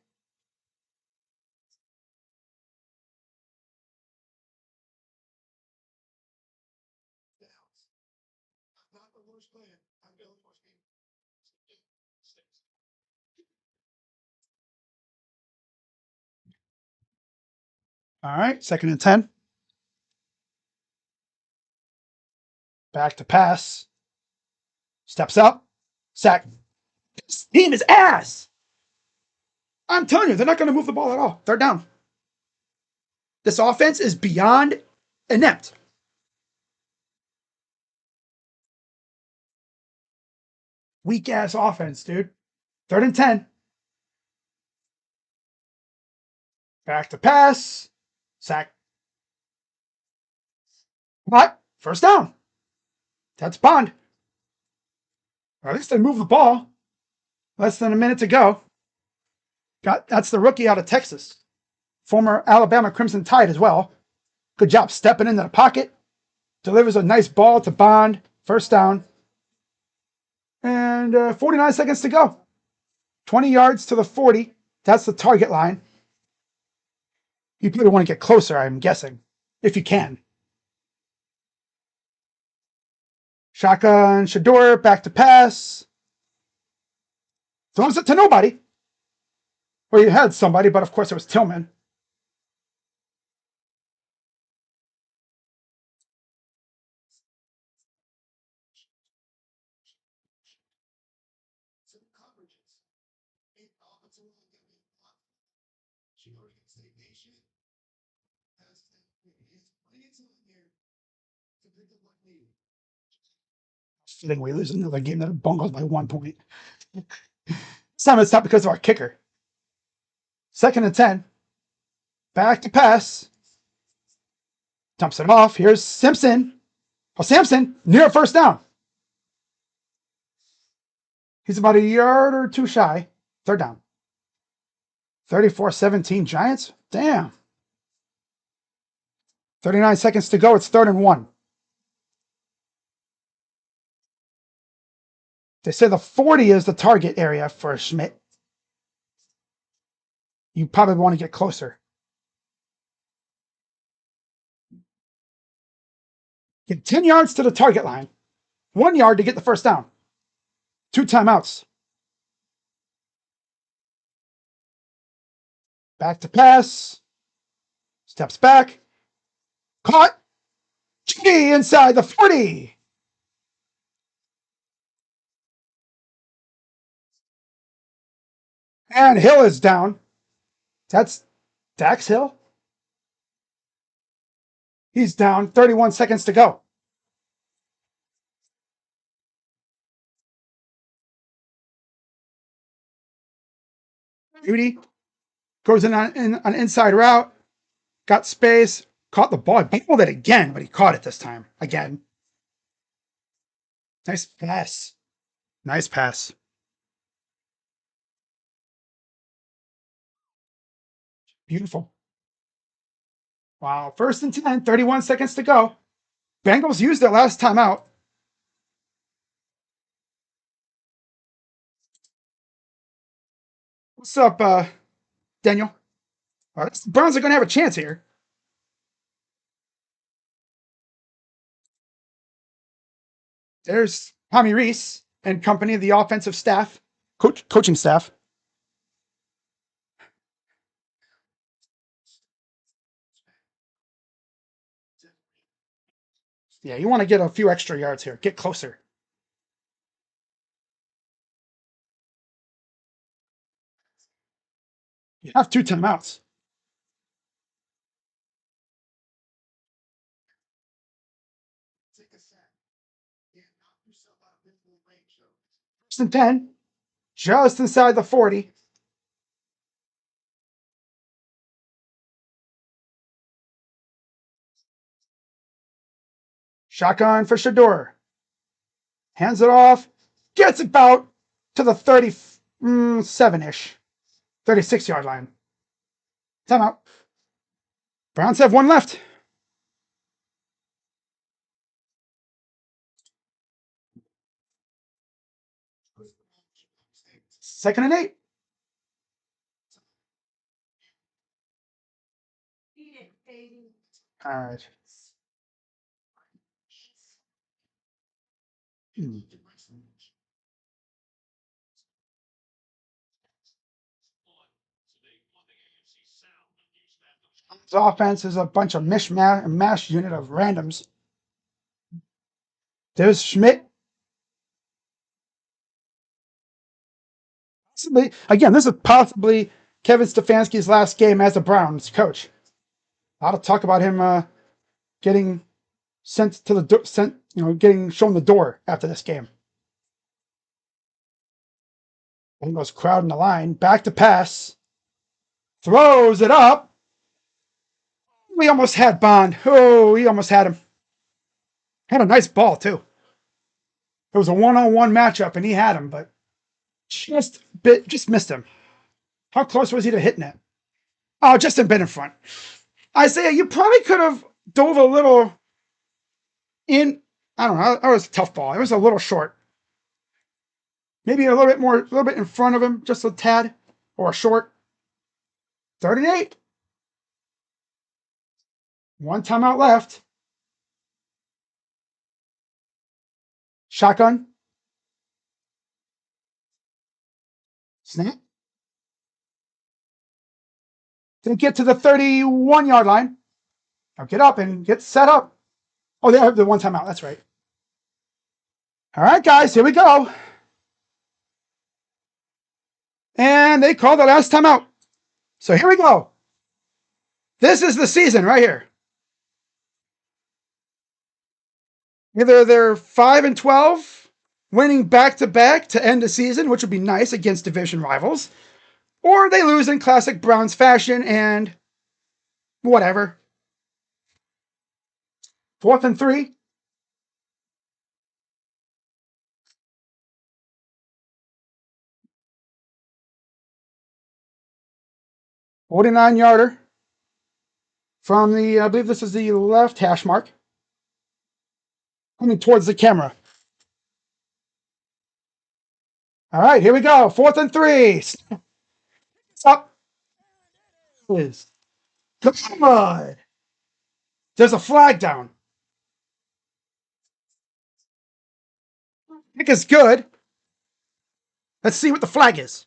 All right, 2nd and 10. Back to pass. Steps up. Sack. This team is ass. I'm telling you, they're not going to move the ball at all. They're down. This offense is beyond inept. Weak ass offense, dude. 3rd and 10. Back to pass. Sack. What? First down. That's Bond. Or at least they move the ball. Less than a minute to go. That's the rookie out of Texas. Former Alabama Crimson Tide as well. Good job stepping into the pocket. Delivers a nice ball to Bond. First down. And 49 seconds to go. 20 yards to the 40. That's the target line. You probably want to get closer, I'm guessing, if you can. Shotgun, Shador, back to pass. Throws it to nobody. Well, you had somebody, but of course it was Tillman. I think we lose another game that bungles by 1 point. This time it's not because of our kicker. 2nd and 10. Back to pass. Dumps it off. Here's Simpson. Oh, Sampson, near first down. He's about a yard or two shy. 3rd down. 34-17 Giants. Damn. 39 seconds to go. It's 3rd and 1. They say the 40 is the target area for Schmidt. You probably want to get closer. Get 10 yards to the target line. 1 yard to get the first down. 2 timeouts. Back to pass. Steps back. Caught. G inside the 40. And Hill is down. That's Dax Hill. He's down. 31 seconds to go. Judy goes in on an inside route. Got space. Caught the ball. He pulled it again, but he caught it this time. Again. Nice pass. Nice pass. Beautiful. Wow. 1st and 10. 31 seconds to go. Bengals used their last timeout. What's up, Daniel? The Browns are going to have a chance here. There's Tommy Reese and company, the offensive staff, coaching staff. Yeah, you want to get a few extra yards here. Get closer. You have 2 timeouts. and 10, just inside the 40. Shotgun for Shador. Hands it off. Gets about to the 37-ish, 36-yard line. Timeout. Browns have one left. Second and 8. All right. This offense is a bunch of mash unit of randoms. There's Schmidt. Again, this is possibly Kevin Stefanski's last game as a Browns coach. A lot of talk about him getting sent to the getting shown the door after this game. Bengals crowding the line, back to pass, throws it up. We almost had Bond. Oh, we almost had him. Had a nice ball too. It was a one-on-one matchup, and he had him, but just missed him. How close was he to hitting it? Oh, just a bit in front. Isaiah, you probably could have dove a little in. I don't know. That was a tough ball. It was a little short. Maybe a little bit in front of him, just a tad, or a short. 38. One timeout left. Shotgun. Snap. Didn't get to the 31-yard line. Now get up and get set up. Oh, they have the one timeout. That's right. All right, guys, here we go. And they called the last timeout. So here we go. This is the season right here. Either they're 5-12, winning back-to-back to end the season, which would be nice against division rivals, or they lose in classic Browns fashion and whatever. 4th and 3. $49-yarder from the, I believe this is the left hash mark. Coming towards the camera. All right, here we go. 4th and 3. Up. Come on. There's a flag down. Kick is good. Let's see what the flag is.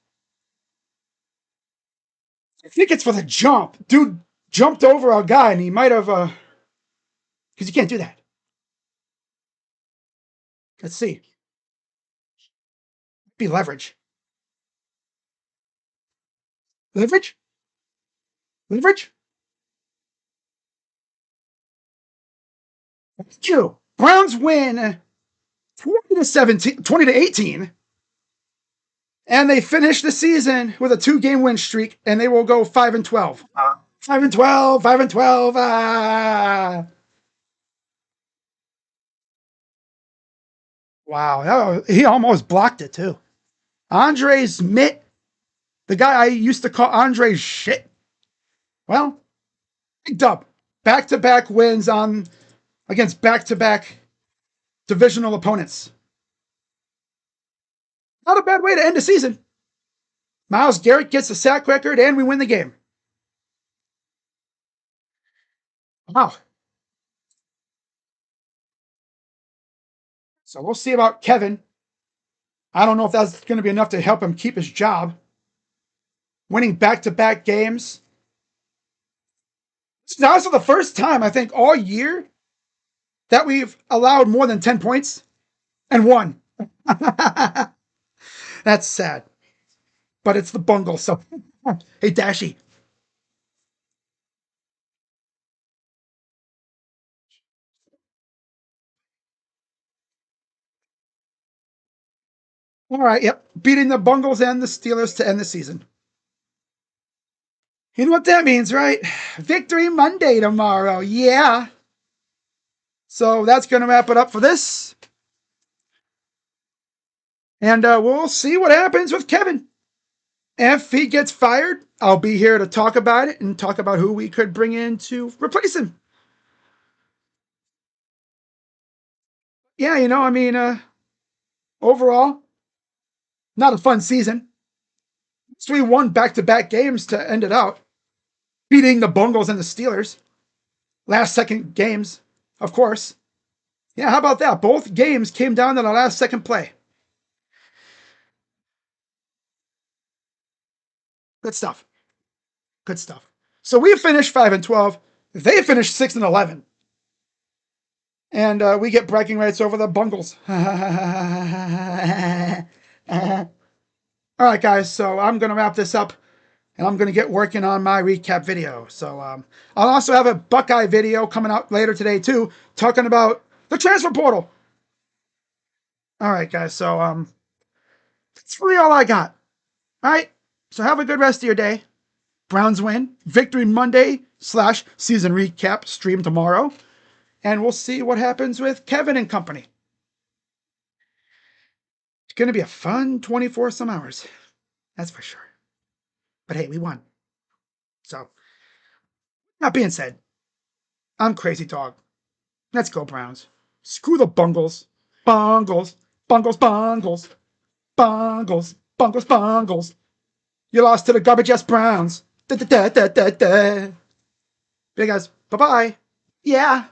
I think it's for the jump. Dude jumped over a guy, and he might have, because you can't do that. Let's see. Be leverage. Leverage? Leverage? Thank you. Browns win 20-18. And they finish the season with a 2-game win streak, and they will go 5-12. 5-12, 5-12. Ah. Wow, he almost blocked it too. Andre's mitt, the guy I used to call Andre's shit. Well, big dub. Back-to-back wins against back-to-back divisional opponents. Not a bad way to end the season. Myles Garrett gets the sack record, and we win the game. Wow. So we'll see about Kevin. I don't know if that's going to be enough to help him keep his job. Winning back-to-back games. Now, this is the first time, I think, all year that we've allowed more than 10 points and won. That's sad. But it's the bungle, so hey, Dashy. All right, yep. Beating the Bengals and the Steelers to end the season. You know what that means, right? Victory Monday tomorrow. Yeah. So that's going to wrap it up for this. And we'll see what happens with Kevin. If he gets fired, I'll be here to talk about it and talk about who we could bring in to replace him. Yeah, I mean, overall, not a fun season. So we won back-to-back games to end it out, beating the Bengals and the Steelers. Last second games, of course. Yeah, how about that? Both games came down to the last second play. Good stuff. Good stuff. So we finished 5-12. They finished 6-11. And we get bragging rights over the Bengals. All right, guys. So I'm going to wrap this up. And I'm going to get working on my recap video. So I'll also have a Buckeye video coming out later today, too, talking about the transfer portal. All right, guys. So that's really all I got. All right. So have a good rest of your day. Browns win. Victory Monday / season recap stream tomorrow. And we'll see what happens with Kevin and company. It's going to be a fun 24 some hours. That's for sure. But hey, we won. So, that being said, I'm Crazy Dog. Let's go, Browns. Screw the Bengals. Bengals. Bengals. Bengals. Bengals. Bengals. Bengals. You lost to the garbage ass Browns. Da, da, da, da, da, da. Yeah, guys. Bye-bye. Yeah.